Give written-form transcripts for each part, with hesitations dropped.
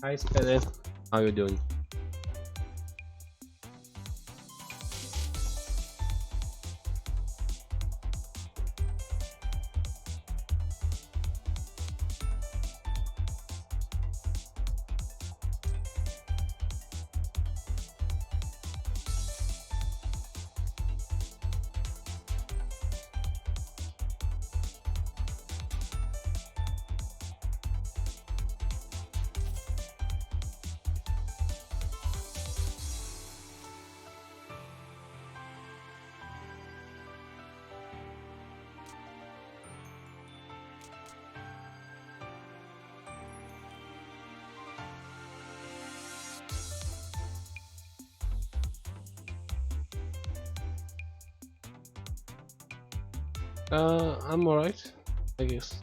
Hi, Spede. How you doing? I'm alright, I guess.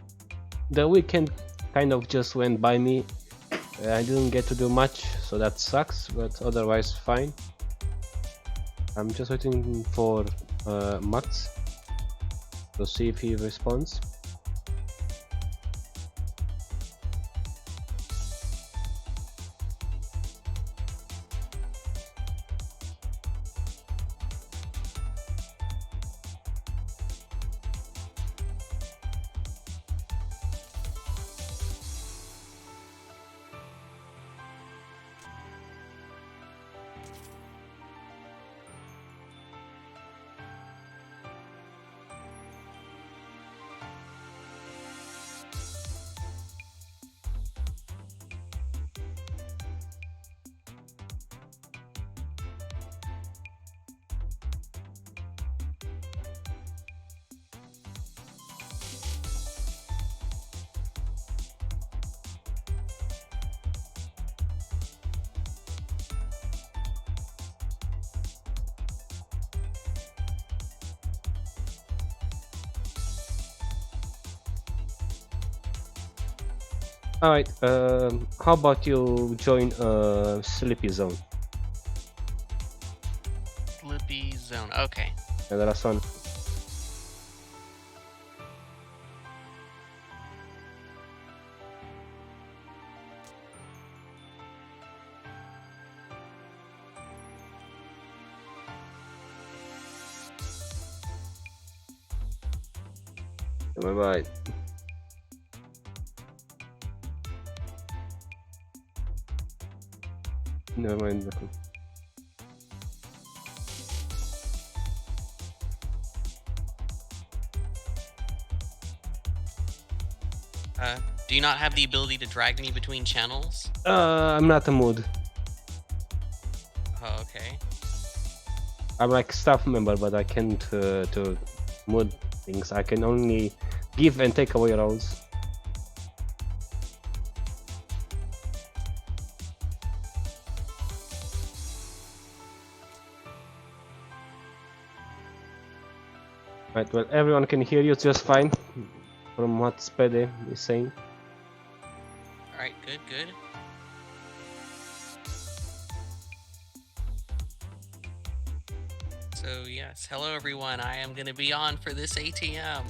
The weekend kind of just went by me. I didn't get to do much, so that sucks, but otherwise fine. I'm just waiting for Max to see if he responds. Alright, how about you join Sleepy Zone? Sleepy Zone. Okay. And the last one. Bye bye. Never mind. Do you not have the ability to drag me between channels? I'm not a mood. Oh, okay. I'm like staff member, but I can't to mood things. I can only give and take away roles. Right, well, everyone can hear you just fine from what Spede is saying. Alright, good, good. So, yes, hello everyone. I am going to be on for this ATM.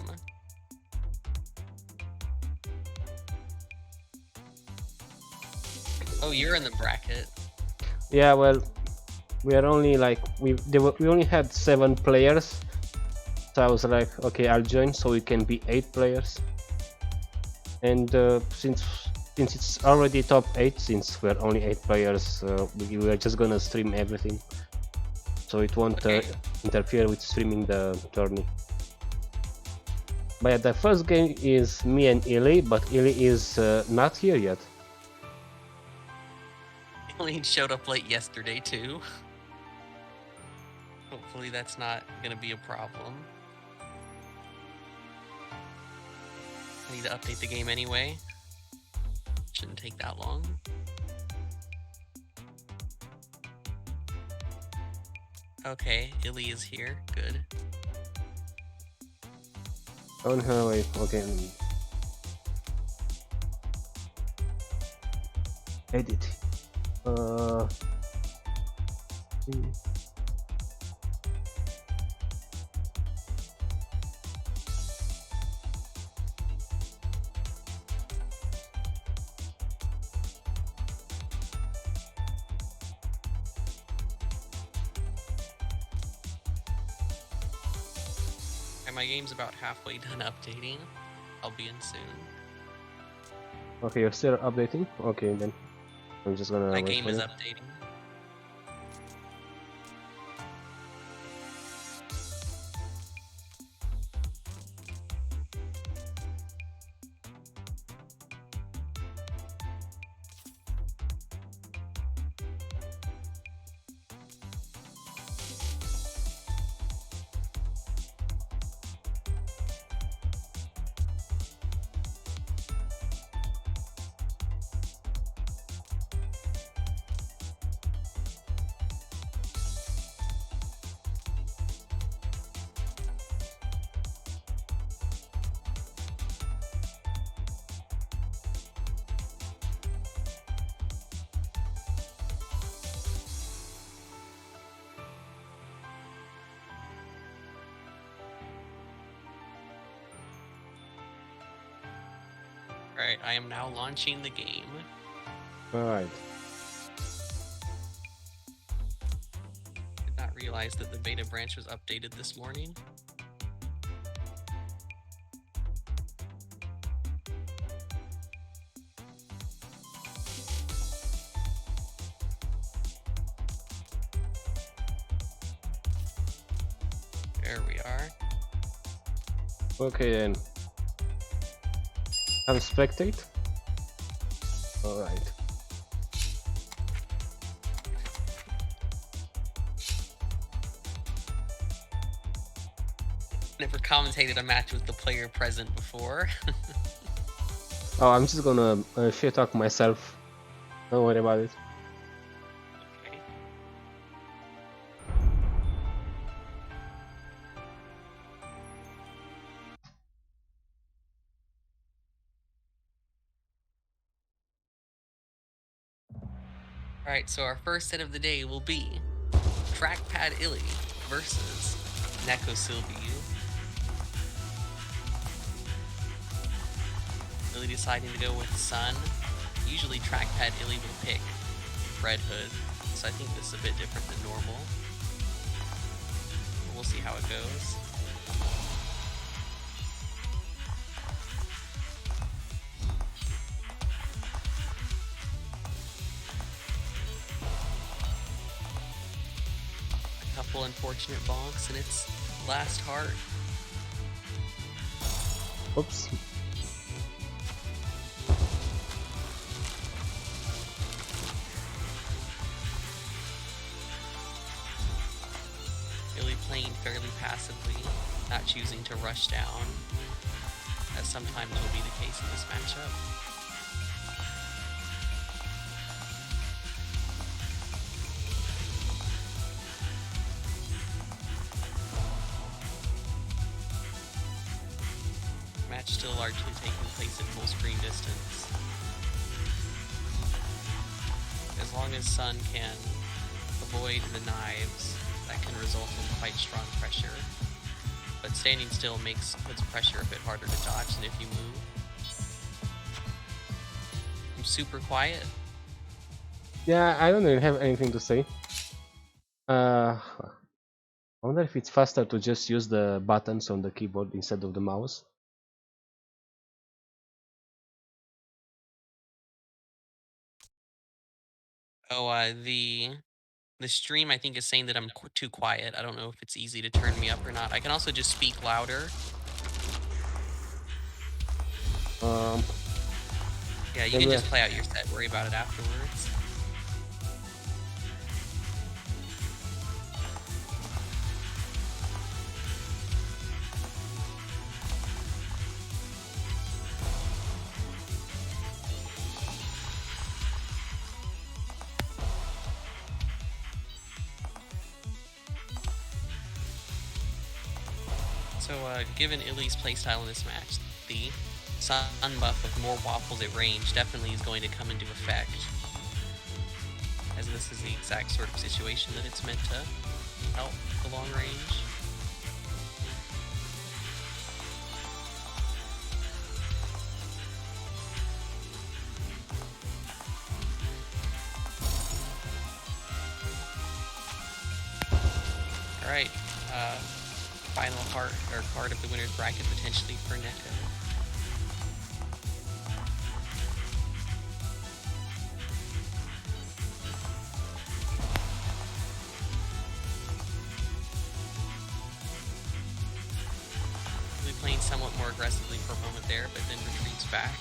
Oh, you're in the bracket. Yeah, well, we are only like we only had 7 players, so I was like, okay, I'll join so we can be 8 players. And since it's already top 8, since we're only 8 players, we are just gonna stream everything, so it won't interfere with streaming the tourney. But yeah, the first game is me and Illy, but Illy is not here yet. Eileen showed up late yesterday, too. Hopefully that's not going to be a problem. I need to update the game anyway. Shouldn't take that long. Okay, Illy is here. Good. On her way. Okay. Edit. Okay, my game's about halfway done updating. I'll be in soon. Okay, you're still updating? Okay, then. I'm just gonna My wait game for is it. updating. Alright, I am now launching the game. Alright. Did not realize that the beta branch was updated this morning. There we are. Okay then. Have spectate? Alright. Never commentated a match with the player present before. Oh, I'm just gonna shit talk myself. Don't worry about it. Okay. Alright, so our first set of the day will be Trackpad Illy versus Neko Sylvie. Illy deciding to go with Sun. Usually Trackpad Illy will pick Red Hood, so I think this is a bit different than normal. We'll see how it goes. A couple unfortunate bonks and it's last heart. Oops. Illy playing fairly passively, not choosing to rush down, as sometimes will be the case in this matchup. Match still largely taking place at full screen distance. As long as Sun can avoid the knives, that can result in quite strong pressure. But standing still puts pressure a bit harder to dodge than if you move. I'm super quiet. Yeah, I don't really have anything to say. I wonder if it's faster to just use the buttons on the keyboard instead of the mouse. Oh, the stream I think is saying that I'm too quiet. I don't know if it's easy to turn me up or not. I can also just speak louder. Um, Yeah, you can maybe just play out your set. Worry about it afterwards. So, given Illy's playstyle in this match, the Sun buff of more waffles at range definitely is going to come into effect, as this is the exact sort of situation that it's meant to help the long range. Alright, final card of the winner's bracket potentially for Neko. Really playing somewhat more aggressively for a moment there, but then retreats back.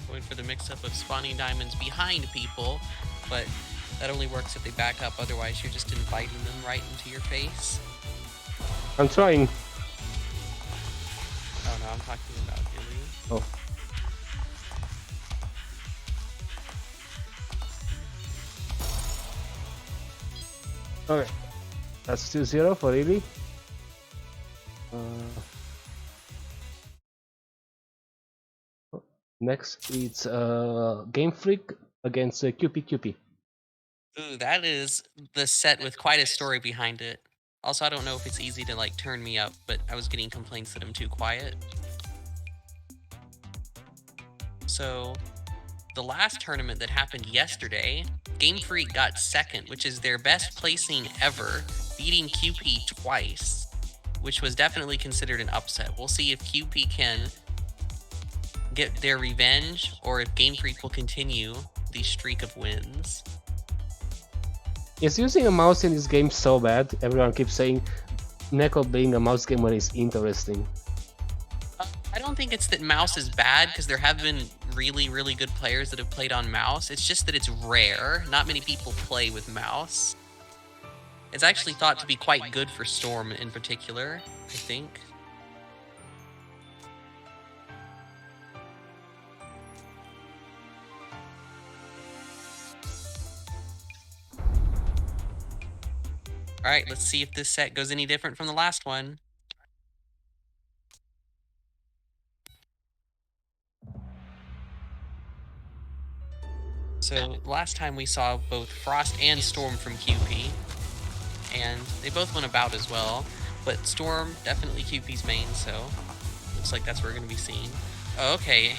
Going for the mix-up of spawning diamonds behind people, but that only works if they back up, otherwise you're just inviting them right into your face. I'm trying. Oh no, I'm talking about Illy. Oh. Okay. That's 2-0 for Illy. Next, it's Game Freak against QP. Ooh, that is the set with quite a story behind it. Also, I don't know if it's easy to like turn me up, but I was getting complaints that I'm too quiet. So, the last tournament that happened yesterday, Game Freak got second, which is their best placing ever, beating QP twice, which was definitely considered an upset. We'll see if QP can get their revenge, or if Game Freak will continue the streak of wins. Is using a mouse in this game so bad? Everyone keeps saying Neko being a mouse gamer is interesting. I don't think it's that mouse is bad, because there have been really, really good players that have played on mouse. It's just that it's rare. Not many people play with mouse. It's actually thought to be quite good for Storm in particular, I think. Alright, let's see if this set goes any different from the last one. So, last time we saw both Frost and Storm from QP, and they both went about as well, but Storm, definitely QP's main, so looks like that's what we're going to be seeing. Oh, okay,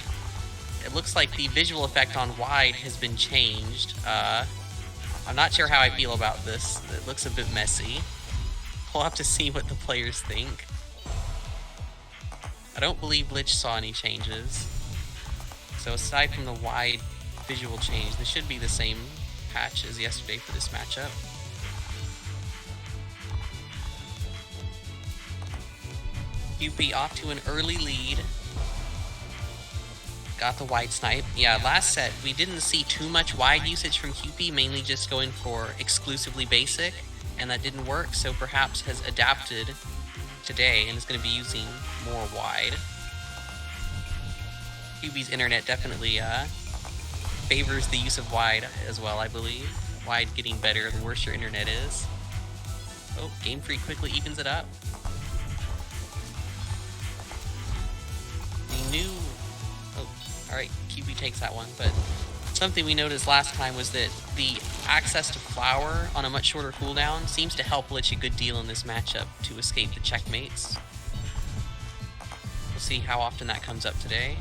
it looks like the visual effect on wide has been changed. I'm not sure how I feel about this. It looks a bit messy. We'll have to see what the players think. I don't believe Lich saw any changes. So aside from the wide visual change, this should be the same patch as yesterday for this matchup. QP off to an early lead. Got the wide snipe. Yeah, last set we didn't see too much wide usage from QP, mainly just going for exclusively basic, and that didn't work, so perhaps has adapted today and is going to be using more wide. QP's internet definitely favors the use of wide as well, I believe. Wide getting better the worse your internet is. Oh, Game Freak quickly evens it up. The new... Oh, alright, QP takes that one, but something we noticed last time was that the access to Flower on a much shorter cooldown seems to help Lich a good deal in this matchup to escape the checkmates. We'll see how often that comes up today.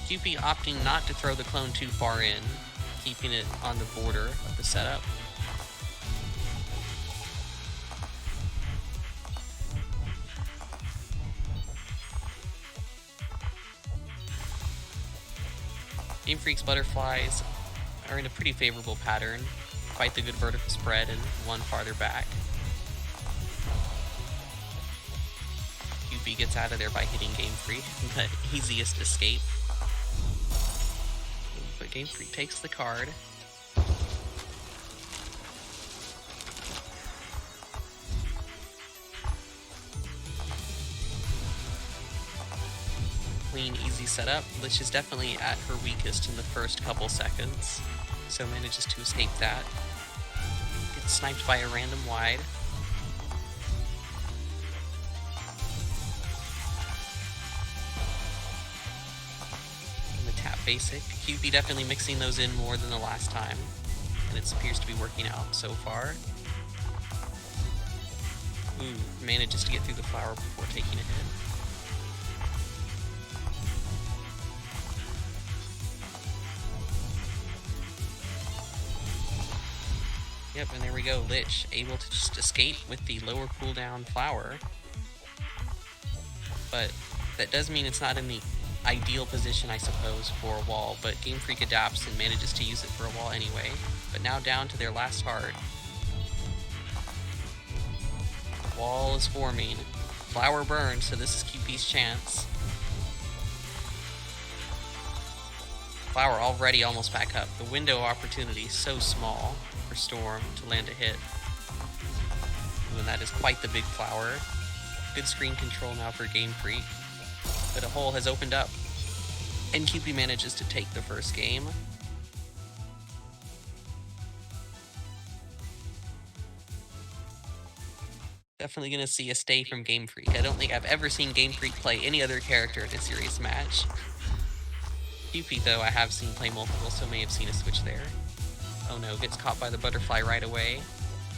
QP opting not to throw the clone too far in, keeping it on the border of the setup. Game Freak's butterflies are in a pretty favorable pattern. Quite the good vertical spread and one farther back. QP gets out of there by hitting Game Freak, the easiest escape. But Game Freak takes the card. Clean, easy setup. Lich is definitely at her weakest in the first couple seconds, so manages to escape that. Gets sniped by a random wide. And the tap basic. QP definitely mixing those in more than the last time, and it appears to be working out so far. Ooh, manages to get through the flower before taking a hit. Yep, and there we go. Lich able to just escape with the lower cooldown flower. But that does mean it's not in the ideal position, I suppose, for a wall, but Game Freak adapts and manages to use it for a wall anyway. But now down to their last heart. Wall is forming. Flower burns, so this is QP's chance. Flower already almost back up. The window of opportunity is so small for Storm to land a hit. And that is quite the big flower. Good screen control now for Game Freak. But a hole has opened up. And QP manages to take the first game. Definitely going to see a stay from Game Freak. I don't think I've ever seen Game Freak play any other character in a serious match. QP, though, I have seen play multiple, so may have seen a switch there. Oh no, gets caught by the butterfly right away.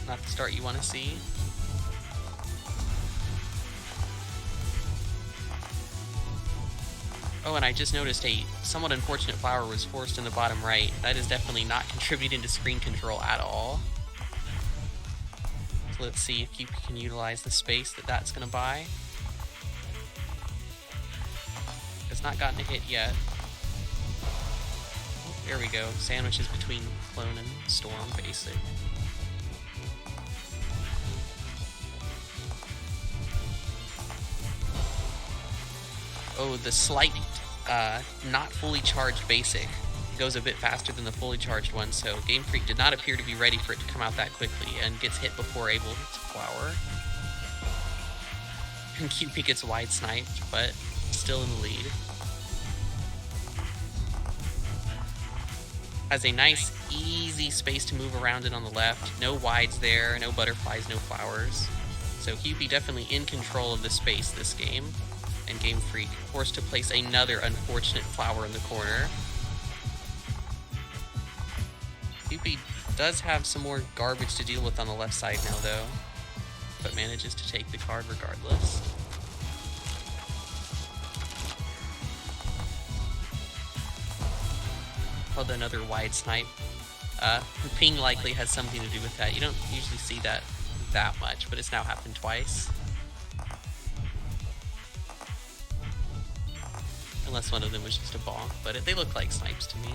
Not the start you want to see. Oh, and I just noticed a somewhat unfortunate flower was forced in the bottom right. That is definitely not contributing to screen control at all. So let's see if QP can utilize the space that that's going to buy. It's not gotten a hit yet. Oh, there we go. Sandwiches between Clone and Storm, basic. Oh, the slight, not fully charged basic goes a bit faster than the fully charged one, so Game Freak did not appear to be ready for it to come out that quickly and gets hit before able to flower. And QP gets wide sniped, but still in the lead. Has a nice, easy space to move around in on the left. No wides there, no butterflies, no flowers. So QP definitely in control of the space this game. And Game Freak forced to place another unfortunate flower in the corner. QP does have some more garbage to deal with on the left side now, though, but manages to take the card regardless. Called another wide snipe. Ping likely has something to do with that. You don't usually see that much, but it's now happened twice. Unless one of them was just a bonk, but they look like snipes to me.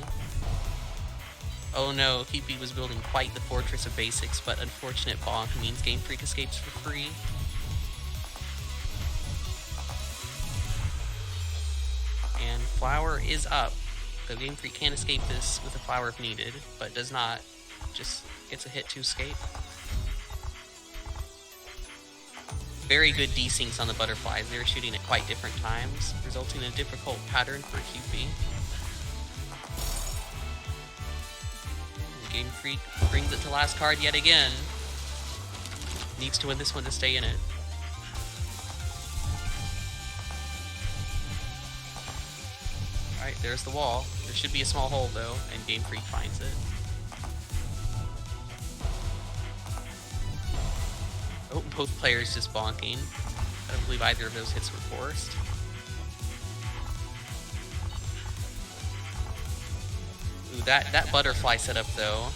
Oh no, QP was building quite the fortress of basics, but unfortunate bonk means Game Freak escapes for free. And flower is up. So Game Freak can escape this with a flower if needed, but does not. Just gets a hit to escape. Very good desyncs on the butterflies. They were shooting at quite different times, resulting in a difficult pattern for QP. Game Freak brings it to last card yet again. Needs to win this one to stay in it. Alright, there's the wall. There should be a small hole though, and Game Freak finds it. Oh, both players just bonking. I don't believe either of those hits were forced. Ooh, that butterfly setup though,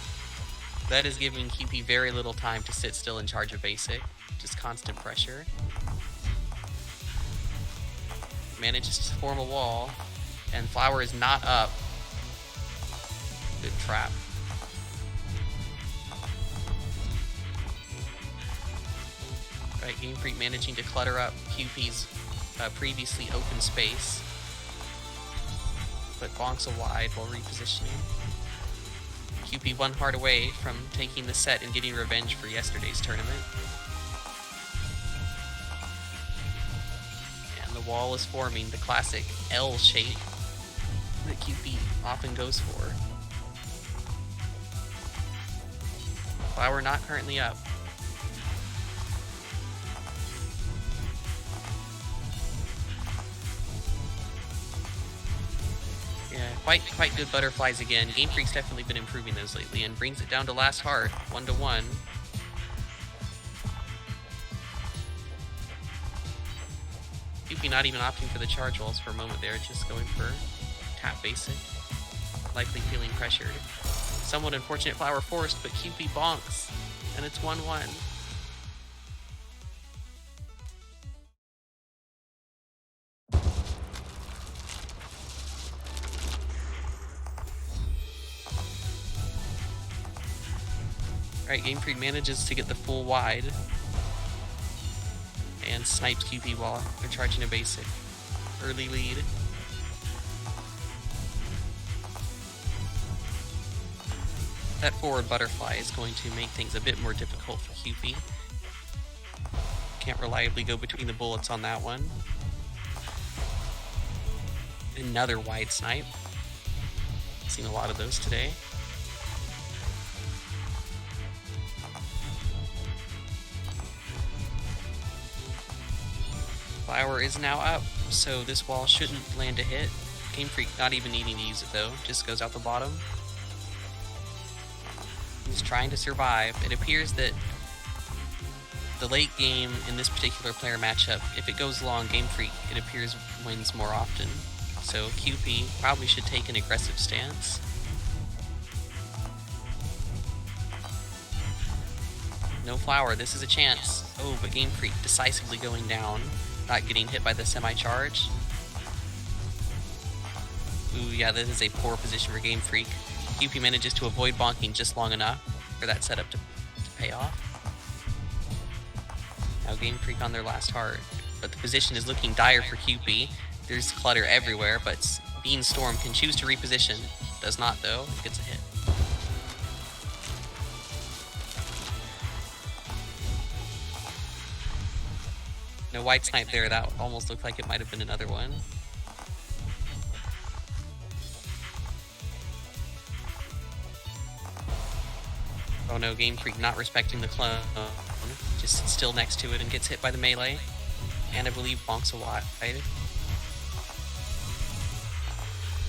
that is giving QP very little time to sit still in charge of basic. Just constant pressure. Manages to form a wall, and flower is not up. Good trap. Right, Game Freak managing to clutter up QP's previously open space, but bonks a wide while repositioning. QP one heart away from taking the set and getting revenge for yesterday's tournament. And the wall is forming, the classic L shape that QP often goes for. Flower not currently up. Yeah, quite good butterflies again. Game Freak's definitely been improving those lately and brings it down to last heart, 1-1. QP not even opting for the charge walls for a moment there, just going for tap basic. Likely feeling pressured. Somewhat unfortunate flower forced, but QP bonks. and it's 1-1. Alright, Game Freak manages to get the full wide and snipes QP while they're charging a basic. Early lead. That forward butterfly is going to make things a bit more difficult for QP. Can't reliably go between the bullets on that one. Another wide snipe. Seen a lot of those today. Flower is now up, so this wall shouldn't land a hit. Game Freak not even needing to use it though, just goes out the bottom. He's trying to survive. It appears that the late game in this particular player matchup, if it goes long, Game Freak, it appears, wins more often. So QP probably should take an aggressive stance. No flower, this is a chance. Oh, but Game Freak decisively going down, not getting hit by the semi-charge. Ooh, yeah, this is a poor position for Game Freak. QP manages to avoid bonking just long enough for that setup to pay off. Now Game Freak on their last heart, but the position is looking dire for QP. There's clutter everywhere, but Beanstorm can choose to reposition. Does not though, it gets a hit. No white snipe there, that almost looked like it might have been another one. Oh no, Game Freak not respecting the clone. Just sits still next to it and gets hit by the melee. And I believe bonks a wide.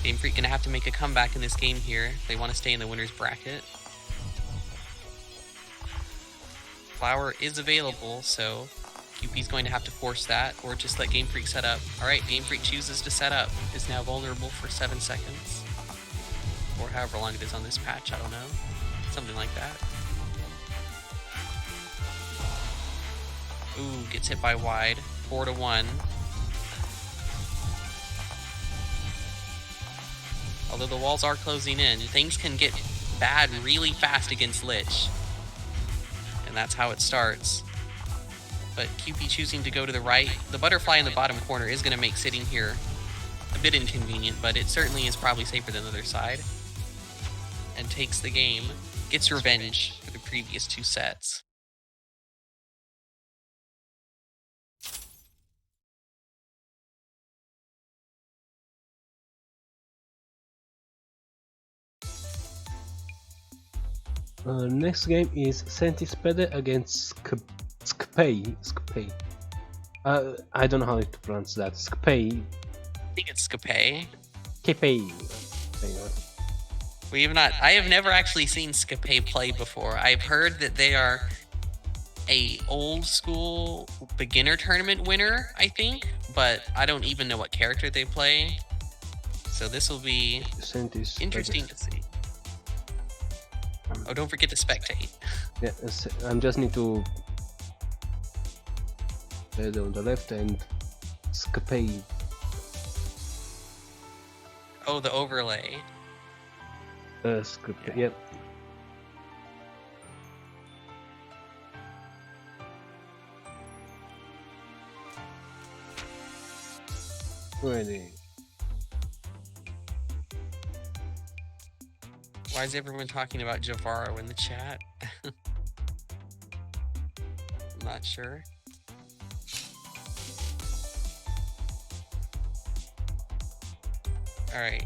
Game Freak gonna have to make a comeback in this game here if they want to stay in the winner's bracket. Flower is available, so QP's going to have to force that, or just let Game Freak set up. Alright, Game Freak chooses to set up. Is now vulnerable for 7 seconds. Or however long it is on this patch, I don't know. Something like that. Ooh, gets hit by wide. 4-1. Although the walls are closing in, things can get bad really fast against Lich. And that's how it starts. But QP choosing to go to the right. The butterfly in the bottom corner is going to make sitting here a bit inconvenient, but it certainly is probably safer than the other side. And takes the game. Gets revenge for the previous 2 sets. Next game is Maiden&Spell against Skpei. I don't know how to pronounce that. Skpei. I think it's Skpei. Skpei. I have never actually seen Skpei play before. I've heard that they are a old school beginner tournament winner, I think, but I don't even know what character they play. So this will be interesting to see. Oh, don't forget to spectate. Yeah, I just need to head on the left and Skpei. Oh, the overlay. Skpei, yep. Ready. Why is everyone talking about Javaro in the chat? I'm not sure. Alright.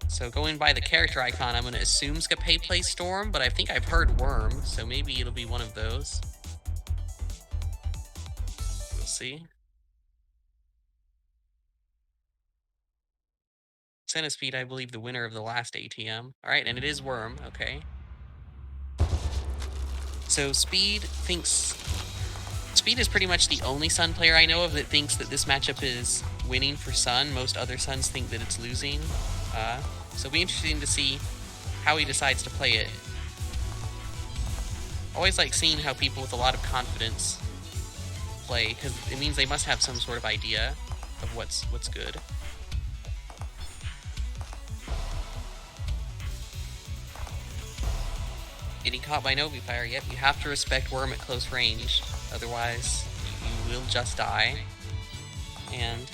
So going by the character icon, I'm going to assume Skpei plays Storm, but I think I've heard Worm, so maybe it'll be one of those. We'll see. Centipede, I believe, the winner of the last ATM. Alright, and it is Worm, okay. So Speed is pretty much the only Sun player I know of that thinks that this matchup is winning for Sun. Most other Suns think that it's losing. So it'll be interesting to see how he decides to play it. Always like seeing how people with a lot of confidence play, because it means they must have some sort of idea of what's good. Getting caught by Novi Fire, yep, you have to respect Worm at close range, otherwise you will just die. And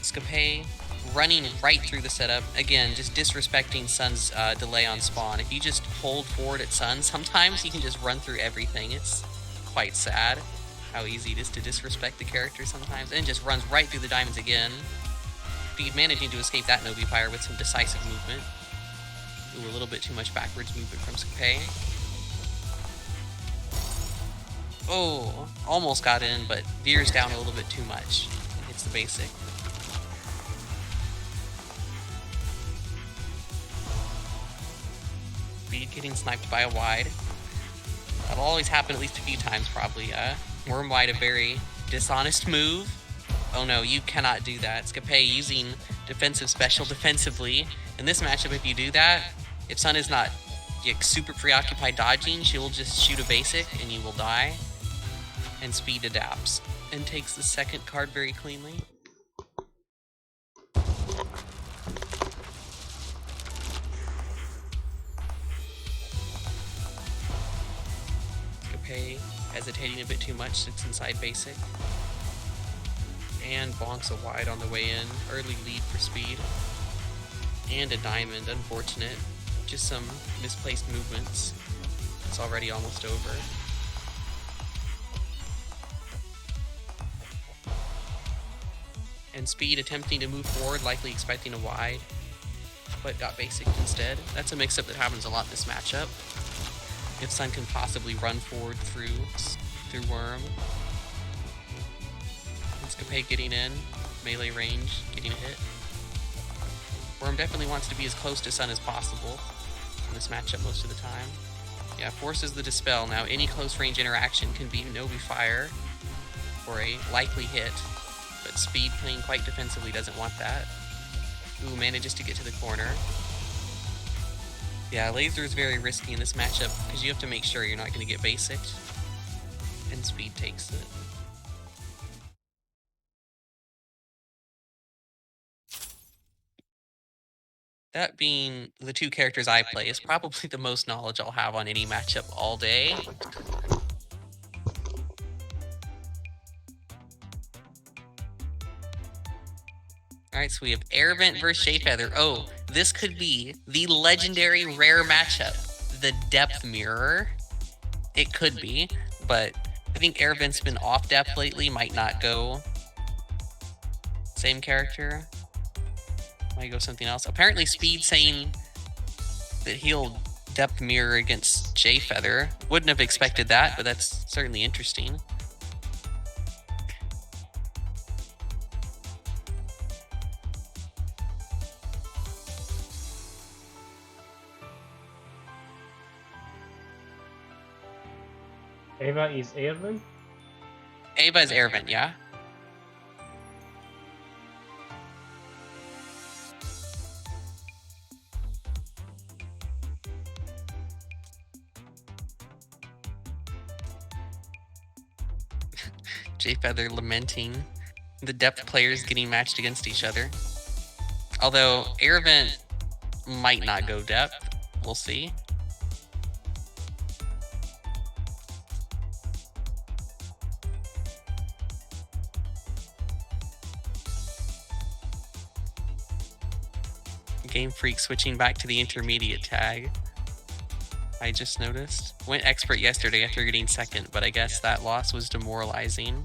Scape running right through the setup, again, just disrespecting Sun's delay on spawn. If you just hold forward at Sun, sometimes he can just run through everything. It's quite sad how easy it is to disrespect the character sometimes, and just runs right through the diamonds again. Speed managing to escape that Novi Fire with some decisive movement. Ooh, a little bit too much backwards movement from Scape. Oh, almost got in, but veers down a little bit too much and hits the basic. Speed getting sniped by a wide. That'll always happen at least a few times, probably. Worm wide, a very dishonest move. Oh no, you cannot do that. Scape using defensive special defensively. In this matchup, if you do that, if Sun is not super preoccupied dodging, she will just shoot a basic and you will die. And Speed adapts and takes the second card very cleanly. Scape hesitating a bit too much, sits inside basic. And bonks a wide on the way in. Early lead for Speed. And a diamond, unfortunate. Just some misplaced movements. It's already almost over. And Speed attempting to move forward, likely expecting a wide, but got basic instead. That's a mix-up that happens a lot in this matchup. If Sun can possibly run forward through Worm. And Scape getting in, melee range, getting a hit. Worm definitely wants to be as close to Sun as possible in this matchup most of the time. Yeah, forces the Dispel. Now any close range interaction can be Novi Fire for a likely hit, but Speed playing quite defensively doesn't want that. Ooh, manages to get to the corner. Yeah, laser is very risky in this matchup because you have to make sure you're not going to get basicked, and Speed takes it. That being the two characters I play is probably the most knowledge I'll have on any matchup all day. Alright, so we have Air Vent versus Jayfeather. Oh, this could be the legendary rare matchup, the Depth Mirror. It could be, but I think Air Vent's been off depth lately, might not go same character. Might go something else. Apparently Speed saying that he'll Depth Mirror against Jayfeather. Wouldn't have expected that, but that's certainly interesting. Eva is Airman? Ava is Air Vent, yeah? Jayfeather lamenting the depth players getting matched against each other. Although Air Vent might not go depth. We'll see. Game Freak switching back to the intermediate tag. I just noticed. Went expert yesterday after getting second, but I guess that loss was demoralizing.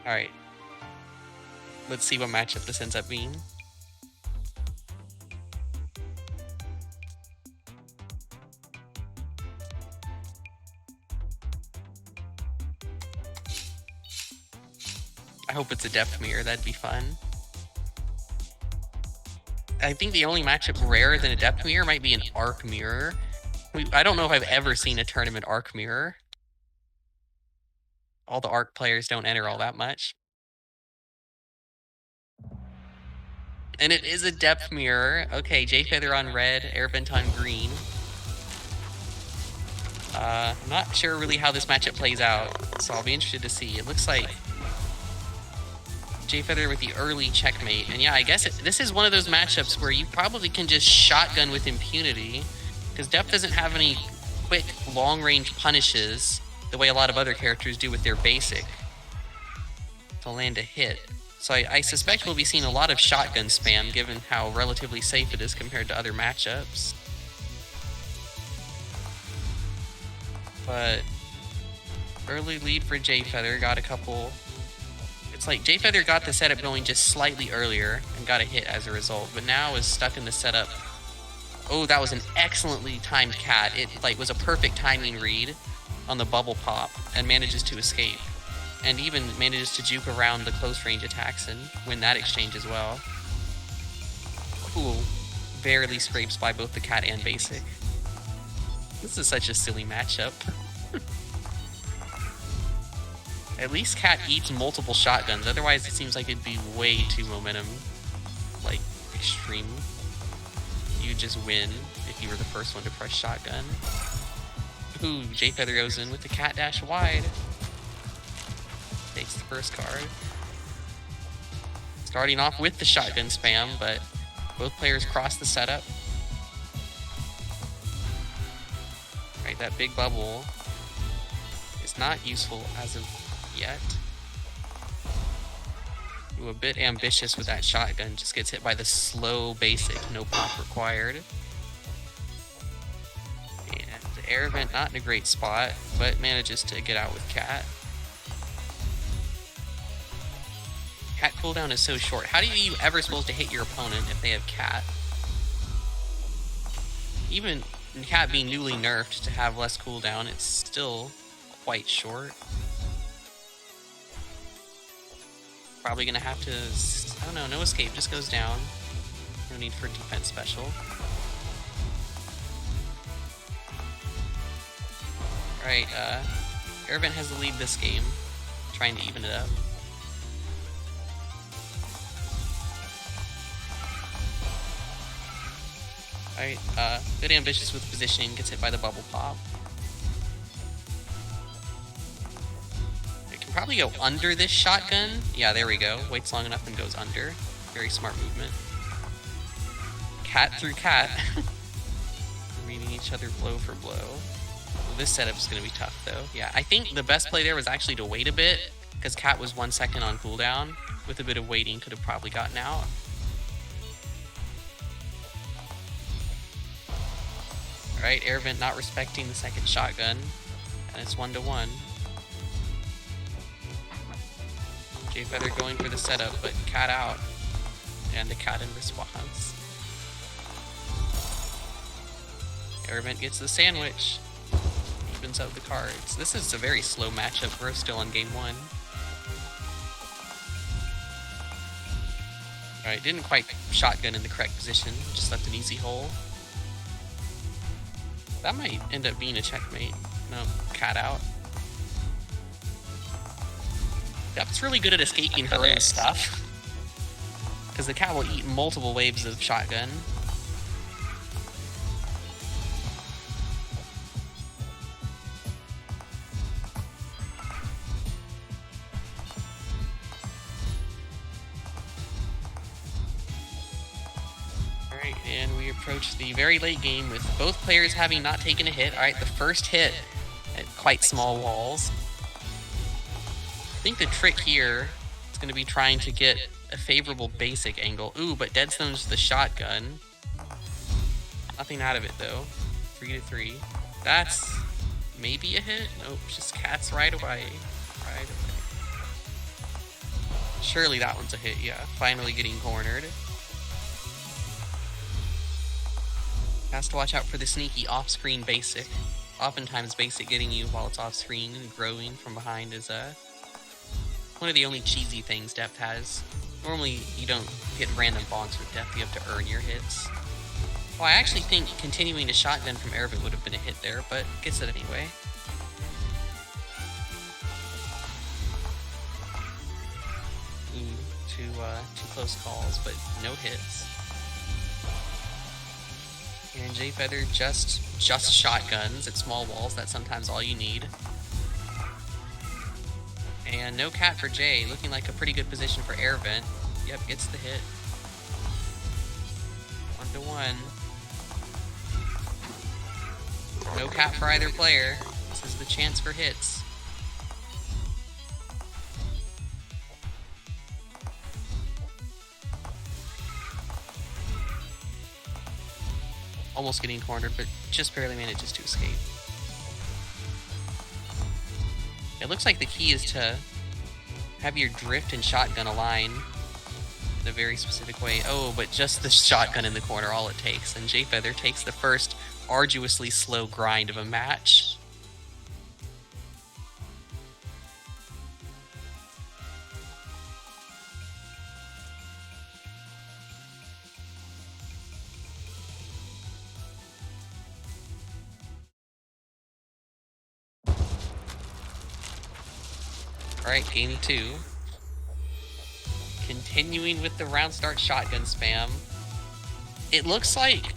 Alright. Let's see what matchup this ends up being. I hope it's a Depth Mirror, that'd be fun. I think the only matchup rarer than a Depth Mirror might be an Arc Mirror. I don't know if I've ever seen a tournament Arc Mirror. All the arc players don't enter all that much. And it is a depth mirror. Okay, J Feather on red, Airbent on green. I'm not sure really how this matchup plays out, so I'll be interested to see. It looks like J Feather with the early checkmate. And yeah, I guess this is one of those matchups where you probably can just shotgun with impunity, because Depth doesn't have any quick, long-range punishes the way a lot of other characters do with their basic to land a hit. So I suspect we'll be seeing a lot of shotgun spam, given how relatively safe it is compared to other matchups. But early lead for J Feather, got a couple. It's like J Feather got the setup going just slightly earlier and got a hit as a result, but now is stuck in the setup. Oh, that was an excellently timed cat. It like was a perfect timing read on the bubble pop and manages to escape. And even manages to juke around the close range attacks and win that exchange as well. Cool. Barely scrapes by both the cat and basic. This is such a silly matchup. At least cat eats multiple shotguns, otherwise it seems like it'd be way too momentum, like, extreme. You just win if you were the first one to press shotgun. Ooh, J Feather goes in with the cat dash wide. Takes the first card. Starting off with the shotgun spam, but both players cross the setup. Right, that big bubble is not useful as of yet. Ooh, a bit ambitious with that shotgun. Just gets hit by the slow basic, no pop required. And the air vent not in a great spot, but manages to get out with cat. Cat cooldown is so short. How are you ever supposed to hit your opponent if they have cat? Even cat being newly nerfed to have less cooldown, it's still quite short. Probably gonna have to, I don't know, no escape, just goes down. No need for defense special. Alright, Airvent has the lead this game, trying to even it up. Alright, bit ambitious with positioning, gets hit by the bubble pop. It can probably go under this shotgun. Yeah, there we go. Waits long enough and goes under. Very smart movement. Cat through cat. Reading each other blow for blow. Well, this setup is going to be tough, though. Yeah, I think the best play there was actually to wait a bit, because cat was 1 second on cooldown. With a bit of waiting, could have probably gotten out. Alright, Airvent not respecting the second shotgun, and it's 1-1. J Feather going for the setup, but cat out, and a cat in response. Airvent gets the sandwich, evens out the cards. This is a very slow matchup. We're still on game 1. Alright, didn't quite shotgun in the correct position, just left an easy hole. That might end up being a checkmate. No, cat out. Depth's really good at escaping her own stuff, because the cat will eat multiple waves of shotgun. Alright, and we approach the very late game with both players having not taken a hit. Alright, the first hit at quite small walls. I think the trick here is going to be trying to get a favorable basic angle. Ooh, but Deadstone's the shotgun. Nothing out of it, though. 3-3. That's maybe a hit? Nope, just cats right away. Right away. Surely that one's a hit, yeah. Finally getting cornered. Has to watch out for the sneaky off-screen basic. Oftentimes basic getting you while it's off-screen and growing from behind is one of the only cheesy things Depth has. Normally you don't get random bonks with Depth, you have to earn your hits. Well, I actually think continuing to shotgun from Airvent would have been a hit there, but gets it anyway. two close calls, but no hits. And J Feather just shotguns at small walls. That's sometimes all you need. And no cat for Jay, looking like a pretty good position for air vent. Yep, gets the hit. 1-1. No cat for either player. This is the chance for hits. Almost getting cornered, but just barely manages to escape. It looks like the key is to have your drift and shotgun align in a very specific way. Oh, but just the shotgun in the corner, all it takes. And J Feather takes the first arduously slow grind of a match. Alright, game 2. Continuing with the round start shotgun spam. It looks like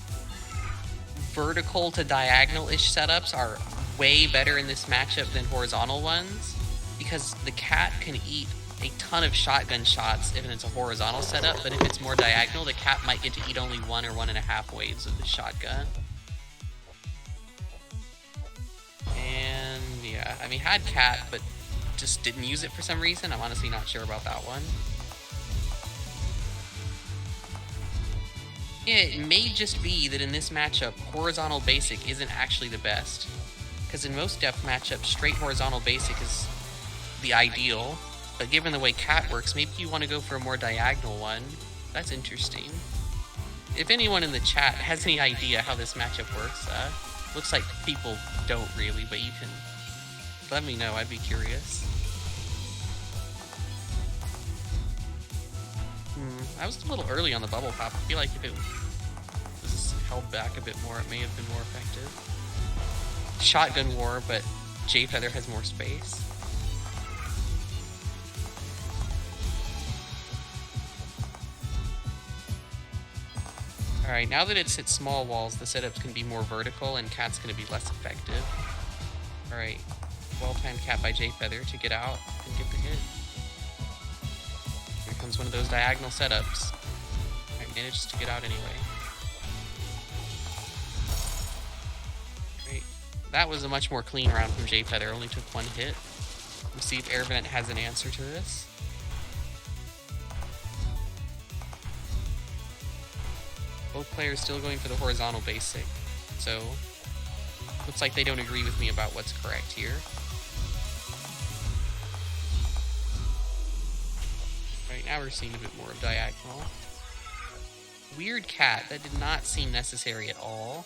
vertical to diagonal-ish setups are way better in this matchup than horizontal ones, because the cat can eat a ton of shotgun shots if it's a horizontal setup, but if it's more diagonal, the cat might get to eat only 1 or 1.5 waves of the shotgun. And yeah, I mean, had cat, but just didn't use it for some reason. I'm honestly not sure about that one. Yeah, it may just be that in this matchup, horizontal basic isn't actually the best. Because in most depth matchups, straight horizontal basic is the ideal. But given the way cat works, maybe you want to go for a more diagonal one. That's interesting. If anyone in the chat has any idea how this matchup works, looks like people don't really, but you can let me know, I'd be curious. I was a little early on the bubble pop. I feel like if it was held back a bit more, it may have been more effective. Shotgun war, but J Feather has more space. Alright, now that it's hit small walls, the setups can be more vertical and cat's going to be less effective. Alright, well-timed cat by J Feather to get out and get the hit. Here comes one of those diagonal setups. Alright, manages to get out anyway. Great. That was a much more clean round from J Feather, only took 1 hit. Let's see if Air Vent has an answer to this. Both players still going for the horizontal basic, so looks like they don't agree with me about what's correct here. Right now we're seeing a bit more of diagonal. Weird cat, that did not seem necessary at all,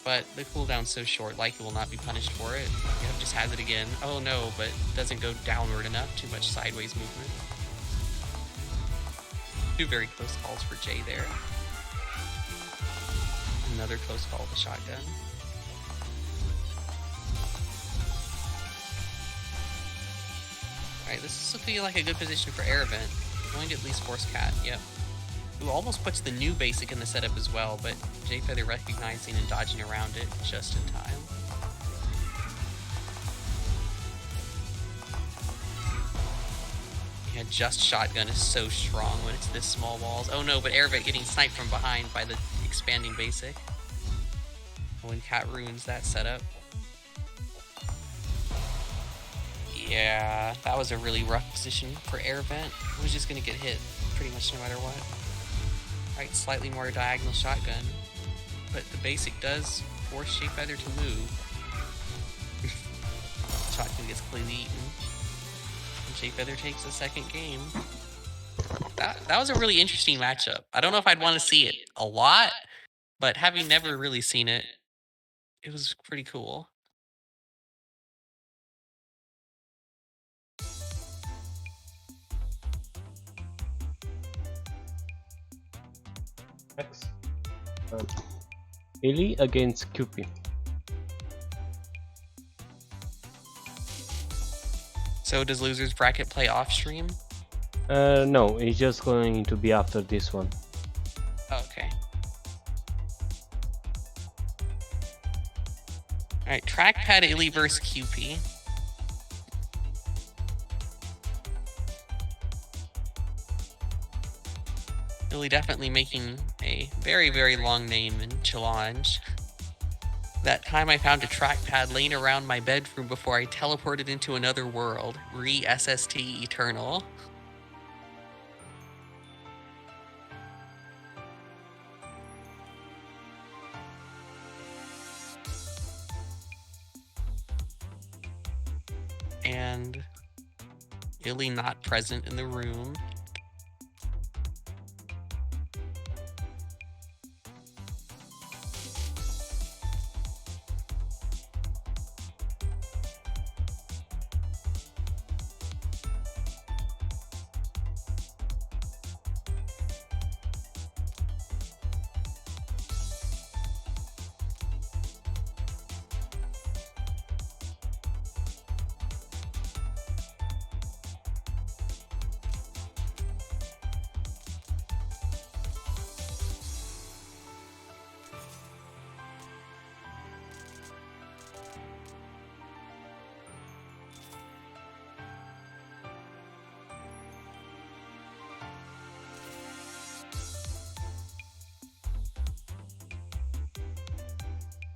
but the cooldown's so short, likely will not be punished for it. Yep, just has it again. Oh no, but doesn't go downward enough, too much sideways movement. 2 very close calls for Jay there. Another close call with a shotgun. Alright, this is looking like a good position for air vent. Going to at least force cat, yep. Who almost puts the new basic in the setup as well, but J Feather recognizing and dodging around it just in time. Yeah, just shotgun is so strong when it's this small walls. Oh no, but air vent getting sniped from behind by the expanding basic. When cat ruins that setup. Yeah, that was a really rough position for air vent. It was just gonna get hit pretty much no matter what. Alright, slightly more diagonal shotgun, but the basic does force J Feather to move. Shotgun gets cleanly eaten. And J Feather takes the second game. That was a really interesting matchup. I don't know if I'd want to see it a lot, but having never really seen it, it was pretty cool. Next. Ellie against Cupid. So does Loser's Bracket play off stream? No, it's just going to be after this one. Okay. Alright, trackpad Illy versus QP. Illy definitely making a very, very long name in challenge. That time I found a trackpad laying around my bedroom before I teleported into another world. Re-SST Eternal. And Illy not present in the room.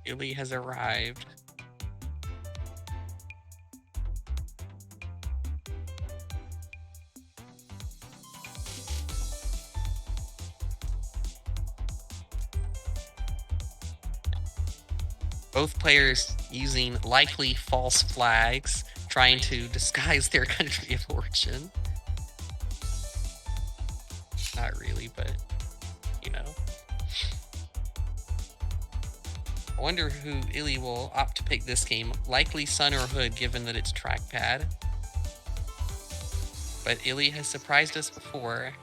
Illy has arrived. Both players using likely false flags, trying to disguise their country of origin. Not really, but, you know. I wonder who Illy will opt to pick this game. Likely Sun or Hood, given that it's trackpad. But Illy has surprised us before.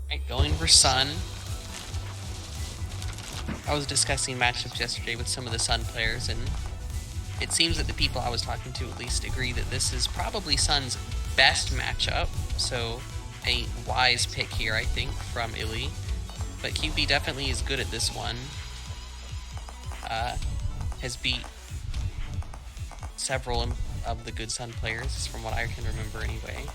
Right, going for Sun. I was discussing matchups yesterday with some of the Sun players, and it seems that the people I was talking to at least agree that this is probably Sun's best matchup, so a wise pick here, I think, from Illy. But QP definitely is good at this one. Has beat several of the good Sun players, from what I can remember anyway.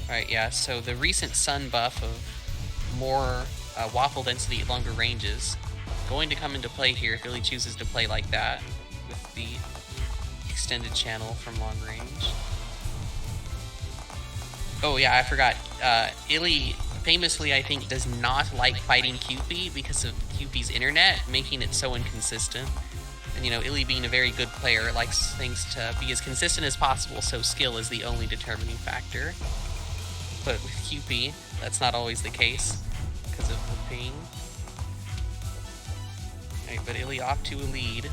Alright, yeah, so the recent Sun buff of more waffle density at longer ranges going to come into play here if Illy chooses to play like that with the extended channel from long range. Oh yeah, I forgot. Illy famously, I think, does not like fighting QP because of QP's internet, making it so inconsistent. And you know, Illy being a very good player likes things to be as consistent as possible, so skill is the only determining factor. But with QP, that's not always the case because of the ping. Right, but Illy opt to a lead,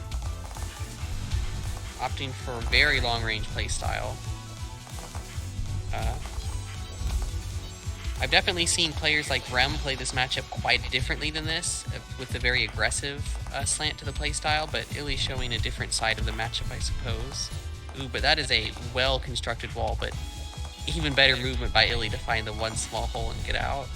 opting for a very long range playstyle. I've definitely seen players like Rem play this matchup quite differently than this, with a very aggressive slant to the playstyle, but Illy's showing a different side of the matchup, I suppose. Ooh, but that is a well-constructed wall, but even better movement by Illy to find the one small hole and get out.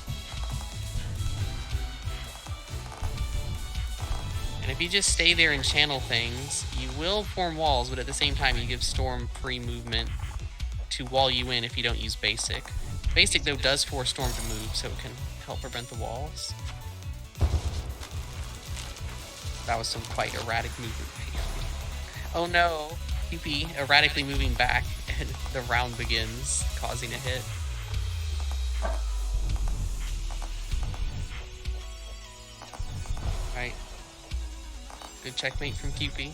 And if you just stay there and channel things, you will form walls, but at the same time you give Storm free movement to wall you in if you don't use Basic. Basic, though, does force Storm to move, so it can help prevent the walls. That was some quite erratic movement. Oh no! QP erratically moving back, and the round begins, causing a hit. Right. Good checkmate from QP.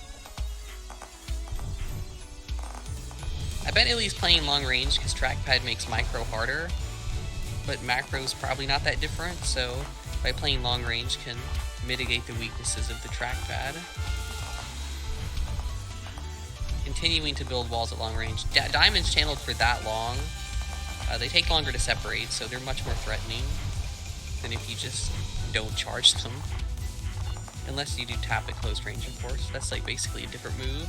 I bet Illy's playing long range because trackpad makes micro harder. but macro's probably not that different, so by playing long range can mitigate the weaknesses of the trackpad. Continuing to build walls at long range. Diamonds channeled for that long, they take longer to separate, so they're much more threatening than if you just don't charge them. Unless you do tap at close range, of course. That's like basically a different move.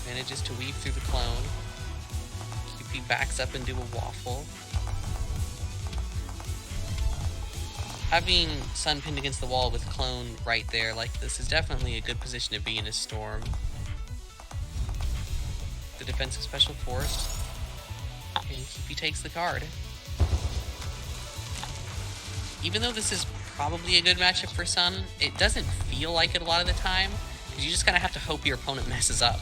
Manages to weave through the clone. QP backs up into a waffle. Having Sun pinned against the wall with clone right there like this is definitely a good position to be in a storm. The defensive special force. And QP takes the card. Even though this is probably a good matchup for Sun, it doesn't feel like it a lot of the time, because you just kind of have to hope your opponent messes up.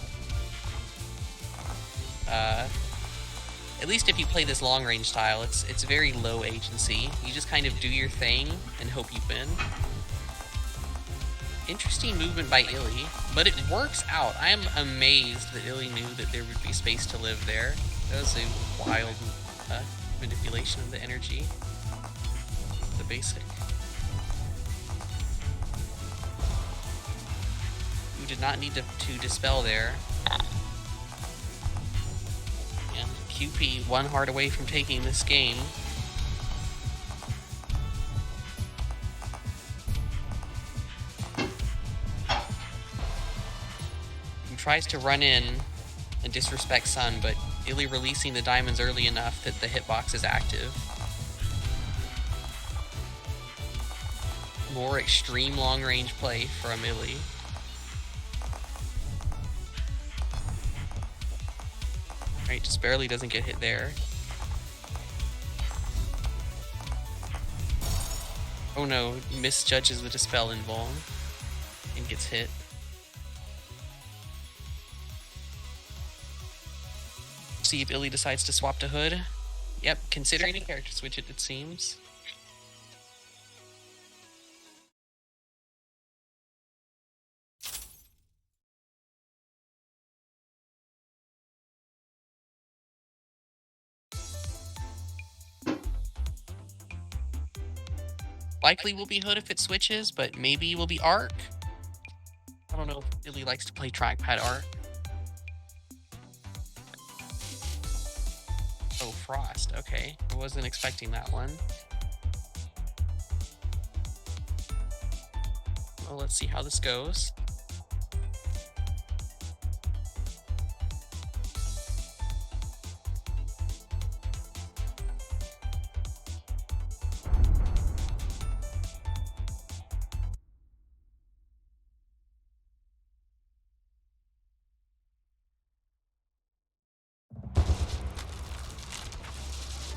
At least if you play this long-range style, it's very low agency. You just kind of do your thing and hope you win. Interesting movement by Illy, but it works out. I am amazed that Illy knew that there would be space to live there. That was a wild manipulation of the energy. The basic. You did not need to dispel there. And QP one heart away from taking this game. He tries to run in and disrespect Sun, but Illy releasing the diamonds early enough that the hitbox is active. More extreme long-range play from Illy. Right, just barely doesn't get hit there. Oh no, misjudges the dispel invuln and gets hit. See if Illy decides to swap to Hood. Yep, considering a character switch it seems. Likely will be Hood if it switches, but maybe will be Arc. I don't know if Illy likes to play trackpad Arc. Oh, Frost. Okay. I wasn't expecting that one. Well, let's see how this goes.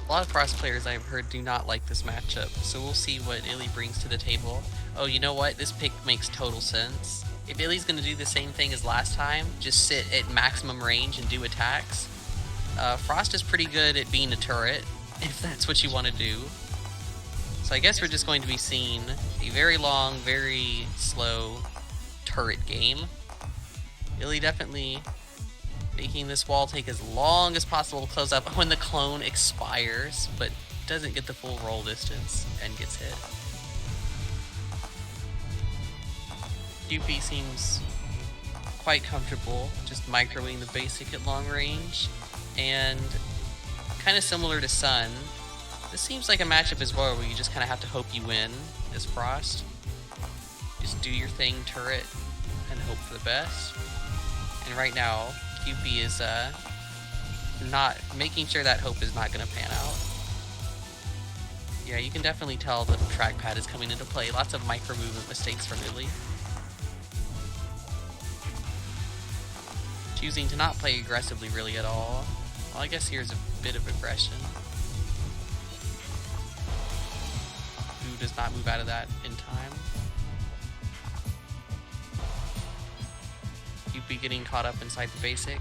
A lot of Frost players I've heard do not like this matchup, so we'll see what Illy brings to the table. Oh, you know what? This pick makes total sense. If Illy's going to do the same thing as last time, just sit at maximum range and do attacks, Frost is pretty good at being a turret, if that's what you want to do. So I guess we're just going to be seeing a very long, very slow turret game. Illy definitely making this wall take as long as possible to close up when the clone expires, but doesn't get the full roll distance and gets hit. QP seems quite comfortable just microing the basic at long range, and kind of similar to Sun, this seems like a matchup as well where you just kind of have to hope you win as Frost. Just do your thing, turret, and hope for the best. And right now, QP is not making sure that hope is not going to pan out. Yeah, you can definitely tell the trackpad is coming into play. Lots of micro movement mistakes from Illy. Choosing to not play aggressively really at all. Well, I guess here's a bit of aggression. Who does not move out of that in time. QP getting caught up inside the basic.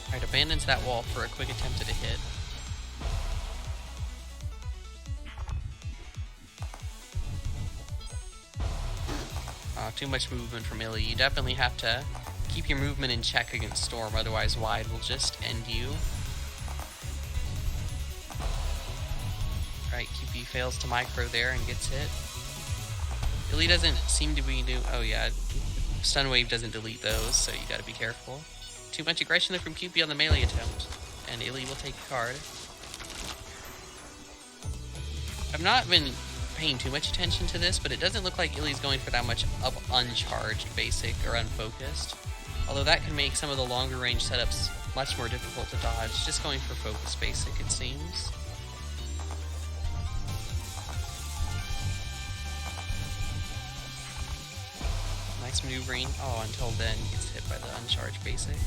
Alright, abandons that wall for a quick attempt at a hit. Too much movement from Illy. You definitely have to keep your movement in check against Storm, otherwise Wide will just end you. Right, QP fails to micro there and gets hit. Illy doesn't seem to be oh yeah, Stun Wave doesn't delete those, so you gotta be careful. Too much aggression there from QP on the melee attempt, and Illy will take a card. I've not been paying too much attention to this, but it doesn't look like Illy's going for that much up uncharged basic or unfocused. Although that can make some of the longer range setups much more difficult to dodge. Just going for focus basic, it seems. Nice maneuvering. Oh, until then gets hit by the uncharged basic.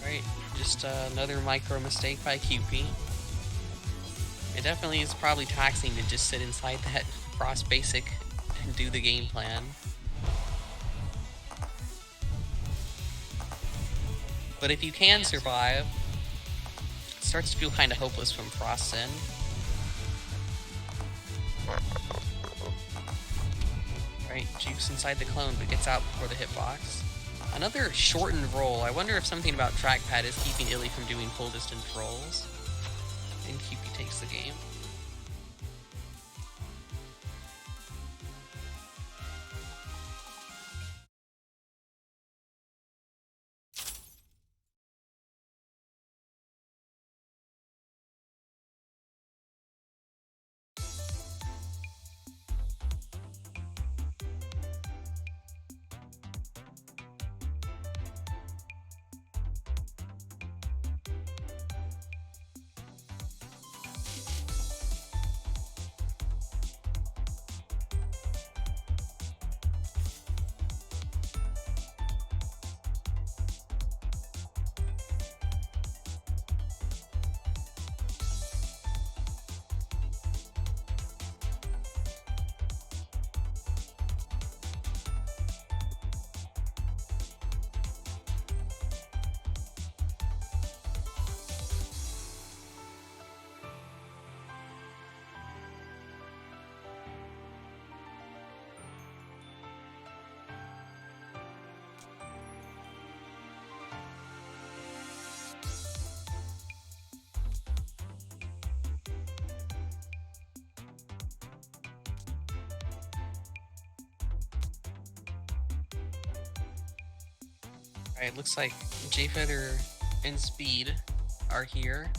Right, just another micro mistake by QP. It definitely is probably taxing to just sit inside that Frost basic and do the game plan. But if you can survive, it starts to feel kind of hopeless from Frost's end. Right, jukes inside the clone but gets out before the hitbox. Another shortened roll. I wonder if something about trackpad is keeping Illy from doing full distance rolls. And QP takes the game. Alright, looks like J-Feather and Speed are here.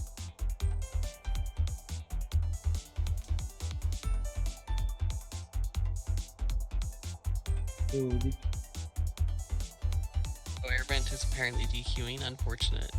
Oh, Airbent is apparently DQing, unfortunate.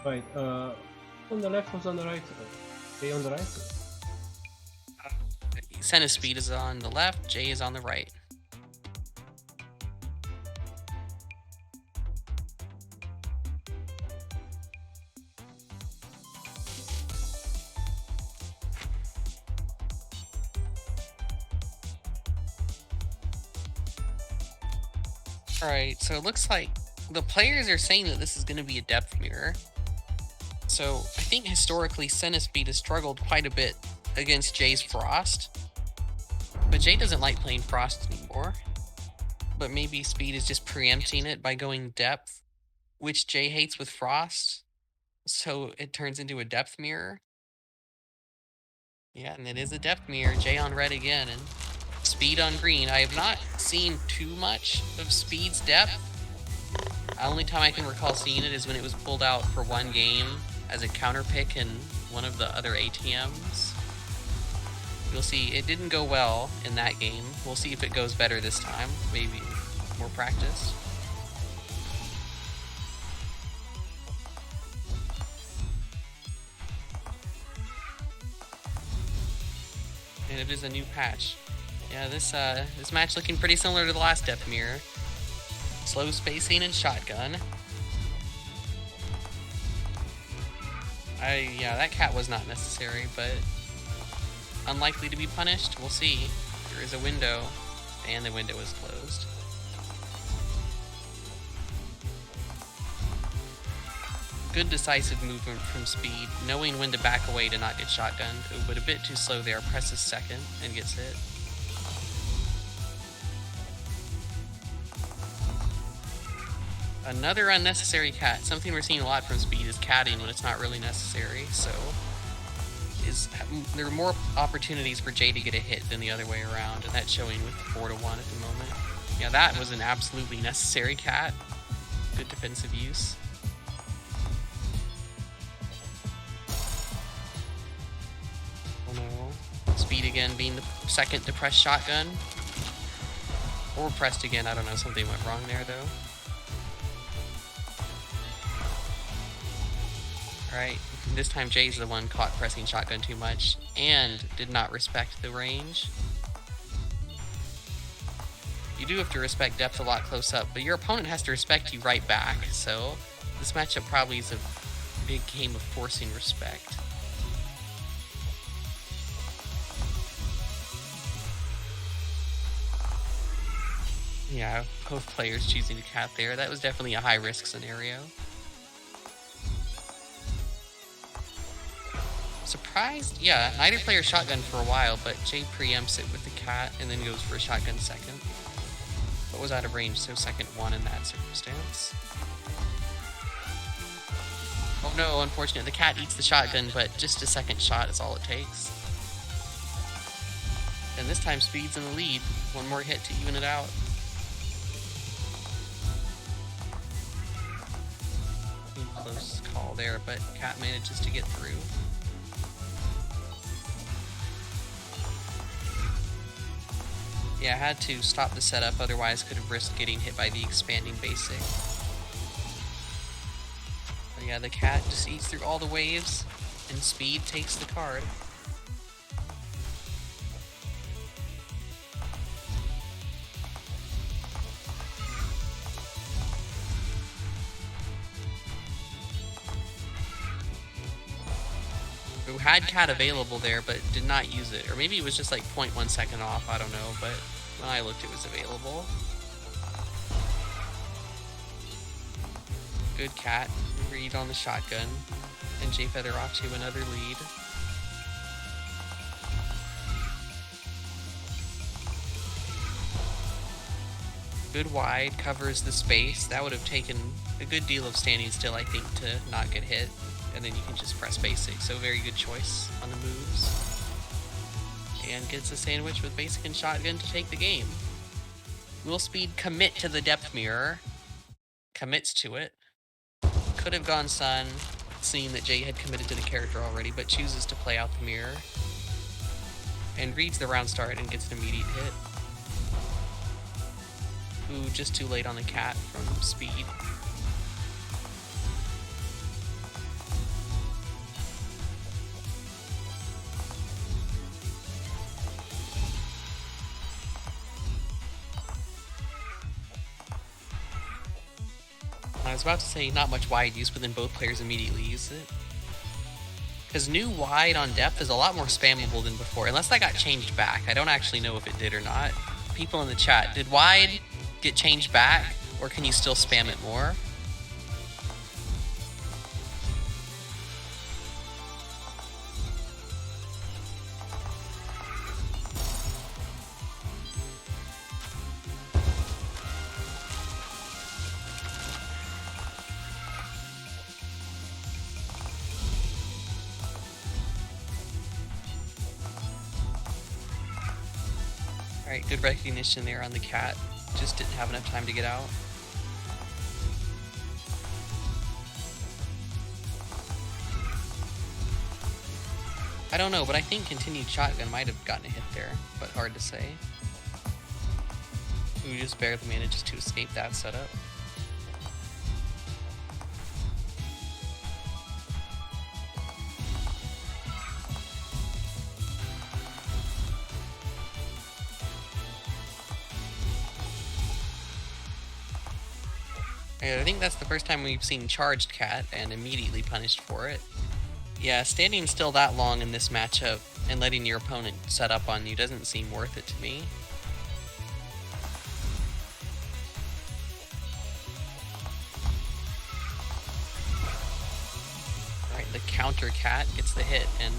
Right, on the left, who's on the right? Jay on the right? Senna Speed is on the left, Jay is on the right. Alright, so it looks like the players are saying that this is going to be a depth mirror. So I think historically Senna Speed has struggled quite a bit against Jay's Frost. But Jay doesn't like playing Frost anymore. But maybe Speed is just preempting it by going depth, which Jay hates with Frost. So it turns into a depth mirror. Yeah, and it is a depth mirror. Jay on red again, and Speed on green. I have not seen too much of Speed's depth. The only time I can recall seeing it is when it was pulled out for one game as a counter pick in one of the other ATMs. You'll see it didn't go well in that game. We'll see if it goes better this time. Maybe more practice. And it is a new patch. Yeah, this match looking pretty similar to the last Depth Mirror. Slow spacing and shotgun. Yeah, that cat was not necessary, but unlikely to be punished. We'll see. There is a window, and the window is closed. Good decisive movement from Speed, knowing when to back away to not get shotgunned, but a bit too slow there. Presses second and gets hit. Another unnecessary cat. Something we're seeing a lot from Speed is catting when it's not really necessary, so there are more opportunities for Jay to get a hit than the other way around, and that's showing with 4-1 at the moment. Yeah, that was an absolutely necessary cat. Good defensive use. Oh no. Speed again being the second to press shotgun. Or pressed again, I don't know, something went wrong there though. Alright, this time Jay's the one caught pressing shotgun too much and did not respect the range. You do have to respect depth a lot close up, but your opponent has to respect you right back, so this matchup probably is a big game of forcing respect. Yeah, both players choosing to cat there. That was definitely a high-risk scenario. Surprised? Yeah, neither player shotgun for a while, but Jay preempts it with the cat and then goes for a shotgun second. But was out of range, so second one in that circumstance. Oh no, unfortunate. The cat eats the shotgun, but just a second shot is all it takes. And this time Speed's in the lead. One more hit to even it out. Close call there, but cat manages to get through. Yeah, I had to stop the setup, otherwise could have risked getting hit by the expanding basic. But yeah, the cat just eats through all the waves, and Speed takes the card. Who had cat available there, but did not use it. Or maybe it was just like 0.1 second off, I don't know, but when I looked it was available. Good cat, read on the shotgun, and Jay Feather off to another lead. Good wide, covers the space. That would have taken a good deal of standing still, I think, to not get hit. And then you can just press basic, so very good choice on the moves. And gets a sandwich with basic and shotgun to take the game. Will Speed commit to the depth mirror? Commits to it. Could have gone Sun, seeing that Jay had committed to the character already, but chooses to play out the mirror. And reads the round start and gets an immediate hit. Ooh, just too late on the cat from Speed. I was about to say not much wide use, but then both players immediately use it. Because new wide on depth is a lot more spammable than before, unless that got changed back. I don't actually know if it did or not. People in the chat, did wide get changed back, or can you still spam it more? Alright, good recognition there on the cat. Just didn't have enough time to get out. I don't know, but I think continued shotgun might have gotten a hit there, but hard to say. Who just barely manages to escape that setup. I think that's the first time we've seen charged cat and immediately punished for it. Yeah, standing still that long in this matchup and letting your opponent set up on you doesn't seem worth it to me. Alright, the counter cat gets the hit, and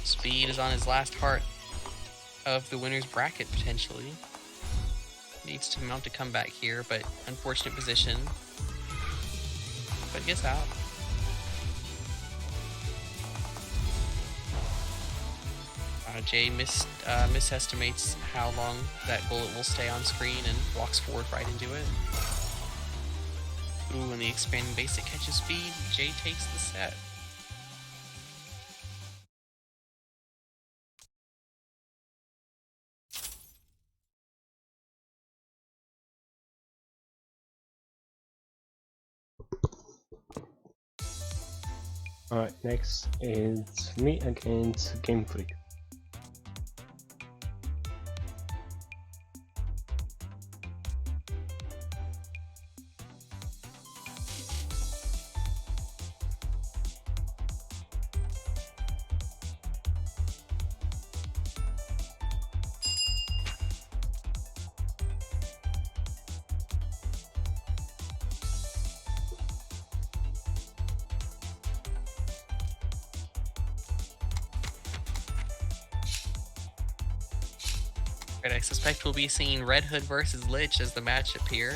Speed is on his last heart of the winner's bracket, potentially. Needs to mount a comeback here, but unfortunate position. But gets out. Jay misestimates how long that bullet will stay on screen and walks forward right into it. Ooh, and the expanding basic catches Speed. Jay takes the set. Alright, next is me against Game Freak. Right, I suspect we'll be seeing Red Hood versus Lich as the matchup here.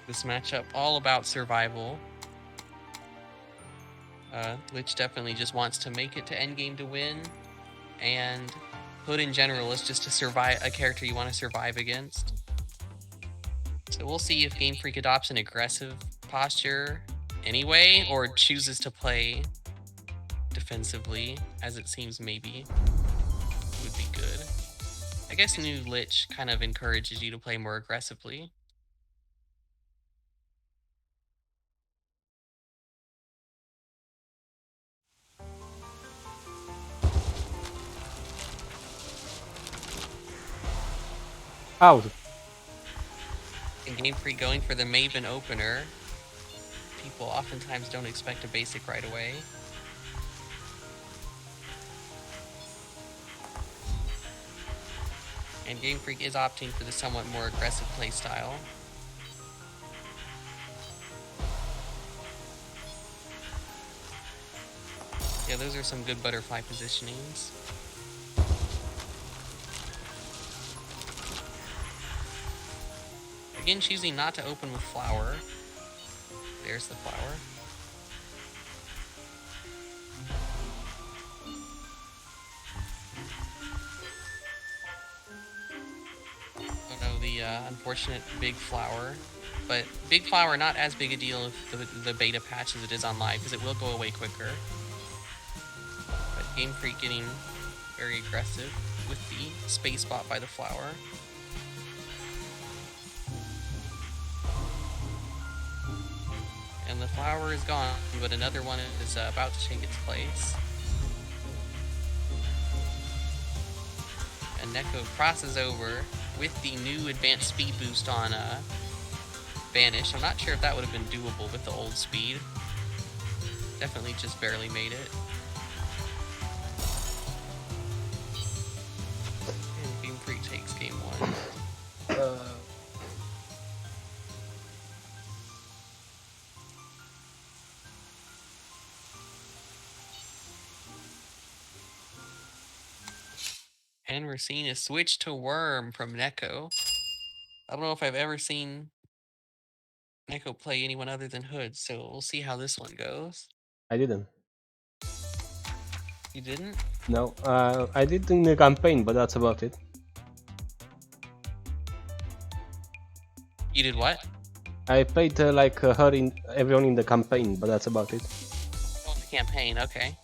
This matchup all about survival. Lich definitely just wants to make it to endgame to win, and Hood in general is just to survive a character you want to survive against. So we'll see if Game Freak adopts an aggressive posture anyway, or chooses to play defensively, as it seems maybe would be good. I guess new Lich kind of encourages you to play more aggressively. Out! And Game Freak going for the Maven opener. People oftentimes don't expect a basic right away. And Game Freak is opting for the somewhat more aggressive playstyle. Yeah, those are some good butterfly positionings. Again, choosing not to open with flower. There's the flower. Oh no, the unfortunate big flower. But big flower, not as big a deal if the beta patch as it is on live, because it will go away quicker. But Game Freak getting very aggressive with the space bot by the flower. And the flower is gone, but another one is about to take its place. And Neko crosses over with the new advanced speed boost on Vanish. I'm not sure if that would have been doable with the old speed. Definitely just barely made it. And Game Freak takes game one. And we're seeing a switch to Worm from Neko. I don't know if I've ever seen Neko play anyone other than Hood, so we'll see how this one goes. I didn't. You didn't? No, I did in the campaign, but that's about it. You did what? I played like her in everyone in the campaign, but that's about it. Oh, the campaign, okay.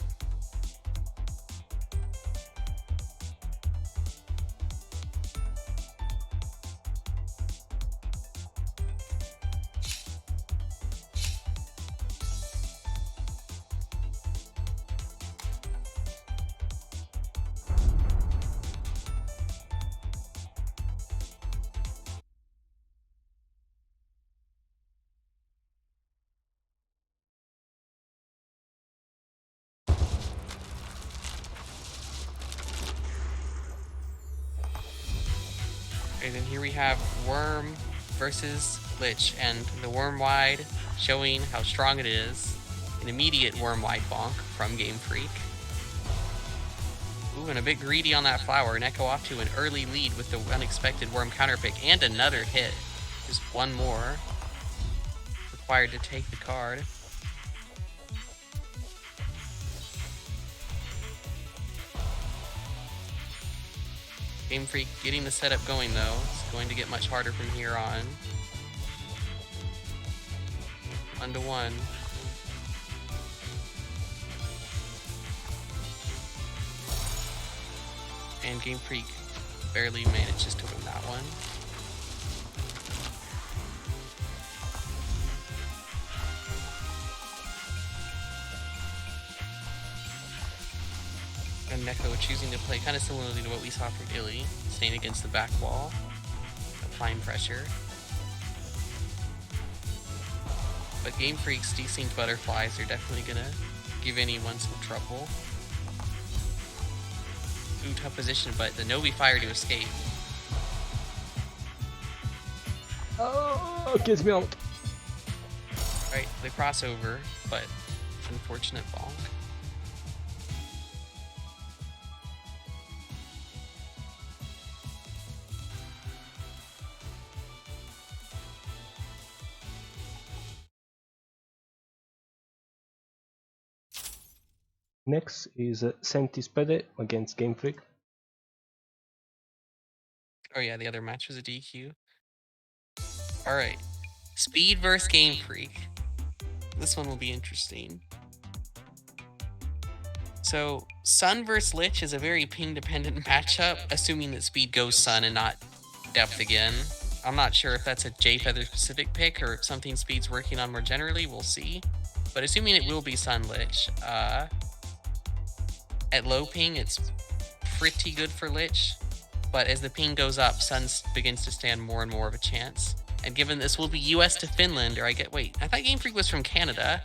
And then here we have Worm versus Lich, and the Worm Wide showing how strong it is. An immediate Worm Wide bonk from Game Freak. Ooh, and a bit greedy on that flower. Neko off to an early lead with the unexpected Worm counterpick and another hit. Just one more required to take the card. Game Freak getting the setup going though. It's going to get much harder from here on. 1-1. And Game Freak barely manages to win that one. And Neko choosing to play kind of similarly to what we saw from Illy, staying against the back wall, applying pressure. But Game Freak's desynced butterflies are definitely gonna give anyone some trouble. Ooh, tough position, but the Novi fire to escape. Oh, gets me out. Right, the crossover, but it's unfortunate bonk. Next is Sentispede against Game Freak. Oh yeah, the other match was a DQ. Alright. Speed versus Game Freak. This one will be interesting. So, Sun versus Lich is a very ping-dependent matchup, assuming that Speed goes Sun and not Depth again. I'm not sure if that's a J-Feather specific pick or something Speed's working on more generally, we'll see. But assuming it will be Sun Lich, at low ping, it's pretty good for Lich, but as the ping goes up, Sun begins to stand more and more of a chance. And given this will be US to Finland, or I thought Game Freak was from Canada.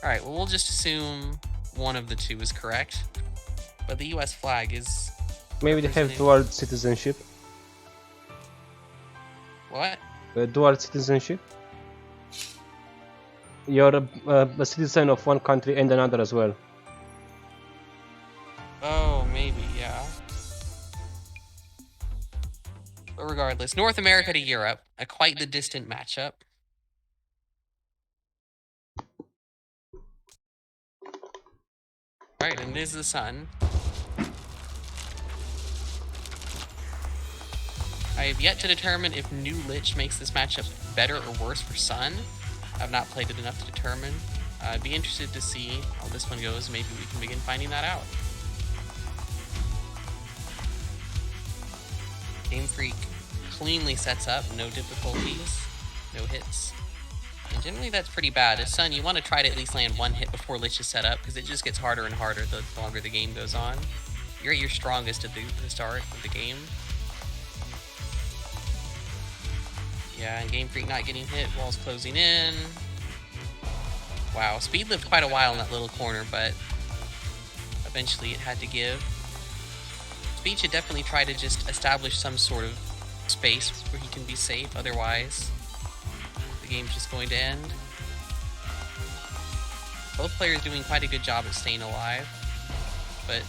Alright, well, we'll just assume one of the two is correct. But the US flag is... Maybe they have dual citizenship. What? Dual citizenship. You're a citizen of one country and another as well. Oh, maybe, yeah. But regardless, North America to Europe, a quite the distant matchup. Alright, and it is the Sun. I have yet to determine if new Lich makes this matchup better or worse for Sun. I've not played it enough to determine. I'd be interested to see how this one goes. Maybe we can begin finding that out. Game Freak cleanly sets up, no difficulties, no hits. And generally that's pretty bad. As Sun, you want to try to at least land one hit before Lich is set up, because it just gets harder and harder the longer the game goes on. You're at your strongest at the start of the game. Yeah, and Game Freak not getting hit, walls closing in. Wow, Speed lived quite a while in that little corner, but eventually it had to give. Speed should definitely try to just establish some sort of space where he can be safe, otherwise the game's just going to end. Both players doing quite a good job at staying alive, but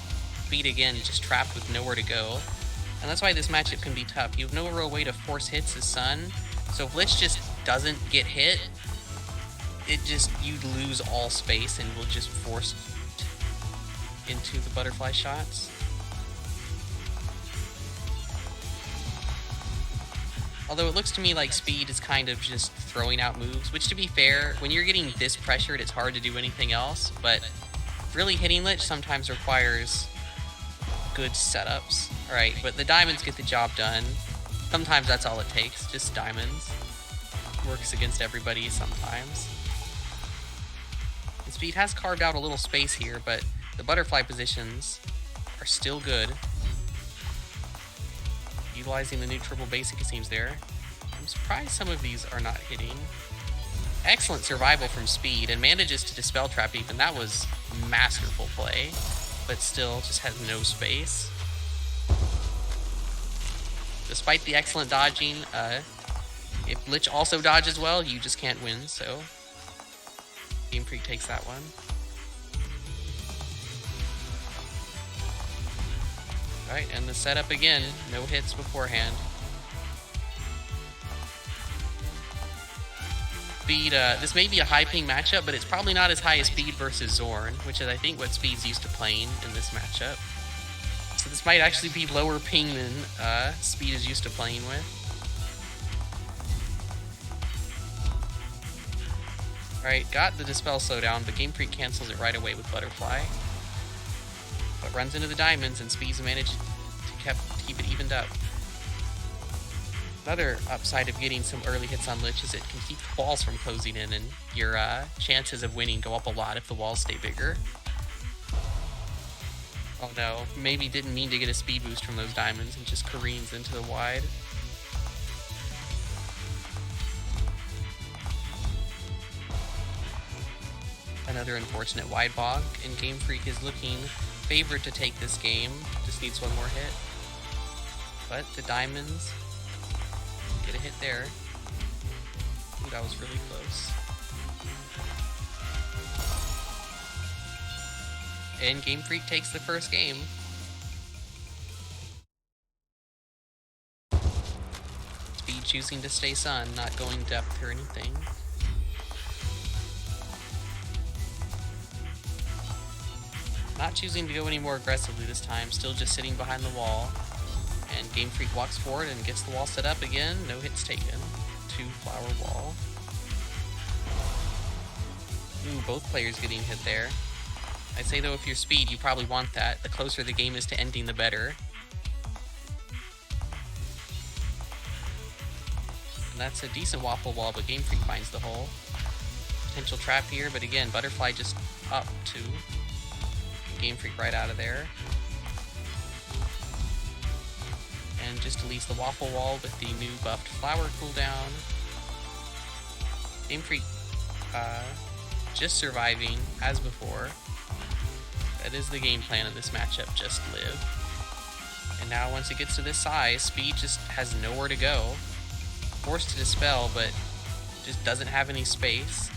Speed again just trapped with nowhere to go. And that's why this matchup can be tough. You have no real way to force hits as Sun, so if Lich just doesn't get hit, you'd lose all space and will just force into the butterfly shots. Although it looks to me like Speed is kind of just throwing out moves, which to be fair, when you're getting this pressured, it's hard to do anything else, but really hitting Lich sometimes requires good setups. Alright, but the diamonds get the job done. Sometimes that's all it takes, just diamonds. Works against everybody sometimes. And Speed has carved out a little space here, but the butterfly positions are still good. Utilizing the new triple basic, it seems there. I'm surprised some of these are not hitting. Excellent survival from Speed, and manages to dispel trap even. That was masterful play, but still just has no space. The despite the excellent dodging, if Lich also dodges well, you just can't win, so Game Freak takes that one. Alright, and the setup again, no hits beforehand. Speed, this may be a high ping matchup, but it's probably not as high as Speed versus Zorn, which is I think what Speed's used to playing in this matchup. So this might actually be lower ping than Speed is used to playing with. Alright, got the Dispel slowdown, but Game Freak cancels it right away with Butterfly. But runs into the diamonds, and Speed's managed to keep it evened up. Another upside of getting some early hits on Lich is it can keep the walls from closing in, and your chances of winning go up a lot if the walls stay bigger. Oh no, maybe didn't mean to get a speed boost from those diamonds and just careens into the wide. Another unfortunate wide bog, and Game Freak is looking favored to take this game. Just needs one more hit. But the diamonds get a hit there. Ooh, that was really close. And Game Freak takes the first game. Speed choosing to stay Sun, not going depth or anything. Not choosing to go any more aggressively this time, still just sitting behind the wall. And Game Freak walks forward and gets the wall set up again. No hits taken. 2 flower wall. Ooh, both players getting hit there. I'd say though, if you're Speed, you probably want that. The closer the game is to ending, the better. And that's a decent waffle wall, but Game Freak finds the hole. Potential trap here, but again, Butterfly just up to Game Freak right out of there. And just deletes the waffle wall with the new buffed flower cooldown. Game Freak just surviving as before. That is the game plan of this matchup, just live. And now once it gets to this size, Speed just has nowhere to go. Forced to dispel, but just doesn't have any space.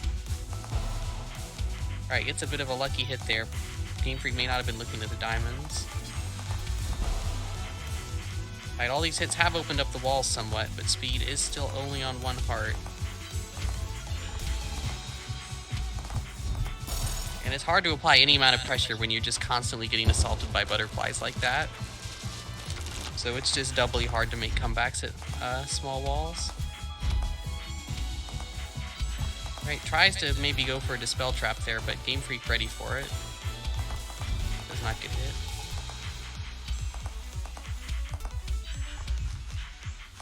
Alright, gets a bit of a lucky hit there. Game Freak may not have been looking at the diamonds. Alright, all these hits have opened up the walls somewhat, but Speed is still only on 1 heart. And it's hard to apply any amount of pressure when you're just constantly getting assaulted by butterflies like that. So it's just doubly hard to make comebacks at small walls. Alright, tries to maybe go for a Dispel Trap there, but Game Freak ready for it. Does not get hit.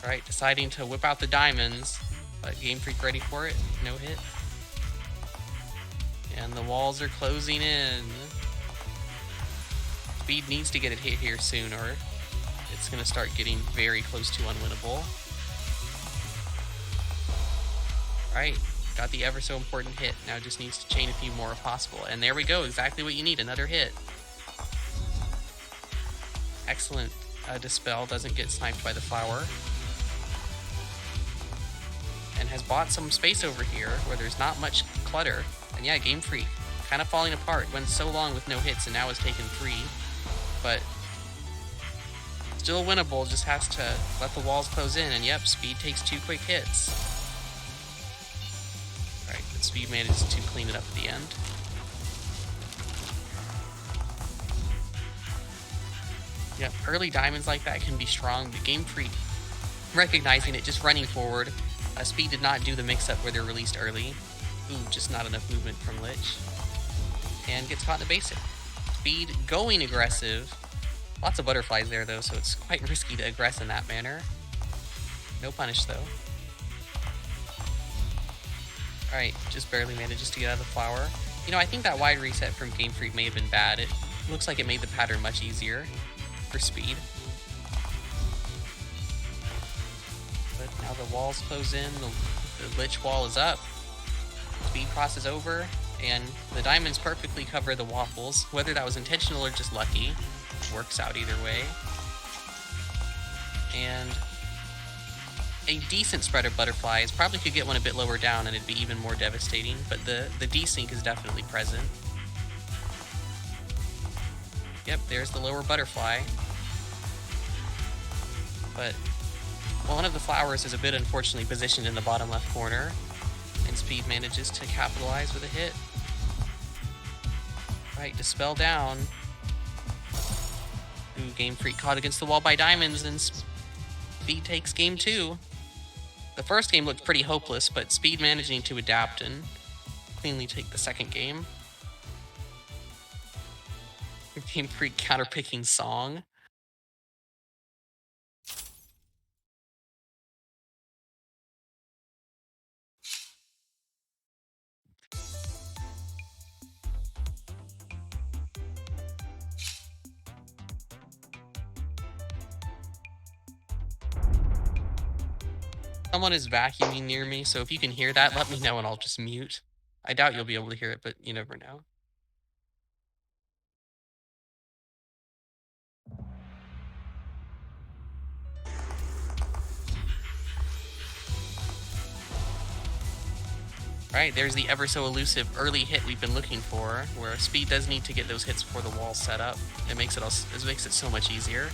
Alright, deciding to whip out the diamonds, but Game Freak ready for it. No hit. And the walls are closing in. Speed needs to get a hit here soon, or it's going to start getting very close to unwinnable. Alright, got the ever so important hit. Now just needs to chain a few more if possible. And there we go, exactly what you need, another hit. Excellent Dispel, doesn't get sniped by the flower. And has bought some space over here where there's not much clutter. And yeah, Game Freak kind of falling apart. Went so long with no hits and now has taken 3. But still winnable, just has to let the walls close in. And yep, Speed takes 2 quick hits. Alright, but Speed manages to clean it up at the end. Yep, early diamonds like that can be strong, but Game Freak recognizing it, just running forward. Speed did not do the mix-up where they're released early. Ooh, just not enough movement from Lich. And gets caught in the basic. Speed going aggressive. Lots of butterflies there though, so it's quite risky to aggress in that manner. No punish though. Alright, just barely manages to get out of the flower. You know, I think that wide reset from Game Freak may have been bad. It looks like it made the pattern much easier for Speed. But now the walls close in, the Lich wall is up. Speed crosses over, and the diamonds perfectly cover the waffles. Whether that was intentional or just lucky, works out either way. And a decent spread of butterflies. Probably could get one a bit lower down and it'd be even more devastating, but the desync is definitely present. Yep, there's the lower butterfly. But one of the flowers is a bit unfortunately positioned in the bottom left corner, and Speed manages to capitalize with a hit. Right, Dispel down. Ooh, Game Freak caught against the wall by Diamonds, and Speed takes game 2. The first game looked pretty hopeless, but Speed managing to adapt and cleanly take the second game. Game Freak counterpicking Song. Someone is vacuuming near me, so if you can hear that, let me know and I'll just mute. I doubt you'll be able to hear it, but you never know. Alright, there's the ever so elusive early hit we've been looking for, where Speed does need to get those hits before the wall's set up. It makes it so much easier.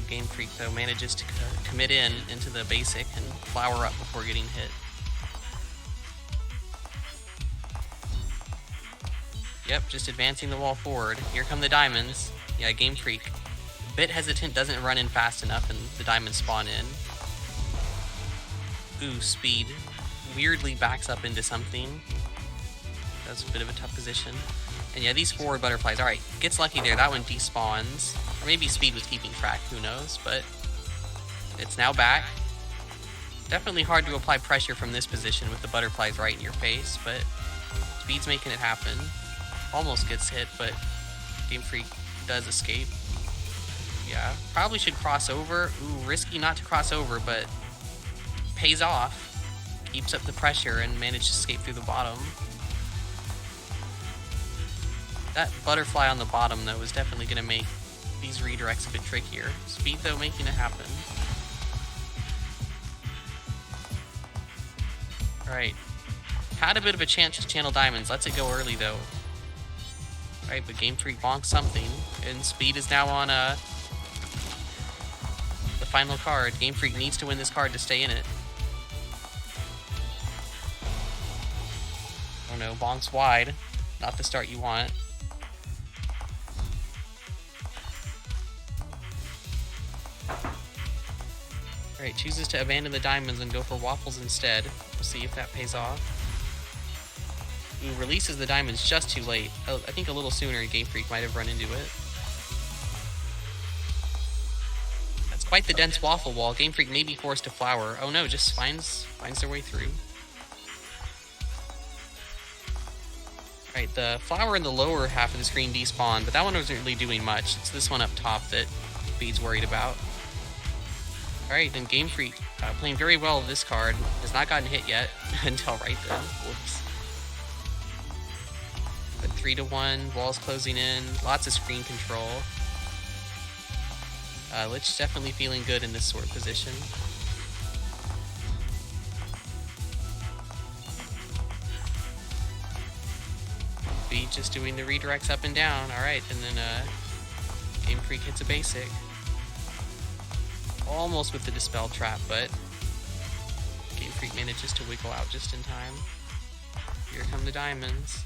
Game Freak, though, manages to commit into the basic and flower up before getting hit. Yep, just advancing the wall forward. Here come the diamonds. Yeah, Game Freak. A bit hesitant, doesn't run in fast enough, and the diamonds spawn in. Ooh, Speed weirdly backs up into something. That's a bit of a tough position. And yeah, these forward butterflies. Alright, gets lucky there. That one despawns. Or maybe Speed was keeping track, who knows, but it's now back. Definitely hard to apply pressure from this position with the butterflies right in your face, but Speed's making it happen. Almost gets hit, but Game Freak does escape. Yeah, probably should cross over. Ooh, risky not to cross over, but pays off. Keeps up the pressure and manages to escape through the bottom. That butterfly on the bottom, though, is definitely going to make these redirects a bit trickier. Speed, though, making it happen. Alright. Had a bit of a chance to channel diamonds. Lets it go early, though. Alright, but Game Freak bonks something. And Speed is now on the final card. Game Freak needs to win this card to stay in it. Oh no, bonks wide. Not the start you want. Alright, chooses to abandon the diamonds and go for waffles instead. We'll see if that pays off. Ooh, releases the diamonds just too late. Oh, I think a little sooner Game Freak might have run into it. That's quite the dense waffle wall. Game Freak may be forced to flower. Oh no, just finds their way through. Alright, the flower in the lower half of the screen despawned, but that one wasn't really doing much. It's this one up top that Speed's worried about. Alright, then Game Freak, playing very well with this card, has not gotten hit yet until right then. Whoops. But 3-1, walls closing in, lots of screen control. Lich definitely feeling good in this sort of position. Speed just doing the redirects up and down. Alright, and then Game Freak hits a basic. Almost with the Dispel trap, but Game Freak manages to wiggle out just in time. Here come the diamonds.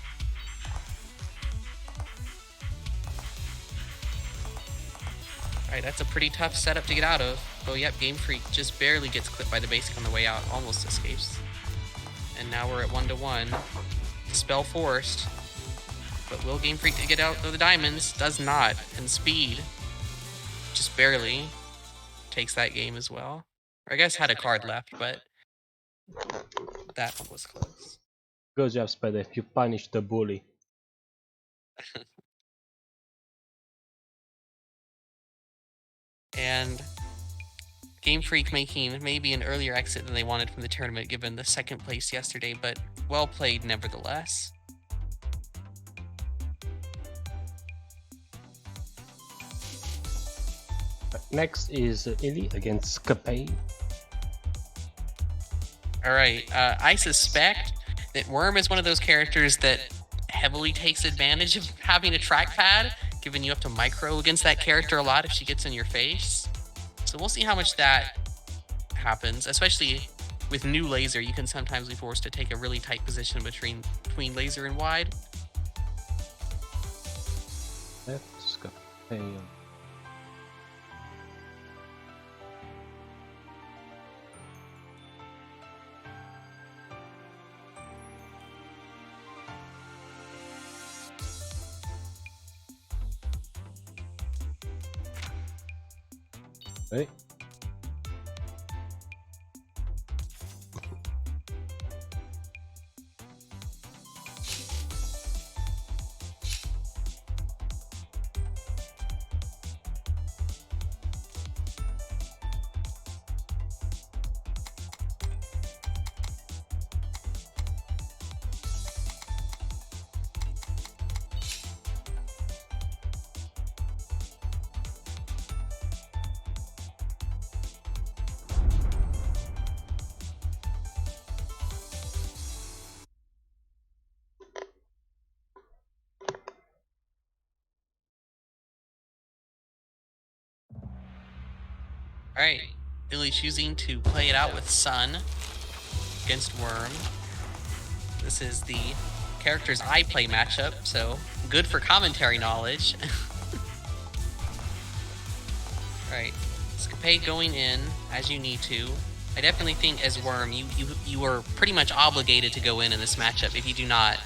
Alright, that's a pretty tough setup to get out of. Oh yep, Game Freak just barely gets clipped by the basic on the way out, almost escapes. And now we're at 1-1. Dispel forced. But will Game Freak get out of the diamonds? Does not. And Speed, just barely, takes that game as well. Or I guess had a card left, but that one was close. Good job, Spede. You punished the bully. And Game Freak making maybe an earlier exit than they wanted from the tournament given the second place yesterday, but well played nevertheless. Next is Illy against Capay. Alright, I suspect that Worm is one of those characters that heavily takes advantage of having a trackpad, giving you up to micro against that character a lot if she gets in your face. So we'll see how much that happens, especially with new laser. You can sometimes be forced to take a really tight position between laser and wide. Let's Capay. Okay. Alright, Illy choosing to play it out with Sun against Worm. This is the characters I play matchup, so good for commentary knowledge. Alright, Scapade going in as you need to. I definitely think as Worm, you are pretty much obligated to go in this matchup. If you do not,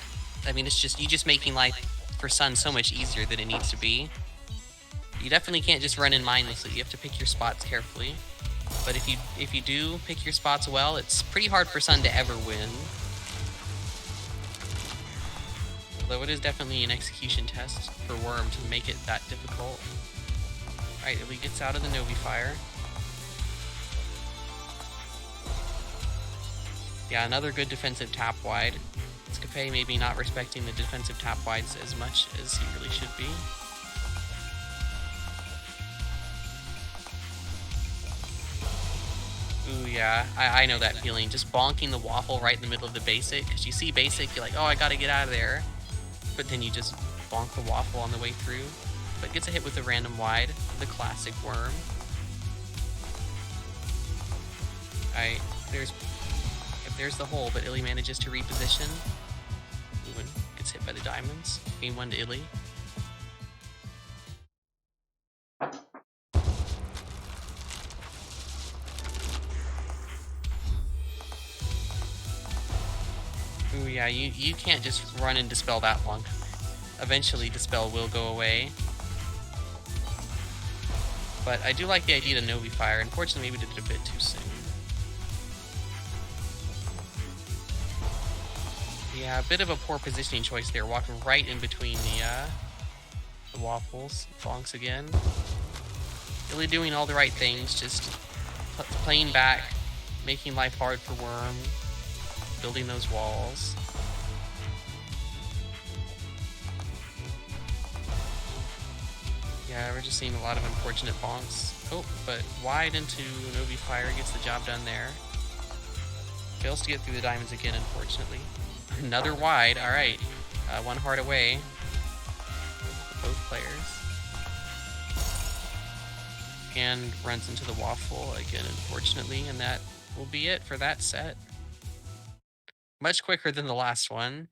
I mean, it's just, you just making life for Sun so much easier than it needs to be. You definitely can't just run in mindlessly. You have to pick your spots carefully. But if you do pick your spots well, it's pretty hard for Sun to ever win. Although it is definitely an execution test for Worm to make it that difficult. Alright, Illy gets out of the Novi Fire. Yeah, another good defensive tap wide. Scapay maybe not respecting the defensive tap wides as much as he really should be. Ooh, yeah, I know that feeling. Just bonking the waffle right in the middle of the basic. Because you see basic, you're like, oh, I gotta get out of there. But then you just bonk the waffle on the way through. But gets a hit with a random wide. The classic Worm. Alright, there's the hole, but Illy manages to reposition. Ooh, and gets hit by the diamonds. Game 1 to Illy. Ooh, yeah, you can't just run and dispel that long. Eventually, dispel will go away. But I do like the idea to Novi Fire. Unfortunately, maybe did it a bit too soon. Yeah, a bit of a poor positioning choice there, walking right in between the waffles. Bonks again. Really doing all the right things, just playing back, making life hard for Worm, building those walls. Yeah, we're just seeing a lot of unfortunate bonks. Oh, but wide into Novi Fire gets the job done there. Fails to get through the diamonds again, unfortunately. Another wide, alright. One heart away. Both players. And runs into the waffle again, unfortunately, and that will be it for that set. Much quicker than the last one.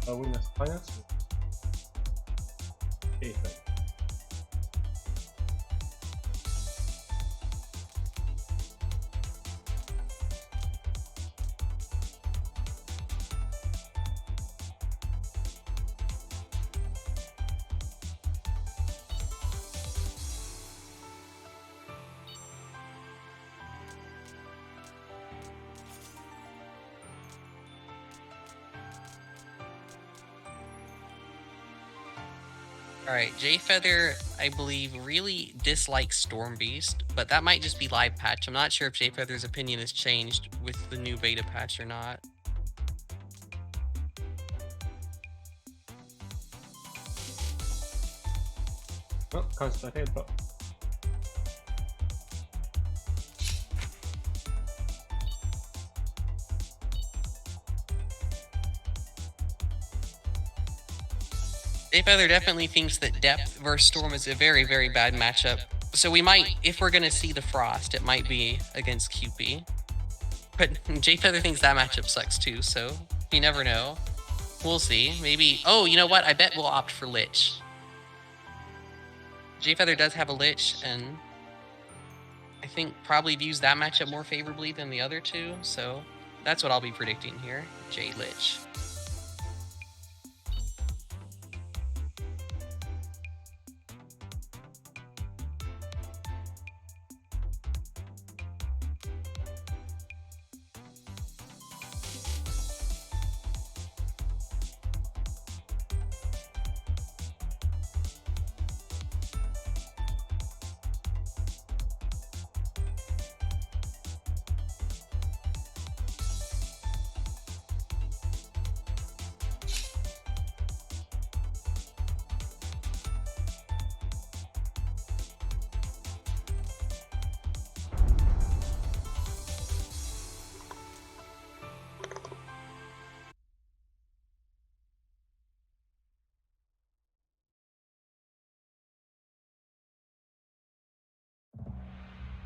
Win España. Okay. Alright, Jfeather, I believe, really dislikes Storm Beast, but that might just be live patch. I'm not sure if Jfeather's opinion has changed with the new beta patch or not. Oh, constant headbutt. Jfeather definitely thinks that Depth versus Storm is a very, very bad matchup. So we might, if we're going to see the Frost, it might be against QP. But Jfeather thinks that matchup sucks too, so you never know. We'll see. Maybe... Oh, you know what? I bet we'll opt for Lich. Jfeather does have a Lich, and I think probably views that matchup more favorably than the other two, so that's what I'll be predicting here. J Lich.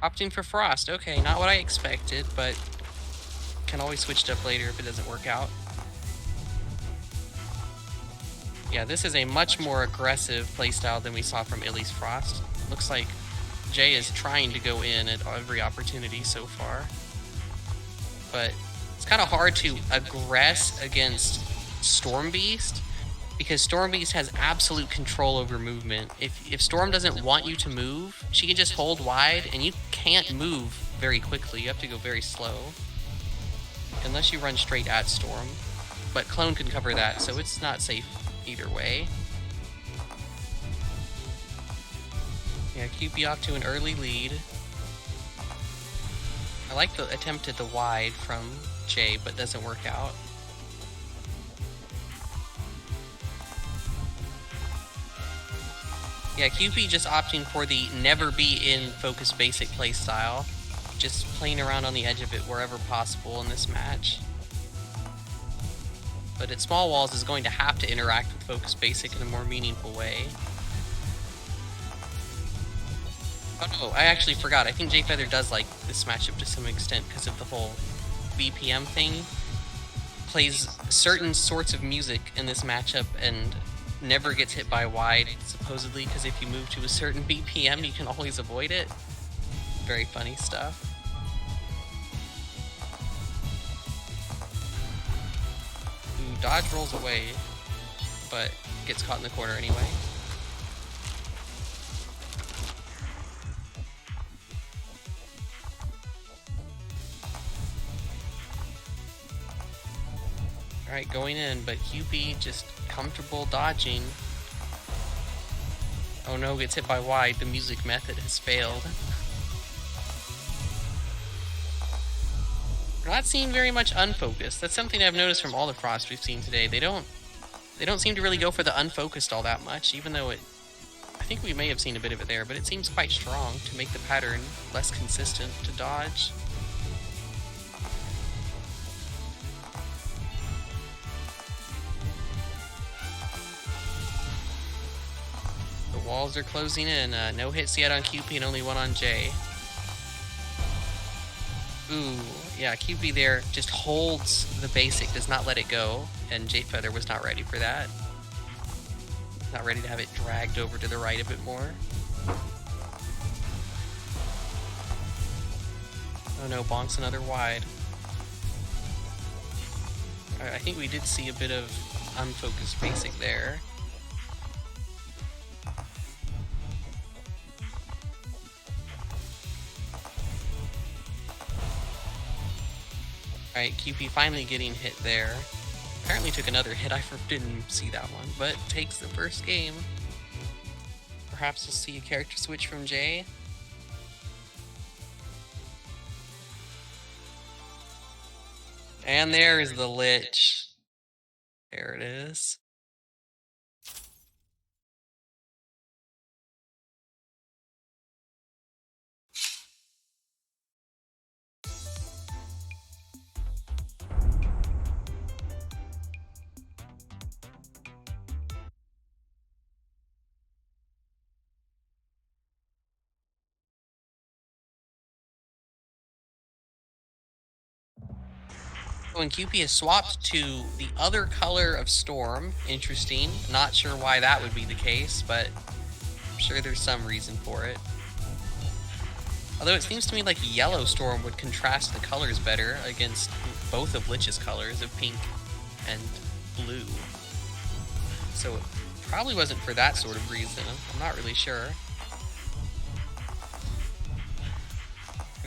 Opting for Frost. Okay, not what I expected, but can always switch it up later if it doesn't work out. Yeah, this is a much more aggressive playstyle than we saw from Illy's Frost. Looks like Jay is trying to go in at every opportunity so far. But it's kind of hard to aggress against Storm Beast, because Storm Beast has absolute control over movement. If Storm doesn't want you to move, she can just hold wide, and you can't move very quickly. You have to go very slow. Unless you run straight at Storm. But Clone can cover that, so it's not safe either way. Yeah, QP off to an early lead. I like the attempt at the wide from Jay, but doesn't work out. Yeah, QP just opting for the never be in focus basic playstyle. Just playing around on the edge of it wherever possible in this match. But at small walls is going to have to interact with focus basic in a more meaningful way. Oh no, I actually forgot. I think Jfeather does like this matchup to some extent because of the whole BPM thing. Plays certain sorts of music in this matchup and never gets hit by wide, supposedly, because if you move to a certain BPM, you can always avoid it. Very funny stuff. Ooh, dodge rolls away, but gets caught in the corner anyway. Alright, going in, but QP just comfortable dodging. Oh no, gets hit by wide. The music method has failed. We're not seeing very much unfocused. That's something I've noticed from all the Frost we've seen today. They don't seem to really go for the unfocused all that much, even though I think we may have seen a bit of it there, but it seems quite strong to make the pattern less consistent to dodge. Walls are closing in. No hits yet on QP and only one on Jay. Ooh, yeah, QP there just holds the basic, does not let it go, and Jfeather was not ready for that. Not ready to have it dragged over to the right a bit more. Oh no, bonks another wide. Alright, I think we did see a bit of unfocused basic there. Alright, QP finally getting hit there. Apparently took another hit, I didn't see that one, but takes the first game. perhaps we'll see a character switch from Jay. And there is the Lich. There it is. When QP is swapped to the other color of Storm, interesting. Not sure why that would be the case, but I'm sure there's some reason for it. Although it seems to me like Yellow Storm would contrast the colors better against both of Lich's colors of pink and blue. So it probably wasn't for that sort of reason. I'm not really sure.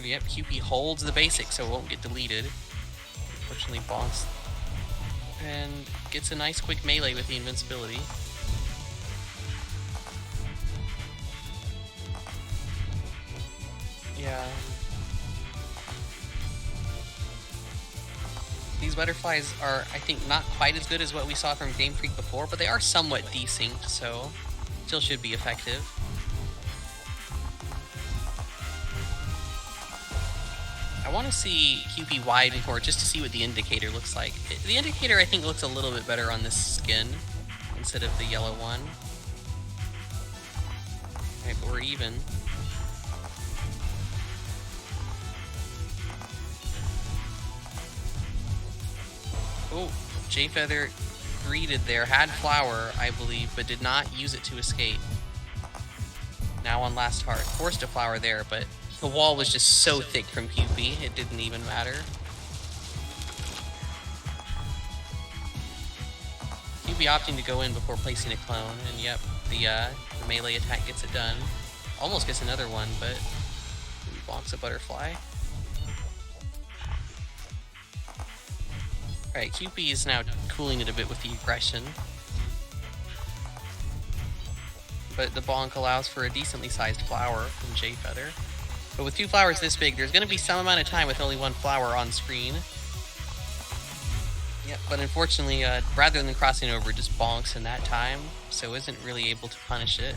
Yep, QP holds the basic so it won't get deleted. Unfortunately, bonks and gets a nice quick melee with the invincibility. Yeah. These butterflies are, I think, not quite as good as what we saw from Game Freak before, but they are somewhat desynced, so still should be effective. I want to see QP wide more just to see what the indicator looks like. The indicator, I think, looks a little bit better on this skin instead of the yellow one. Alright, but we're even. Oh, Jayfeather greeted there, had flower, I believe, but did not use it to escape. Now on last heart, forced a flower there, but the wall was just so thick from QP, it didn't even matter. QP opting to go in before placing a clone, and yep, the melee attack gets it done. Almost gets another one, but he bonks a butterfly. Alright, QP is now cooling it a bit with the aggression. But the bonk allows for a decently sized flower from Jayfeather. But with two flowers this big, there's going to be some amount of time with only one flower on screen. Yep, but unfortunately, rather than crossing over, just bonks in that time, so isn't really able to punish it.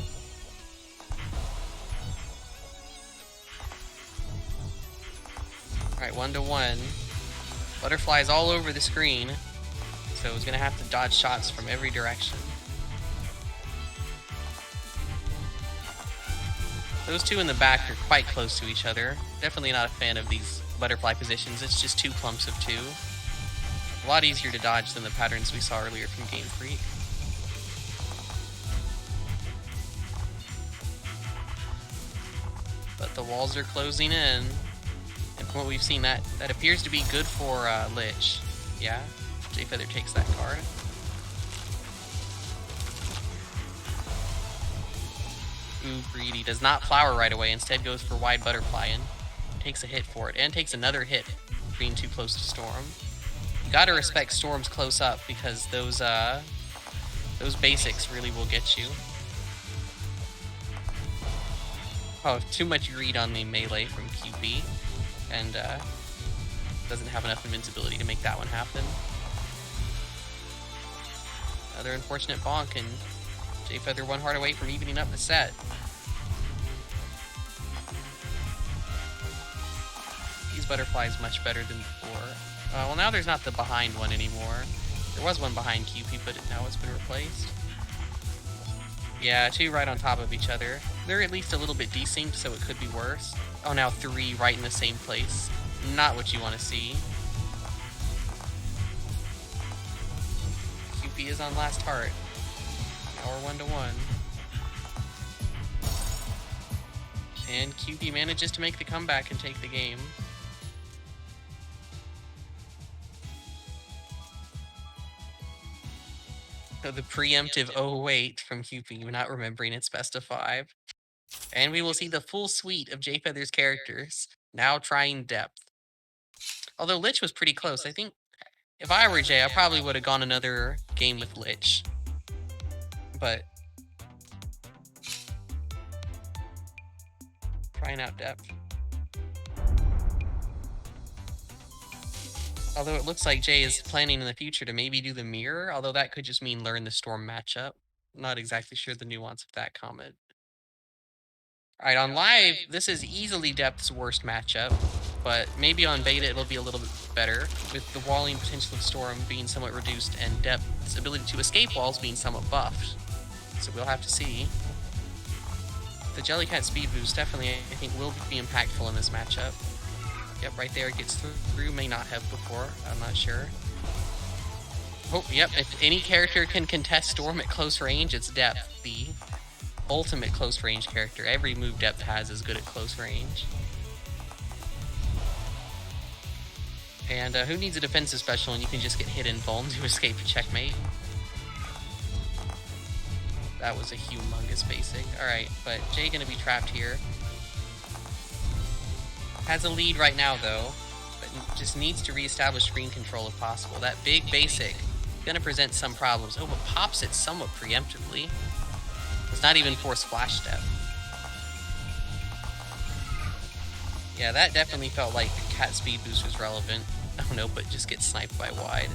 Alright, 1-1. Butterflies all over the screen, so it's going to have to dodge shots from every direction. Those two in the back are quite close to each other. Definitely not a fan of these butterfly positions. It's just two clumps of two. A lot easier to dodge than the patterns we saw earlier from Game Freak. But the walls are closing in. And from what we've seen, that appears to be good for Lich. Yeah, Jayfeather takes that card. Ooh, greedy. Does not flower right away, instead goes for wide butterfly and takes a hit for it, and takes another hit for being too close to Storm. You gotta respect Storms close up, because those basics really will get you. Oh, too much greed on the melee from QP, and doesn't have enough invincibility to make that one happen. Another unfortunate bonk, and Jayfeather one heart away from evening up the set. These butterflies much better than before. Well, now there's not the behind one anymore. There was one behind QP, but now it's been replaced. Yeah, two right on top of each other. They're at least a little bit desynced, so it could be worse. Oh, now three right in the same place. Not what you want to see. QP is on last heart. Now we're 1-1. And QP manages to make the comeback and take the game. So the preemptive oh wait from QP, not remembering it's best of 5. And we will see the full suite of Jayfeather's characters, now trying depth. Although Lich was pretty close, I think if I were Jay, I probably would have gone another game with Lich. But Trying out depth. Although it looks like Jay is planning in the future to maybe do the mirror, although that could just mean learn the storm matchup. Not exactly sure the nuance of that comment. Alright, on live, this is easily depth's worst matchup, but maybe on beta it'll be a little bit better, with the walling potential of storm being somewhat reduced and depth's ability to escape walls being somewhat buffed. So we'll have to see. The Jellycat speed boost definitely, I think, will be impactful in this matchup. Yep, right there, it gets through. May not have before, I'm not sure. Oh, yep, if any character can contest Storm at close range, it's Depth, the ultimate close range character. Every move Depth has is good at close range. And who needs a defensive special when you can just get hit and vuln to escape a checkmate? That was a humongous basic. Alright, but Jay gonna be trapped here. Has a lead right now though, but just needs to reestablish screen control if possible. That big basic is gonna present some problems. Oh, but pops it somewhat preemptively. It's not even force flash step. Yeah, that definitely felt like cat speed boost was relevant. Oh no, but just get sniped by wide.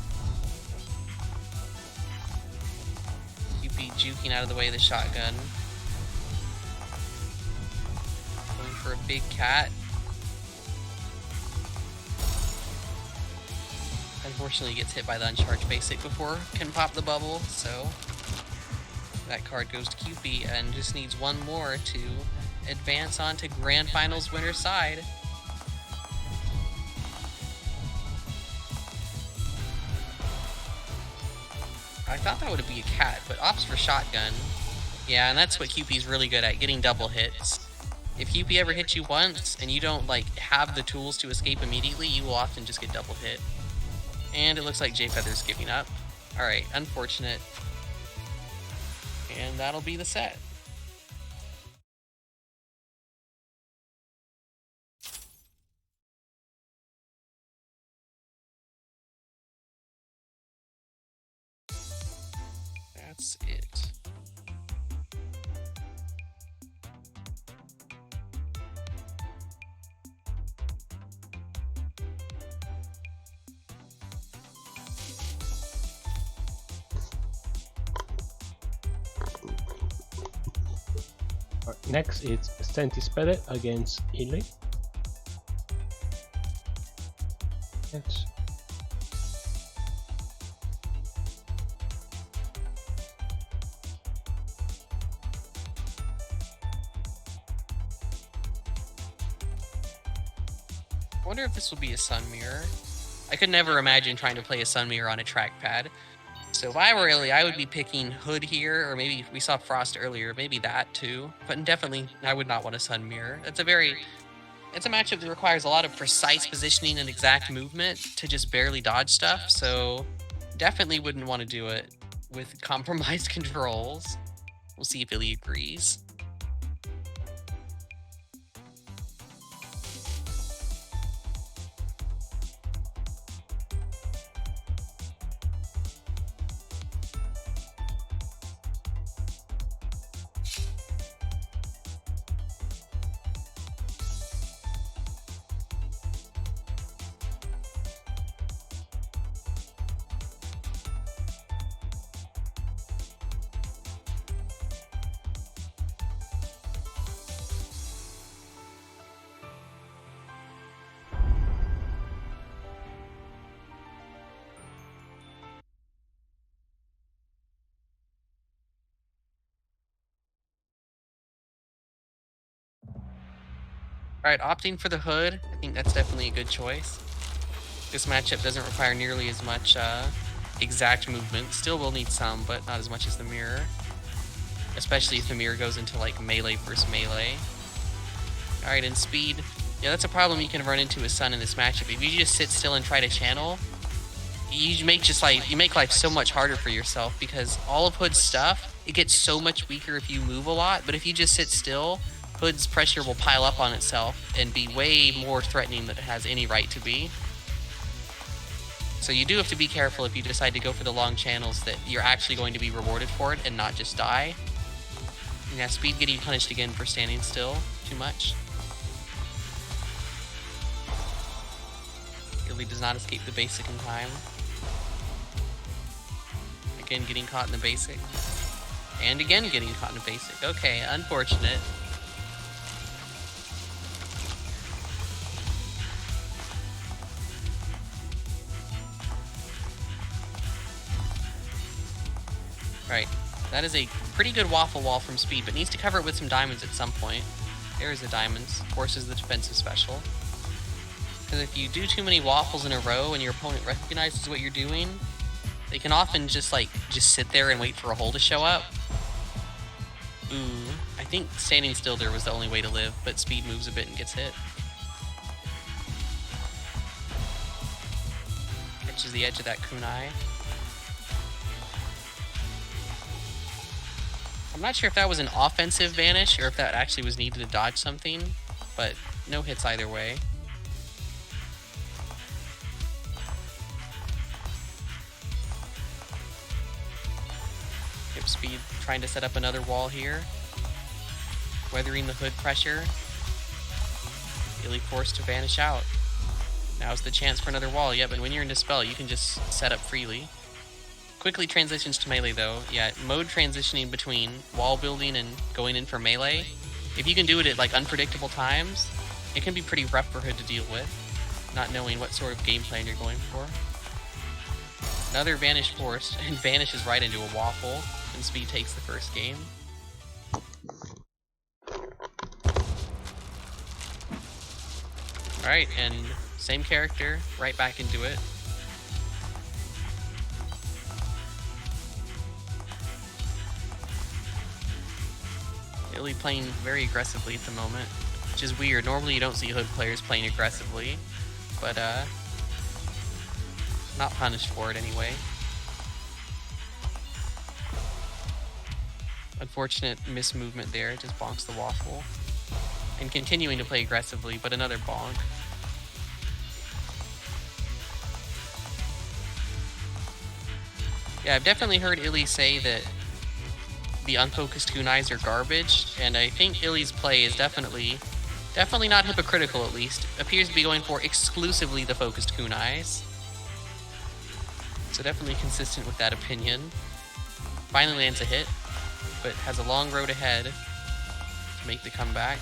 QP juking out of the way of the shotgun. Going for a big cat. Unfortunately, gets hit by the uncharged basic before can pop the bubble, so that card goes to QP and just needs one more to advance on to Grand Finals winner's side. I thought that would be a cat, but opts for shotgun. Yeah, and that's what QP's really good at, getting double hits. If QP ever hits you once and you don't have the tools to escape immediately, you will often just get double hit. And it looks like J Feather's giving up. Alright, unfortunate. And that'll be the set. That's it. Next, it's Maiden&Spell against Illy. Let's I wonder if this will be a Sun Mirror. I could never imagine trying to play a Sun Mirror on a trackpad. So if I were Illy, I would be picking Hood here, or maybe we saw Frost earlier, maybe that too. But definitely, I would not want a Sun Mirror. It's a matchup that requires a lot of precise positioning and exact movement to just barely dodge stuff, so definitely wouldn't want to do it with compromised controls. We'll see if Illy agrees. Alright, opting for the Hood. I think that's definitely a good choice. This matchup doesn't require nearly as much exact movement. Still will need some, but not as much as the Mirror. Especially if the Mirror goes into melee versus melee. Alright, and speed. Yeah, that's a problem you can run into with Sun in this matchup. If you just sit still and try to channel, you make life so much harder for yourself, because all of Hood's stuff, it gets so much weaker if you move a lot, but if you just sit still, Hood's pressure will pile up on itself and be way more threatening than it has any right to be. So you do have to be careful if you decide to go for the long channels that you're actually going to be rewarded for it and not just die. And yeah, speed getting punished again for standing still too much. Illy does not escape the basic in time. Again, getting caught in the basic. And again, getting caught in the basic. Okay, unfortunate. Right, that is a pretty good waffle wall from Speed, but needs to cover it with some diamonds at some point. There's the diamonds, forces the defensive special. Because if you do too many waffles in a row and your opponent recognizes what you're doing, they can often just sit there and wait for a hole to show up. Ooh, I think standing still there was the only way to live, but Speed moves a bit and gets hit. Catches the edge of that kunai. I'm not sure if that was an offensive vanish or if that actually was needed to dodge something, but no hits either way. Yep, Speed trying to set up another wall here. Weathering the hood pressure. Illy forced to vanish out. Now's the chance for another wall. Yep, and when you're in Dispel, you can just set up freely. Quickly transitions to melee though. Yeah, mode transitioning between wall building and going in for melee. If you can do it at like unpredictable times, it can be pretty rough for Hood to deal with, not knowing what sort of game plan you're going for. Another vanish forced, and vanishes right into a waffle, and Speed takes the first game. Alright, and same character, right back into it. Illy playing very aggressively at the moment, which is weird. Normally you don't see Hood players playing aggressively, but not punished for it anyway. Unfortunate mismovement there, just bonks the waffle. And continuing to play aggressively, but another bonk. Yeah, I've definitely heard Illy say that the unfocused kunais are garbage, and I think Illy's play is definitely not hypocritical at least. Appears to be going for exclusively the focused kunais. So definitely consistent with that opinion. Finally lands a hit, but has a long road ahead to make the comeback.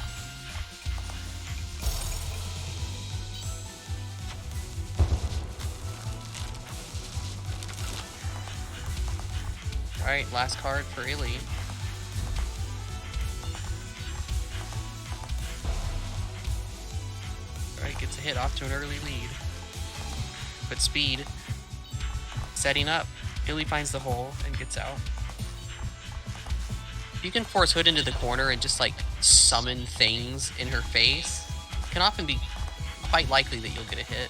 Alright, last card for Illy. Alright, gets a hit off to an early lead. But Speed setting up. Illy finds the hole and gets out. You can force Hood into the corner and just like summon things in her face. It can often be quite likely that you'll get a hit.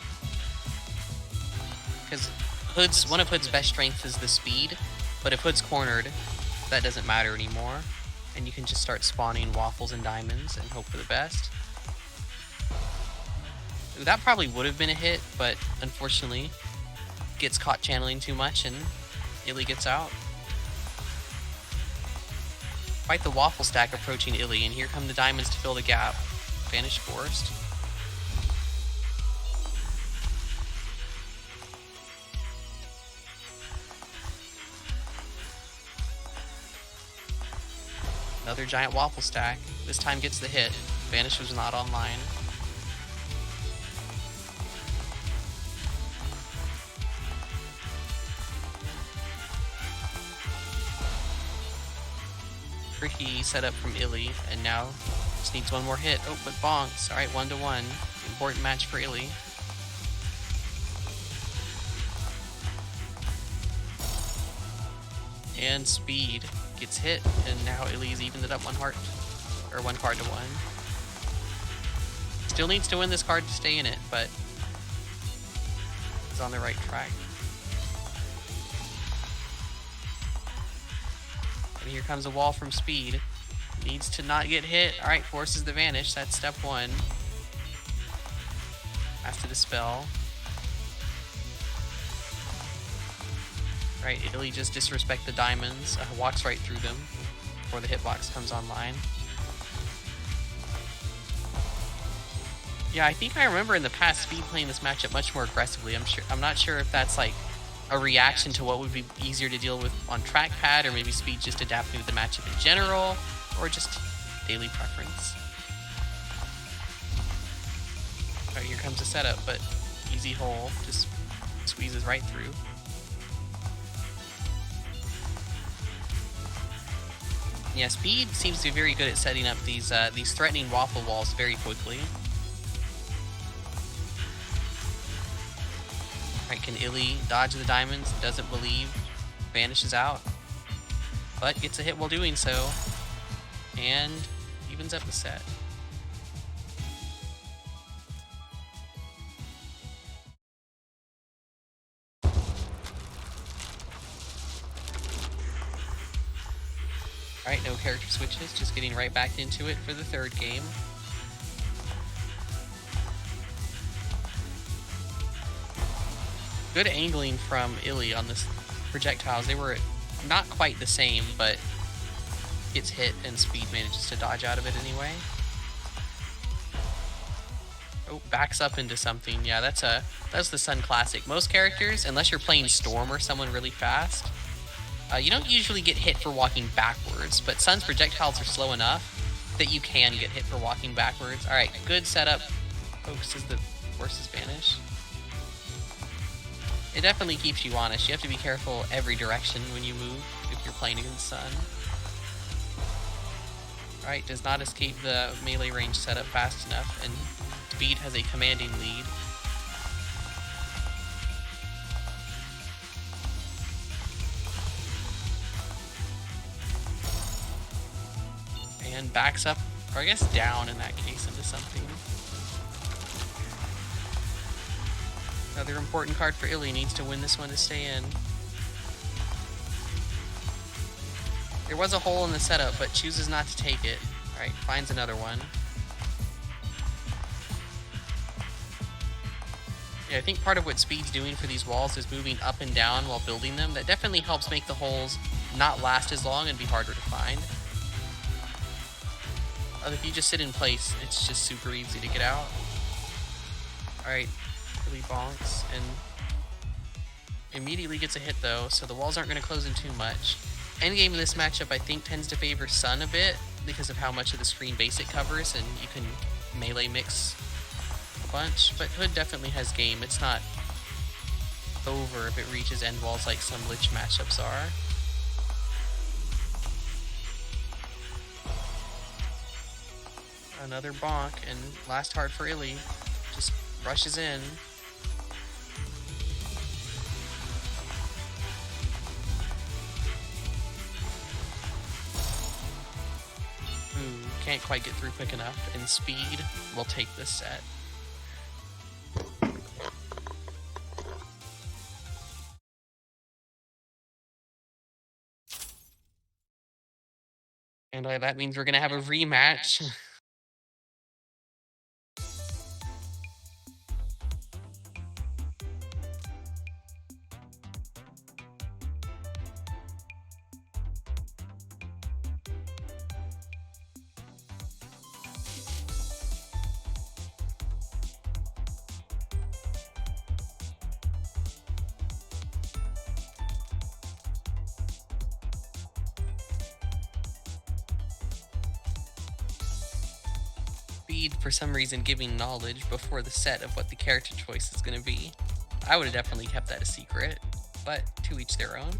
Because one of Hood's best strengths is the speed. But if Hood's cornered, that doesn't matter anymore, and you can just start spawning waffles and diamonds and hope for the best. That probably would have been a hit, but unfortunately, gets caught channeling too much and Illy gets out. Quite the waffle stack approaching Illy, and here come the diamonds to fill the gap. Vanish forced. Another giant waffle stack. This time gets the hit. Vanish was not online. Tricky setup from Illy, and now just needs one more hit. Oh, but bonks. Alright, 1-1. Important match for Illy. And Speed gets hit, and now Illy's evened it up one card to one. Still needs to win this card to stay in it, but is on the right track. And here comes a wall from Speed. Needs to not get hit. Alright, forces the vanish. That's step one. Has to dispel. Right, Illy just disrespect the diamonds, walks right through them before the hitbox comes online. Yeah, I think I remember in the past Speed playing this matchup much more aggressively. I'm not sure if that's like a reaction to what would be easier to deal with on trackpad, or maybe Speed just adapting to the matchup in general, or just daily preference. Alright, here comes the setup, but easy hole, just squeezes right through. Yeah, Speed seems to be very good at setting up these threatening waffle walls very quickly. Right, can Illy dodge the diamonds? Doesn't believe. Vanishes out. But gets a hit while doing so. And evens up the set. Alright, no character switches. Just getting right back into it for the third game. Good angling from Illy on this projectiles. They were not quite the same, but gets hit and Speed manages to dodge out of it anyway. Oh, backs up into something. Yeah, that's the Sun Classic. Most characters, unless you're playing Storm or someone really fast, you don't usually get hit for walking backwards, but Sun's projectiles are slow enough that you can get hit for walking backwards. Alright, good setup. Focuses the forces vanish. It definitely keeps you honest. You have to be careful every direction when you move if you're playing against Sun. Alright, does not escape the melee range setup fast enough, and Speed has a commanding lead. And backs up, or I guess down in that case, into something. Another important card for Illy, needs to win this one to stay in. There was a hole in the setup, but chooses not to take it. Alright, finds another one. Yeah, I think part of what Speed's doing for these walls is moving up and down while building them. That definitely helps make the holes not last as long and be harder to find. If you just sit in place, it's just super easy to get out. Alright, really bonks, and immediately gets a hit though, so the walls aren't going to close in too much. Endgame of this matchup, I think, tends to favor Sun a bit because of how much of the screen base it covers, and you can melee mix a bunch, but Hood definitely has game. It's not over if it reaches end walls like some Lich matchups are. Another bonk, and last hard for Illy. Just rushes in. Ooh, can't quite get through quick enough, and Speed will take this set. And that means we're gonna have a rematch. Speed, for some reason, giving knowledge before the set of what the character choice is gonna be. I would have definitely kept that a secret, but to each their own.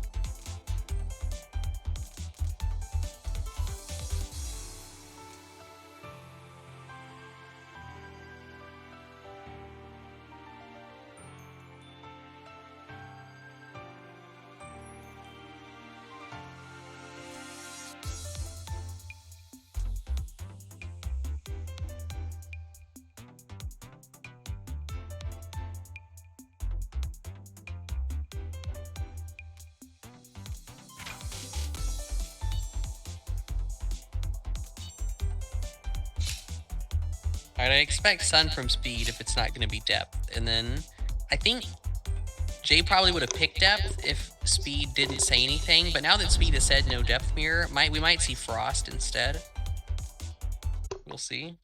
Alright, I expect Sun from Speed if it's not going to be Depth. And then I think Jay probably would have picked Depth if Speed didn't say anything. But now that Speed has said no Depth Mirror, we might see Frost instead. We'll see.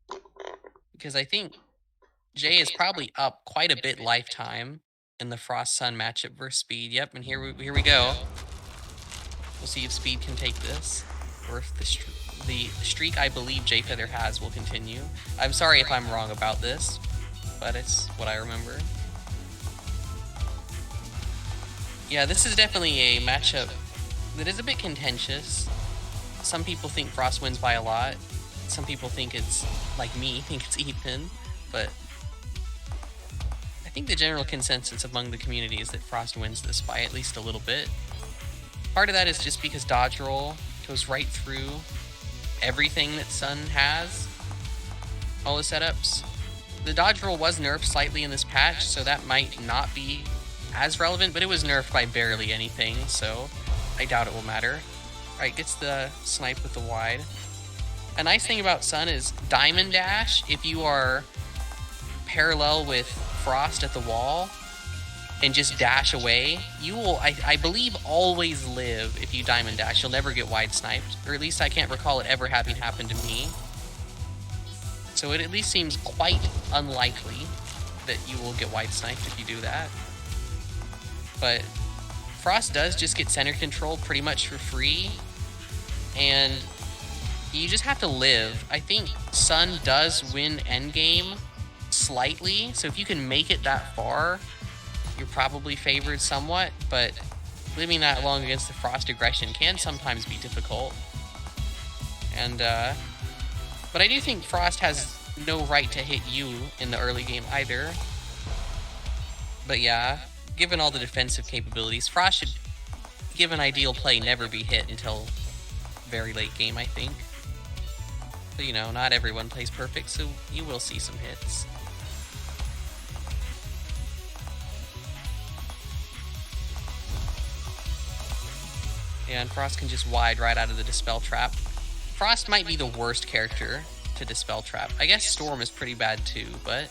Because I think Jay is probably up quite a bit lifetime in the Frost Sun matchup versus Speed. Yep, and here we go. We'll see if Speed can take this, or if the streak I believe Jay Feather has will continue. I'm sorry if I'm wrong about this, but it's what I remember. Yeah, this is definitely a matchup that is a bit contentious. Some people think Frost wins by a lot. Some people think it's, like me, think it's even, but I think the general consensus among the community is that Frost wins this by at least a little bit. Part of that is just because dodge roll goes right through everything that Sun has, all the setups. The dodge roll was nerfed slightly in this patch, so that might not be as relevant, but it was nerfed by barely anything, so I doubt it will matter. Alright, gets the snipe with the wide. A nice thing about Sun is Diamond Dash, if you are parallel with Frost at the wall and just dash away, you will, I believe, always live if you Diamond Dash. You'll never get wide sniped, or at least I can't recall it ever having happened to me. So it at least seems quite unlikely that you will get wide sniped if you do that. But Frost does just get center control pretty much for free, and you just have to live. I think Sun does win endgame slightly, so if you can make it that far, you're probably favored somewhat, but living that long against the Frost aggression can sometimes be difficult. And but I do think Frost has no right to hit you in the early game either. But yeah, given all the defensive capabilities, Frost should, given ideal play, never be hit until very late game, I think. But you know, not everyone plays perfect, so you will see some hits. Yeah, and Frost can just wide right out of the Dispel Trap. Frost might be the worst character to Dispel Trap. I guess Storm is pretty bad too, but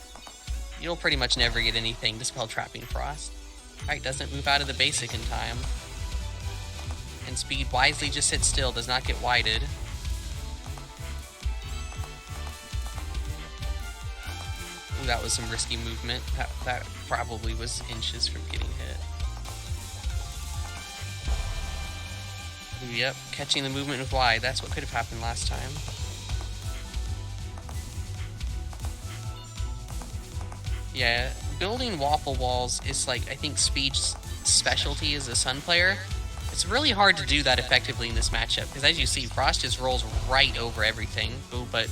you'll pretty much never get anything Dispel Trapping Frost. Alright, doesn't move out of the basic in time. And Speed wisely just sits still, does not get wided. Ooh, that was some risky movement. That probably was inches from getting hit. Ooh, yep, catching the movement with wide. That's what could have happened last time. Yeah, building waffle walls is like, I think, Speed's specialty as a Sun player. It's really hard to do that effectively in this matchup, because as you see, Frost just rolls right over everything. Ooh, but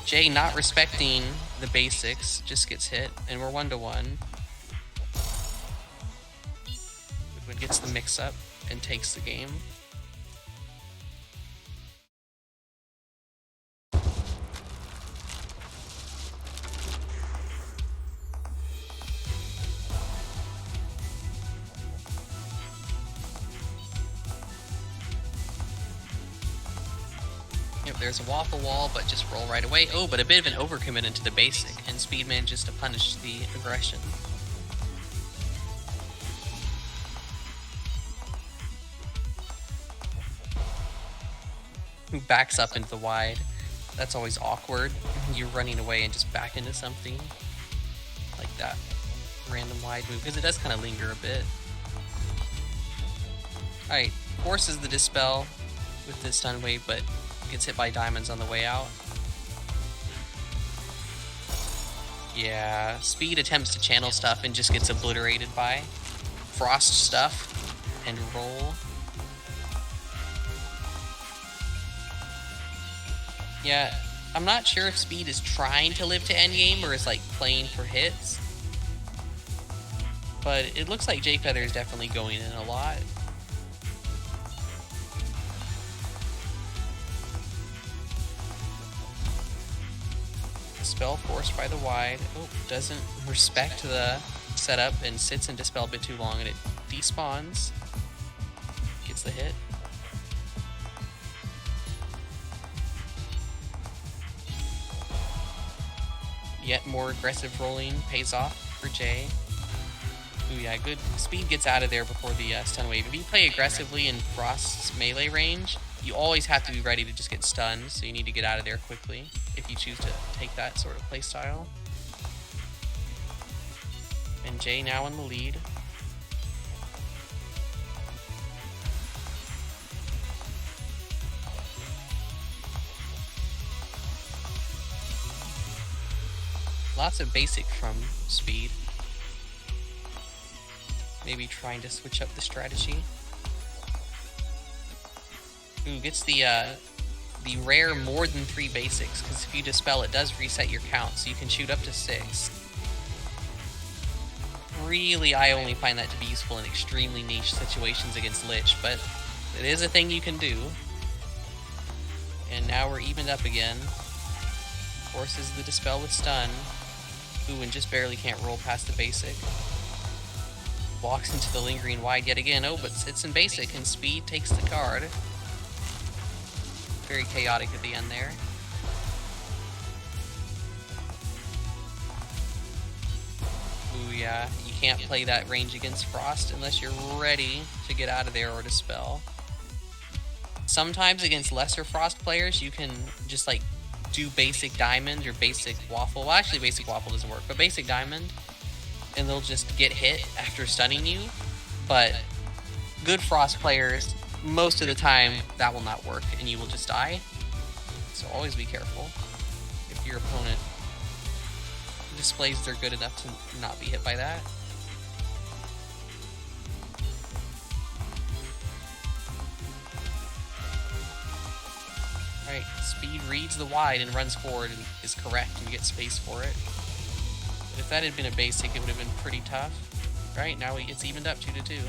Jay, not respecting the basics, just gets hit, and we're 1-1. Goodwin gets the mix-up and takes the game. Yep, there's a waffle wall, but just roll right away. Oh, but a bit of an overcommit into the basic, and Speed manages to punish the aggression. Who backs up into the wide. That's always awkward. You're running away and just back into something. Like that random wide move, because it does kind of linger a bit. Alright, forces the Dispel with the stun wave, but gets hit by diamonds on the way out. Yeah, Speed attempts to channel stuff and just gets obliterated by Frost stuff and roll. Yeah, I'm not sure if Speed is trying to live to endgame or is like playing for hits, but it looks like Jay Feather is definitely going in a lot. Dispel forced by the wide. Oh, doesn't respect the setup and sits in Dispel a bit too long, and it despawns. Gets the hit. Yet more aggressive rolling pays off for Jay. Ooh, yeah, good. Speed gets out of there before the stun wave. If you play aggressively in Frost's melee range, you always have to be ready to just get stunned, so you need to get out of there quickly if you choose to take that sort of playstyle. And Jay now in the lead. Lots of basic from Speed. Maybe trying to switch up the strategy. Ooh, gets the rare more than 3 basics, because if you dispel, it does reset your count, so you can shoot up to 6. Really, I only find that to be useful in extremely niche situations against Lich, but it is a thing you can do. And now we're evened up again. Forces the dispel with stun. Ooh, and just barely can't roll past the basic. Walks into the lingering wide yet again. Oh, but sits in basic, and Speed takes the card. Very chaotic at the end there. Ooh, yeah. You can't play that range against Frost unless you're ready to get out of there or dispel. Sometimes against lesser Frost players, you can just like do basic diamond or basic waffle. Well, actually basic waffle doesn't work, but basic diamond, and they'll just get hit after stunning you. But good Frost players, most of the time that will not work and you will just die. So always be careful if your opponent displays they're good enough to not be hit by that. Alright, Speed reads the wide and runs forward and is correct and you get space for it. But if that had been a basic, it would have been pretty tough. Right, now it's evened up 2-2.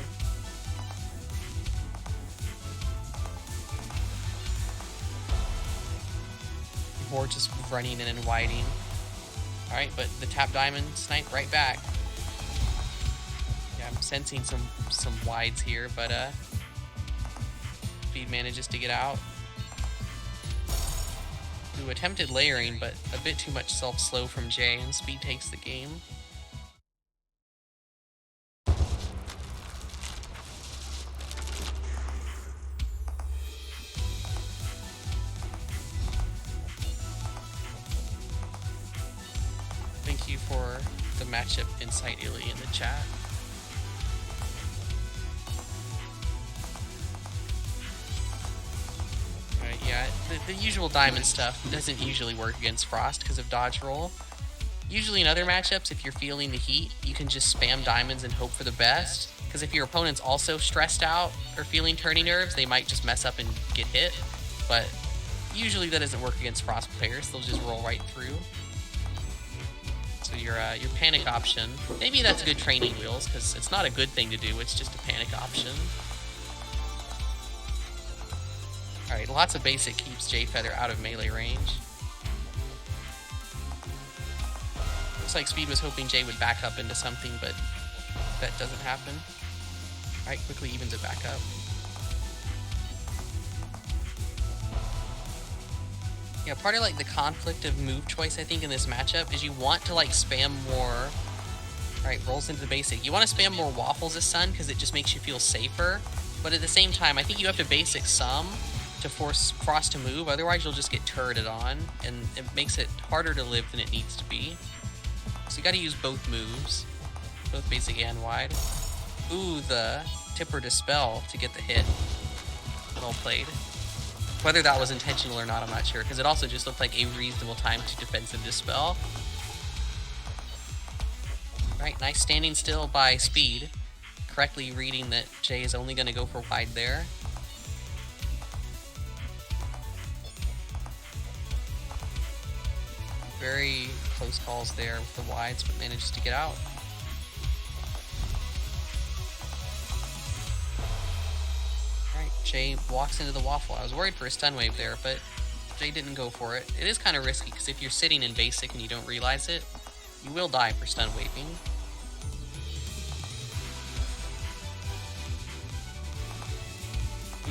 Or just running in and widing. Alright, but the tap diamond snipe right back. Yeah, I'm sensing some wides here, but Speed manages to get out. Ooh, attempted layering, but a bit too much self-slow from Jay, and Speed takes the game. Thank you for the matchup insight, Illy, in the chat. Alright, yeah, the usual diamond stuff doesn't usually work against Frost because of dodge roll. Usually in other matchups, if you're feeling the heat, you can just spam diamonds and hope for the best. Because if your opponent's also stressed out or feeling tourney nerves, they might just mess up and get hit. But usually that doesn't work against Frost players. They'll just roll right through. So your panic option, maybe that's good training wheels, because it's not a good thing to do, it's just a panic option. Alright, lots of basic keeps Jay Feather out of melee range. Looks like Speed was hoping Jay would back up into something, but that doesn't happen. Alright, quickly evens it back up. Yeah, part of like the conflict of move choice, I think, in this matchup is you want to like spam more. Alright, rolls into the basic. You want to spam more waffles as Sun because it just makes you feel safer. But at the same time, I think you have to basic some to force Frost to move, otherwise you'll just get turreted on, and it makes it harder to live than it needs to be. So you gotta use both moves, both basic and wide. Ooh, the tipper dispel to get the hit. Well played. Whether that was intentional or not, I'm not sure, because it also just looked like a reasonable time to defensive dispel. Alright, nice standing still by Speed, correctly reading that Jay is only going to go for wide there. Very close calls there with the wides, but manages to get out. Alright, Jay walks into the waffle. I was worried for a stun wave there, but Jay didn't go for it. It is kind of risky, because if you're sitting in basic and you don't realize it, you will die for stun waving.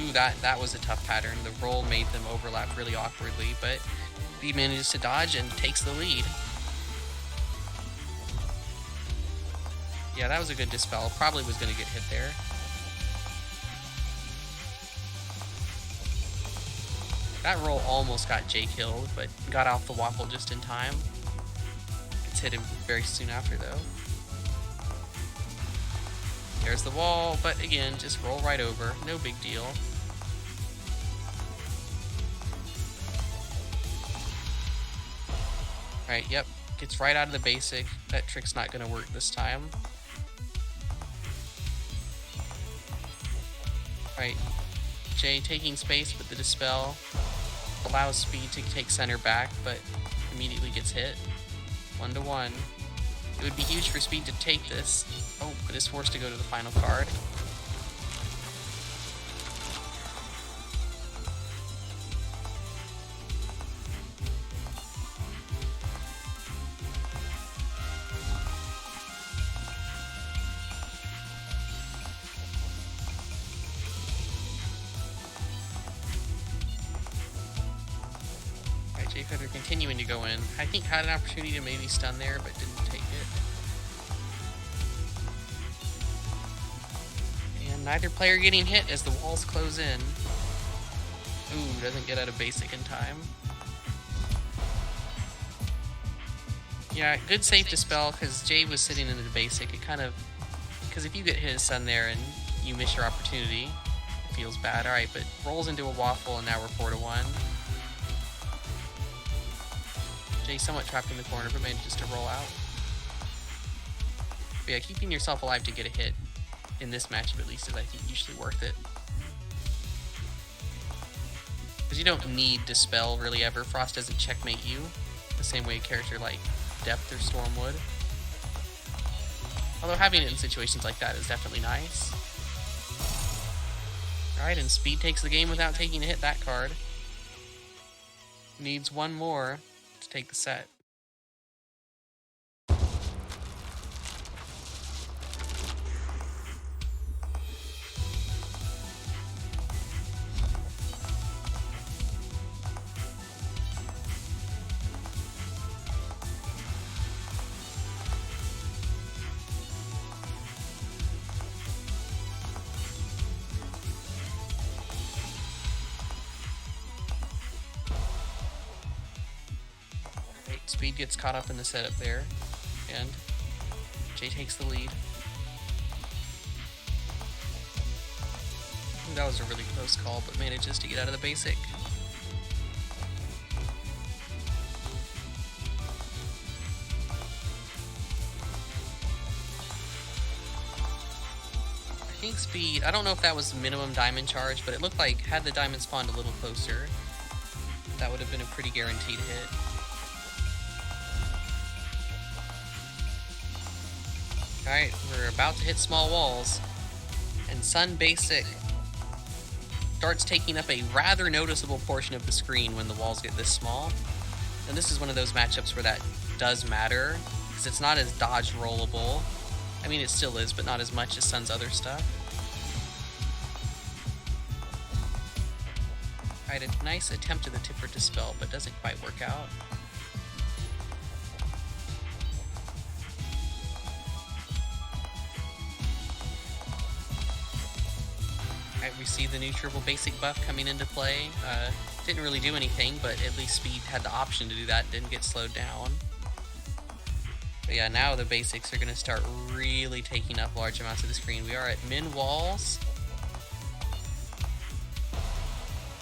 Ooh, that was a tough pattern. The roll made them overlap really awkwardly, but he manages to dodge and takes the lead. Yeah, that was a good dispel. Probably was going to get hit there. That roll almost got Jay killed, but got off the waffle just in time. Gets hit him very soon after, though. There's the wall, but again, just roll right over. No big deal. Alright, yep. Gets right out of the basic. That trick's not going to work this time. Alright. Jay taking space, but the Dispel allows Speed to take center back, but immediately gets hit. 1-1. It would be huge for Speed to take this. Oh, but is forced to go to the final card. Jay Feather continuing to go in. I think had an opportunity to maybe stun there, but didn't take it. And neither player getting hit as the walls close in. Ooh, doesn't get out of basic in time. Yeah, good save Dispel, because Jay was sitting in the basic. It kind of... Because if you get hit as stun there and you miss your opportunity, it feels bad. Alright, but rolls into a waffle, and now we're 4-1. Jay somewhat trapped in the corner, but manages to roll out. But yeah, keeping yourself alive to get a hit in this matchup at least is, I think, usually worth it. Because you don't need Dispel really ever. Frost doesn't checkmate you the same way a character like Depth or Storm would. Although having it in situations like that is definitely nice. Alright, and Speed takes the game without taking a hit that card. Needs one more to take the set. Speed gets caught up in the setup there, and Jay takes the lead. That was a really close call, but manages to get out of the basic. I think Speed, I don't know if that was minimum diamond charge, but it looked like had the diamond spawned a little closer, that would have been a pretty guaranteed hit. Alright, we're about to hit small walls, and Sun Basic starts taking up a rather noticeable portion of the screen when the walls get this small. And this is one of those matchups where that does matter, because it's not as dodge rollable. I mean, it still is, but not as much as Sun's other stuff. Alright, a nice attempt at the Tipper Dispel, but doesn't quite work out. We see the new triple basic buff coming into play. Didn't really do anything, but at least Speed had the option to do that, didn't get slowed down. But yeah, now the basics are going to start really taking up large amounts of the screen. We are at min walls.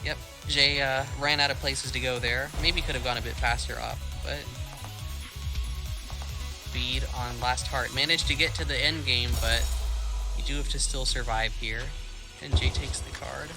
Yep, Jay ran out of places to go there. Maybe could have gone a bit faster up, but Speed on last heart managed to get to the end game, but you do have to still survive here. And Jay takes the card.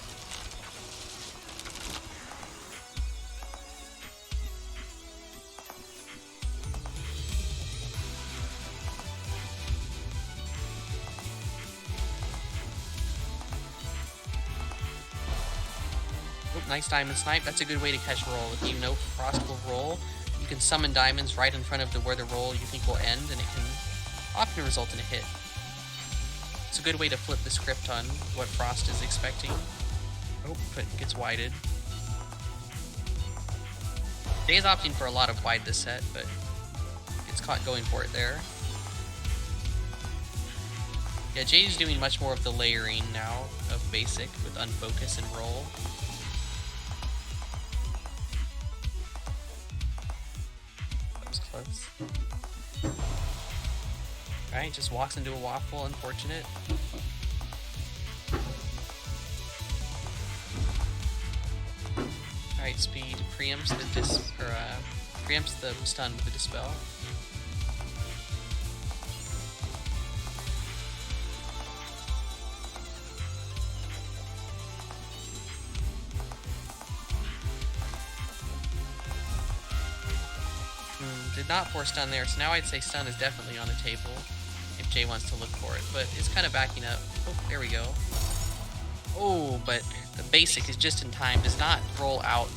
Oh, nice diamond snipe. That's a good way to catch roll. If you know Frost will roll, you can summon diamonds right in front of where the roll you think will end, and it can often result in a hit. It's a good way to flip the script on what Frost is expecting. Oh, but gets wided. Jay's opting for a lot of wide this set, but gets caught going for it there. Yeah, Jay's doing much more of the layering now of basic with unfocus and roll. That was close. Alright, just walks into a waffle, unfortunate. Alright, Speed preempts the preempts the stun with the Dispel. Did not force stun there, so now I'd say stun is definitely on the table if Jay wants to look for it, but it's kind of backing up. Oh, there we go. Oh, but the basic is just in time, does not roll out.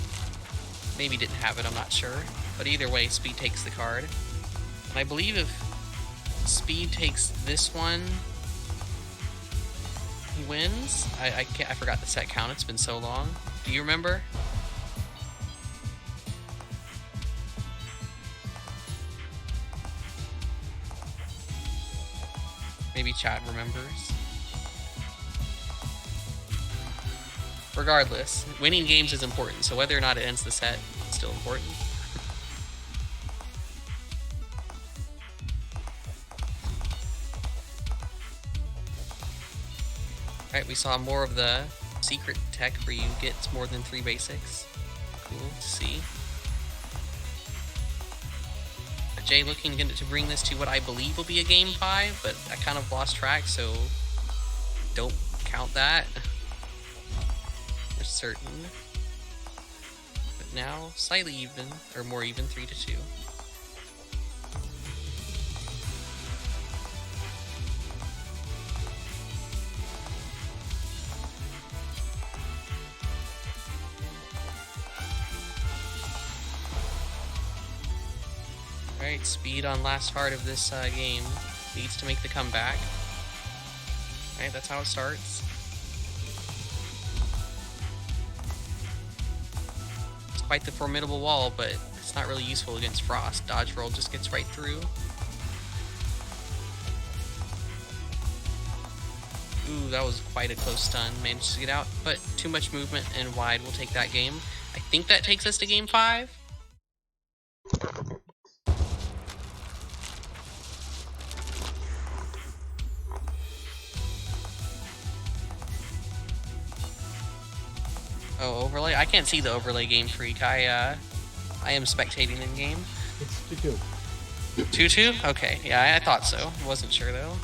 Maybe didn't have it, I'm not sure. But either way, Speed takes the card. And I believe if Speed takes this one, he wins. I forgot the set count, it's been so long. Do you remember? Maybe Chad remembers. Regardless, winning games is important, so whether or not it ends the set, it's still important. Alright, we saw more of the secret tech where you get more than 3 basics. Cool to see. Jay looking to bring this to what I believe will be a game 5, but I kind of lost track, so don't count that. For certain. But now, slightly even, or more even, 3-2. Alright, Speed on last heart of this game needs to make the comeback. Alright, that's how it starts. It's quite the formidable wall, but it's not really useful against Frost. Dodge roll just gets right through. Ooh, that was quite a close stun. Managed to get out, but too much movement and wide will take that game. I think that takes us to game 5. Oh, overlay? I can't see the overlay, Game Freak. I am spectating in game. It's 2-2. 2-2? Okay, yeah, I thought so. Wasn't sure though.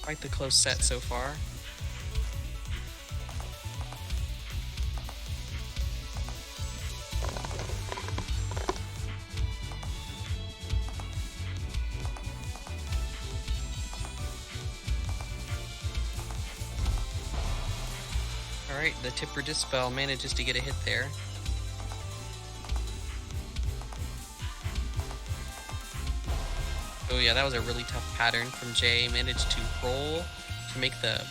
Quite the close set so far. Alright, the Tipper Dispel manages to get a hit there. Oh yeah, that was a really tough pattern from Jay. Managed to roll to make the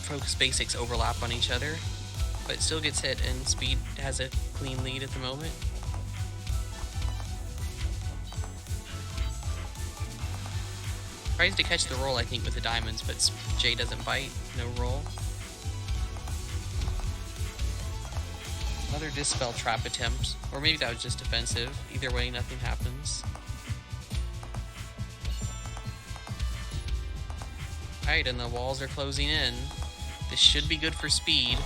focus basics overlap on each other, but still gets hit, and Speed has a clean lead at the moment. Tries to catch the roll, I think, with the diamonds, but Jay doesn't bite. No roll. Another Dispel trap attempt, or maybe that was just defensive. Either way, nothing happens. Alright, and the walls are closing in. This should be good for Speed,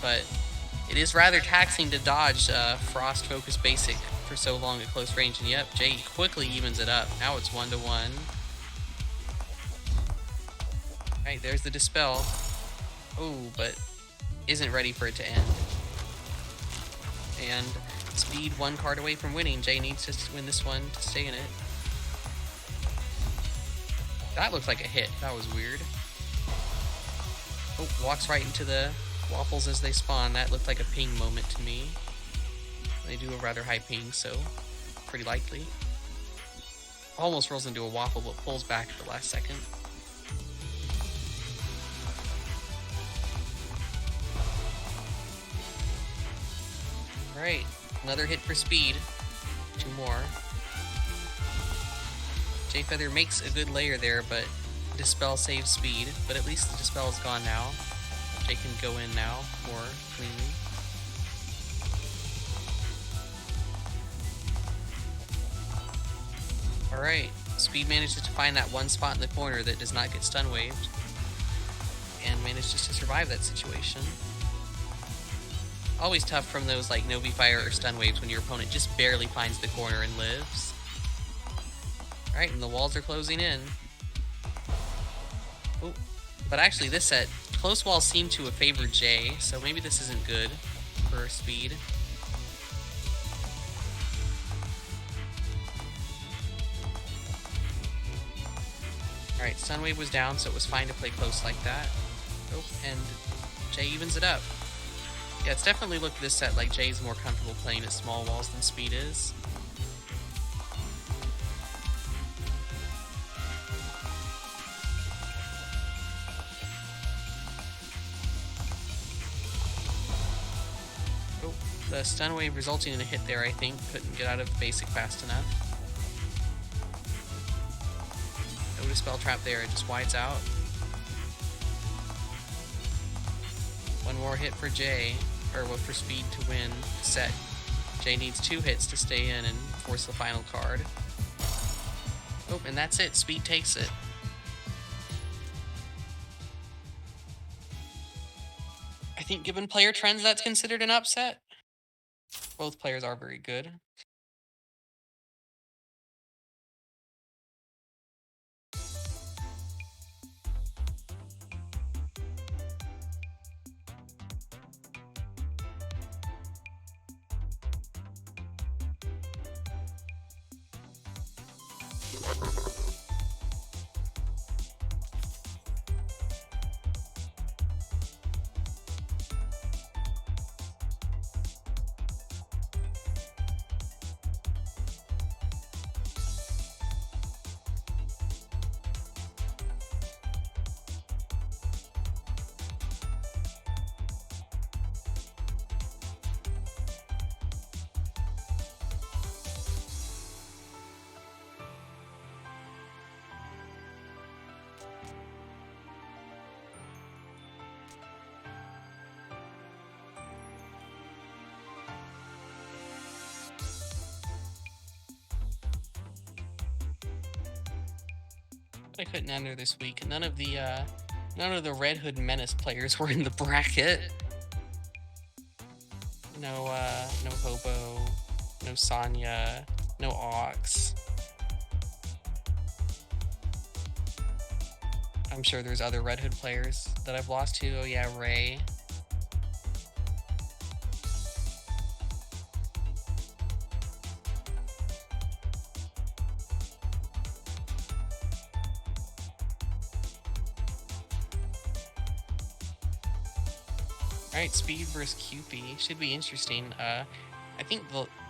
but it is rather taxing to dodge Frost Focus Basic for so long at close range. And yep, Jay quickly evens it up. Now it's 1-1. Alright, there's the Dispel. Oh, but isn't ready for it to end. And Speed 1 card away from winning. Jay needs to win this one to stay in it. That looks like a hit. That was weird. Oh, walks right into the waffles as they spawn. That looked like a ping moment to me. They do a rather high ping, so pretty likely. Almost rolls into a waffle, but pulls back at the last second. Alright, another hit for Speed. 2 more. Jay Feather makes a good layer there, but Dispel saves Speed. But at least the Dispel is gone now. Jay can go in now more cleanly. Alright, Speed manages to find that one spot in the corner that does not get stun waved, and manages to survive that situation. Always tough from those like Novi Fire or stun waves when your opponent just barely finds the corner and lives. Alright, and the walls are closing in. Oh, but actually this set, close walls seem to have favored Jay, so maybe this isn't good for Speed. Alright, stun wave was down, so it was fine to play close like that. Oh, and Jay evens it up. Yeah, it's definitely looked this set like Jay's more comfortable playing at small walls than Speed is. Oh, the stun wave resulting in a hit there, I think. Couldn't get out of basic fast enough. No spell trap there, it just wides out. One more hit for Jay, or for Speed to win the set. Jay needs 2 hits to stay in and force the final card. Oh, and that's it. Speed takes it. I think given player trends, that's considered an upset. Both players are very good. I couldn't enter this week. None of the Red Hood Menace players were in the bracket. No Hobo, no Sonya, no Ox. I'm sure there's other Red Hood players that I've lost to. Oh yeah, Ray. Alright, Speed versus QP. Should be interesting. I think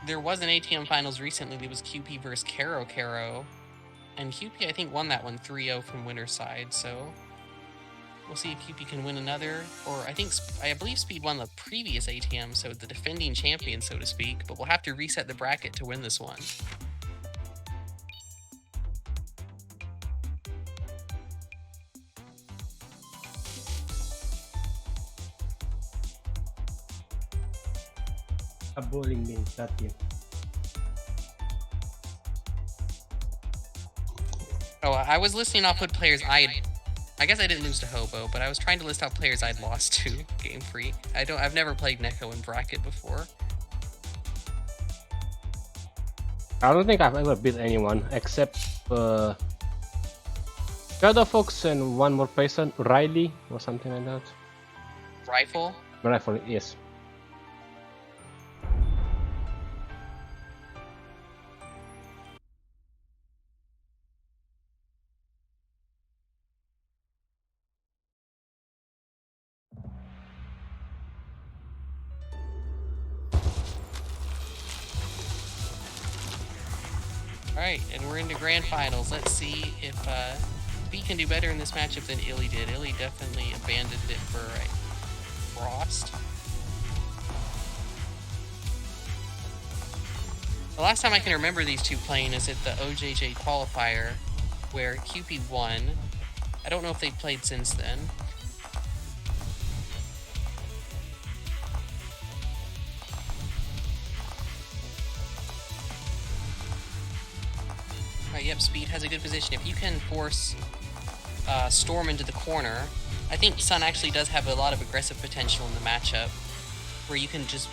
there was an ATM Finals recently that was QP versus Caro. And QP, I think, won that one 3-0 from winner's side, so we'll see if QP can win another. Or I believe Speed won the previous ATM, so the defending champion, so to speak, but we'll have to reset the bracket to win this one. A bowling game, that game. Oh, I was listing off what players I guess I didn't lose to Hobo, but I was trying to list out players I'd lost to Game Freak. I've never played Neko in bracket before. I don't think I've ever beat anyone except Shadow Fox and one more person, Riley or something like that. Rifle? Rifle, yes. Alright, and we're into Grand Finals. Let's see if B can do better in this matchup than Illy did. Illy definitely abandoned it for Frost. The last time I can remember these two playing is at the OJJ qualifier, where QP won. I don't know if they've played since then. Right, yep, Speed has a good position. If you can force Storm into the corner, I think Sun actually does have a lot of aggressive potential in the matchup, where you can just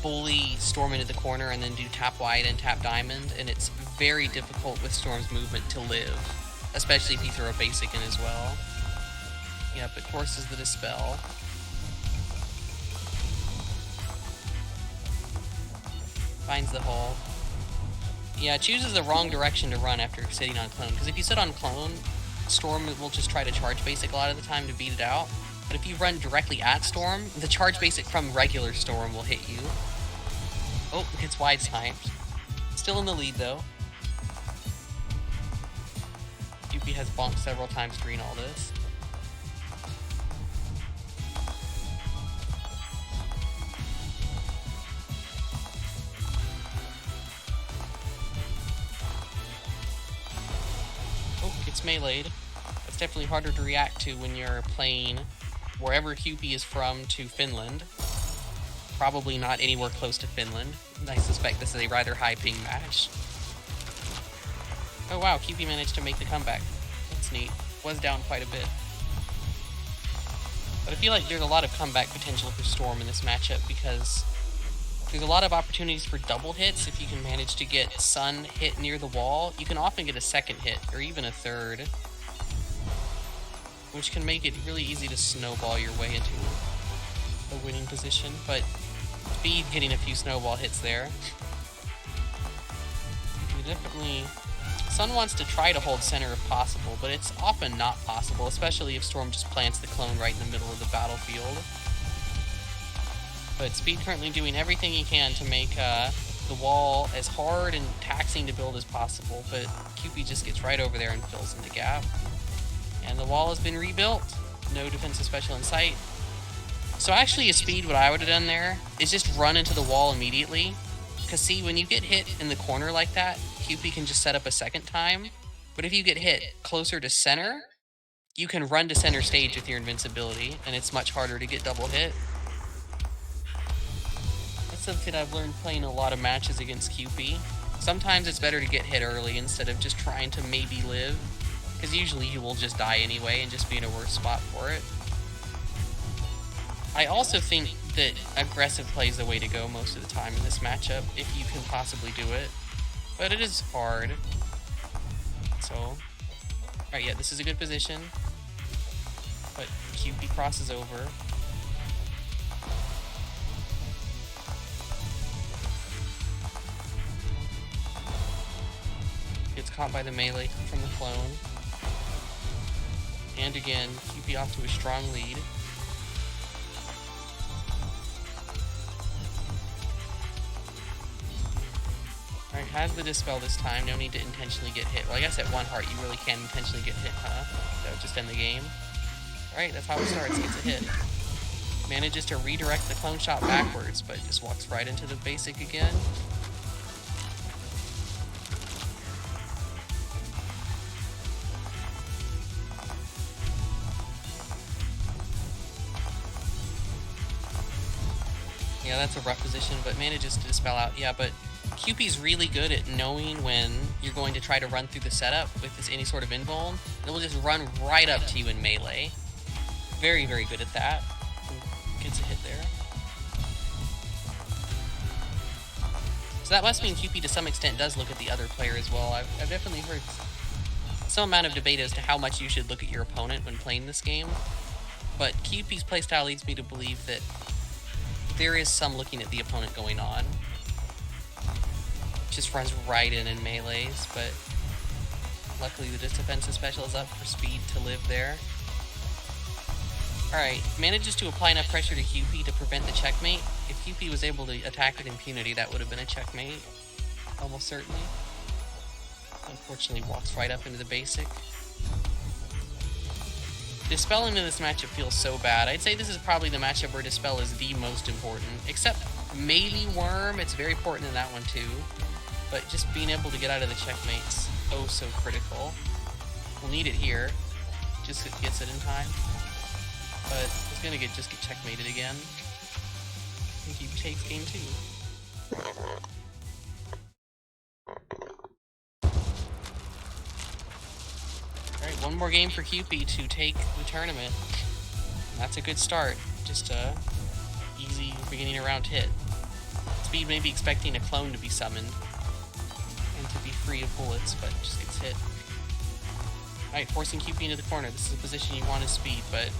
bully Storm into the corner and then do tap white and tap diamond, and it's very difficult with Storm's movement to live, especially if you throw a basic in as well. Yep, it forces the Dispel. Finds the hole. Yeah, it chooses the wrong direction to run after sitting on Clone, because if you sit on Clone, Storm will just try to charge basic a lot of the time to beat it out. But if you run directly at Storm, the charge basic from regular Storm will hit you. Oh, it gets wide sniped. Still in the lead though. Yuppie has bonked several times during all this. Oh, gets meleeed. That's definitely harder to react to when you're playing wherever Yuppie is from to Finland. Probably not anywhere close to Finland. I suspect this is a rather high ping match. Oh wow, Yuppie managed to make the comeback. That's neat. Was down quite a bit. But I feel like there's a lot of comeback potential for Storm in this matchup because there's a lot of opportunities for double hits. If you can manage to get Sun hit near the wall, you can often get a second hit or even a third, which can make it really easy to snowball your way into a winning position. But Speed getting a few snowball hits there. You definitely... Sun wants to try to hold center if possible, but it's often not possible, especially if Storm just plants the clone right in the middle of the battlefield. But Speed currently doing everything he can to make the wall as hard and taxing to build as possible, but Yuppie just gets right over there and fills in the gap. And the wall has been rebuilt. No defensive special in sight. So actually, a Speed, what I would have done there is just run into the wall immediately. Because see, when you get hit in the corner like that, Yuppie can just set up a second time. But if you get hit closer to center, you can run to center stage with your invincibility, and it's much harder to get double hit. That's something I've learned playing a lot of matches against Yuppie. Sometimes it's better to get hit early instead of just trying to maybe live, because usually you will just die anyway and just be in a worse spot for it. I also think that aggressive play is the way to go most of the time in this matchup, if you can possibly do it. But it is hard. So, alright, yeah, this is a good position. But Yuppie crosses over. Gets caught by the melee from the clone. And again, Yuppie off to a strong lead. Alright, has the Dispel this time. No need to intentionally get hit. Well, I guess at one heart you really can intentionally get hit, huh? That would just end the game. Alright, that's how it starts. Gets a hit. Manages to redirect the clone shot backwards, but just walks right into the basic again. Yeah, that's a rough position, but manages to Dispel out. Yeah, but Yuppie's really good at knowing when you're going to try to run through the setup with any sort of invuln. It will just run right up to you in melee. Very, very good at that. Gets a hit there. So that must mean Yuppie to some extent does look at the other player as well. I've definitely heard some amount of debate as to how much you should look at your opponent when playing this game. But Yuppie's playstyle leads me to believe that there is some looking at the opponent going on. Just runs right in melees, but luckily the defensive special is up for Speed to live there. Alright, manages to apply enough pressure to Yuppie to prevent the checkmate. If Yuppie was able to attack with impunity, that would have been a checkmate. Almost certainly. Unfortunately, walks right up into the basic. Dispelling in this matchup feels so bad. I'd say this is probably the matchup where Dispel is the most important. Except maybe Worm, it's very important in that one too. But just being able to get out of the checkmate's oh so critical. We'll need it here. Just gets it in time. But it's gonna just get checkmated again. I think he takes game 2. more game for QP to take the tournament. And that's a good start. Just a easy beginning of round hit. Speed may be expecting a clone to be summoned and to be free of bullets, but just gets hit. Alright, forcing QP into the corner. This is a position you want as Speed, but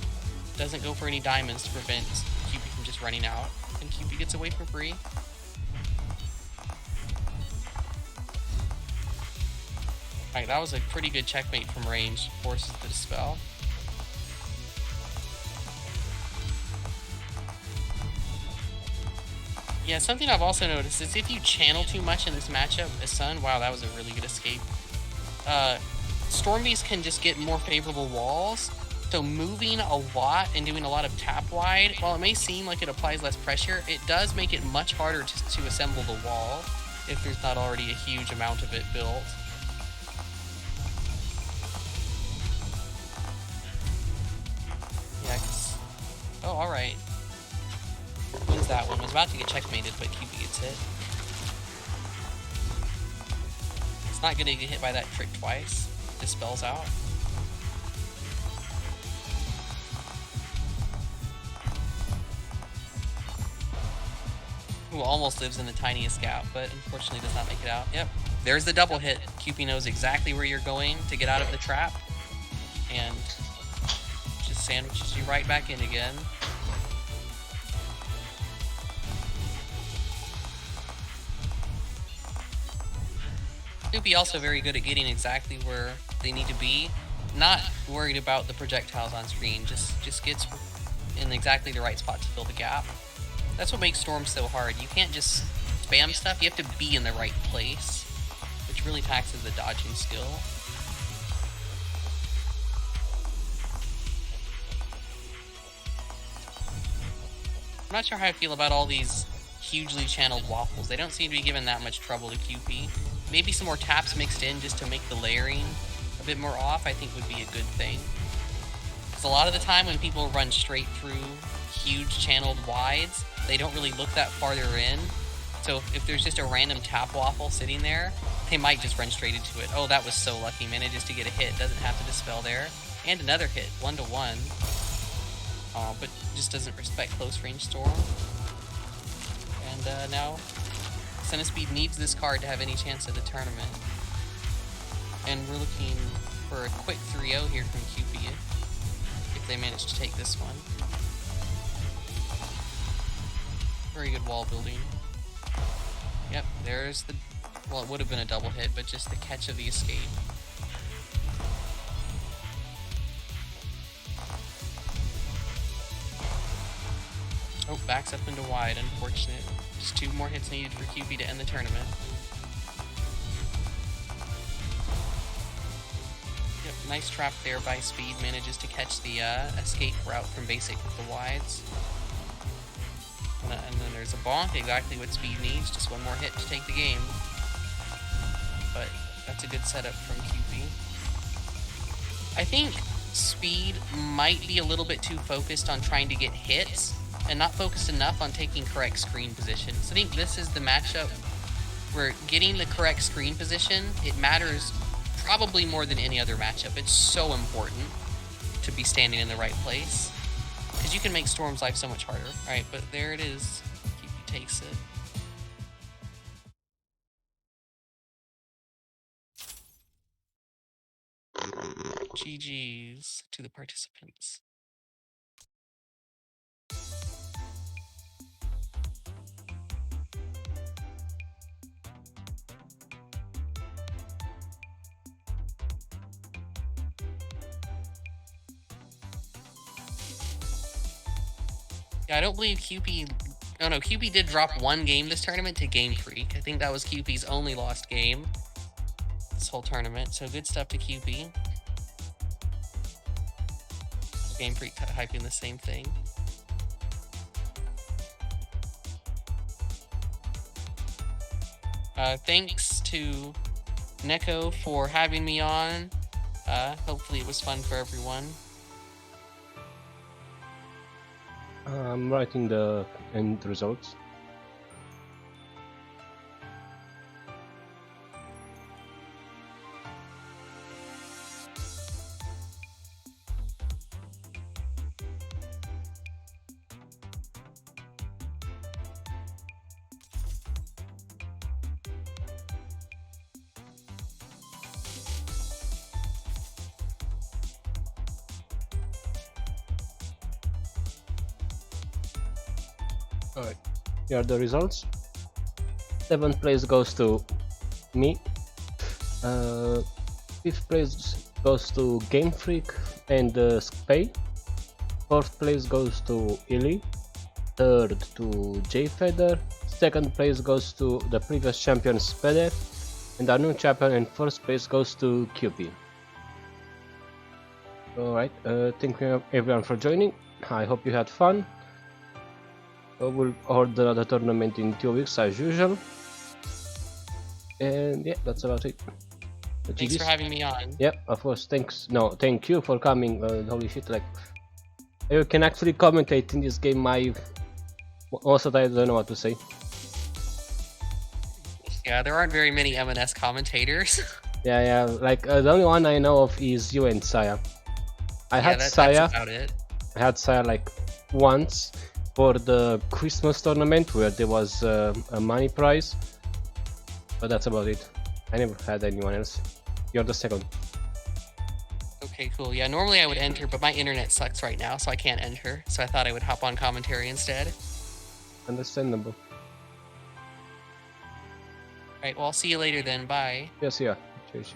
doesn't go for any diamonds to prevent QP from just running out. And QP gets away for free. Alright, that was a pretty good checkmate from range. Forces the dispel. Yeah, something I've also noticed is if you channel too much in this matchup as Sun, wow, that was a really good escape. Storm Beast can just get more favorable walls, so moving a lot and doing a lot of tap wide, while it may seem like it applies less pressure, it does make it much harder to assemble the wall if there's not already a huge amount of it built. Yeah, oh, alright. Wins that one. Was about to get checkmated, but QP gets hit. It's not gonna get hit by that trick twice. Dispels out. Ooh, almost lives in the tiniest gap, but unfortunately does not make it out. Yep. There's the double hit. QP knows exactly where you're going to get out of the trap. And just sandwiches you right back in again. QP also very good at getting exactly where they need to be. Not worried about the projectiles on screen, just gets in exactly the right spot to fill the gap. That's what makes Storm so hard. You can't just spam stuff, you have to be in the right place, which really taxes the dodging skill. I'm not sure how I feel about all these hugely channeled waffles. They don't seem to be given that much trouble to QP. Maybe some more taps mixed in just to make the layering a bit more off, I think would be a good thing. Because a lot of the time when people run straight through huge channeled wides, they don't really look that farther in. So if there's just a random tap waffle sitting there, they might just run straight into it. Oh, that was so lucky, manages to get a hit, doesn't have to dispel there. And another hit, 1-to-1. But just doesn't respect close range Storm. And now Speed needs this card to have any chance at the tournament. And we're looking for a quick 3-0 here from QP if they manage to take this one. Very good wall building. Yep, there's the... well, it would have been a double hit, but just the catch of the escape. Oh, backs up into wide, unfortunate. Just 2 more hits needed for QP to end the tournament. Yep, nice trap there by Speed. Manages to catch the escape route from basic with the wides. And then there's a bonk, exactly what Speed needs. Just 1 more hit to take the game. But that's a good setup from QP. I think Speed might be a little bit too focused on trying to get hits and not focused enough on taking correct screen position. So I think this is the matchup where getting the correct screen position, it matters probably more than any other matchup. It's so important to be standing in the right place because you can make Storm's life so much harder. All right, but there it is. QP takes it. GG's to the participants. Yeah, I don't believe QP... Oh no, QP did drop 1 game this tournament to Game Freak. I think that was QP's only lost game this whole tournament, so good stuff to QP. Game Freak hyping the same thing. Thanks to Neko for having me on. Hopefully it was fun for everyone. I'm writing the end results. Alright, here are the results. 7th place goes to me. 5th place goes to Game Freak and Spay. 4th place goes to Illy. 3rd to J-Feather. 2nd place goes to the previous champion Spede. And our new champion in 1st place goes to QP. Alright, thank you everyone for joining. I hope you had fun. We'll hold another tournament in 2 weeks as usual. And yeah, that's about it. Thanks for having me on. Yep, of course. Thanks. No, thank you for coming. Holy shit! Like, you can actually commentate in this game. Also, I don't know what to say. Yeah, there aren't very many M&S commentators. Yeah. Like the only one I know of is you and Saya. That's about it. I had Saya like once for the Christmas tournament where there was a money prize, but that's about it. I never had anyone else. You're the second. Okay, cool. Yeah, normally I would enter, but my internet sucks right now, so I can't enter. So I thought I would hop on commentary instead. Understandable. Alright, well, I'll see you later then. Bye. Yes, yeah. Cheers.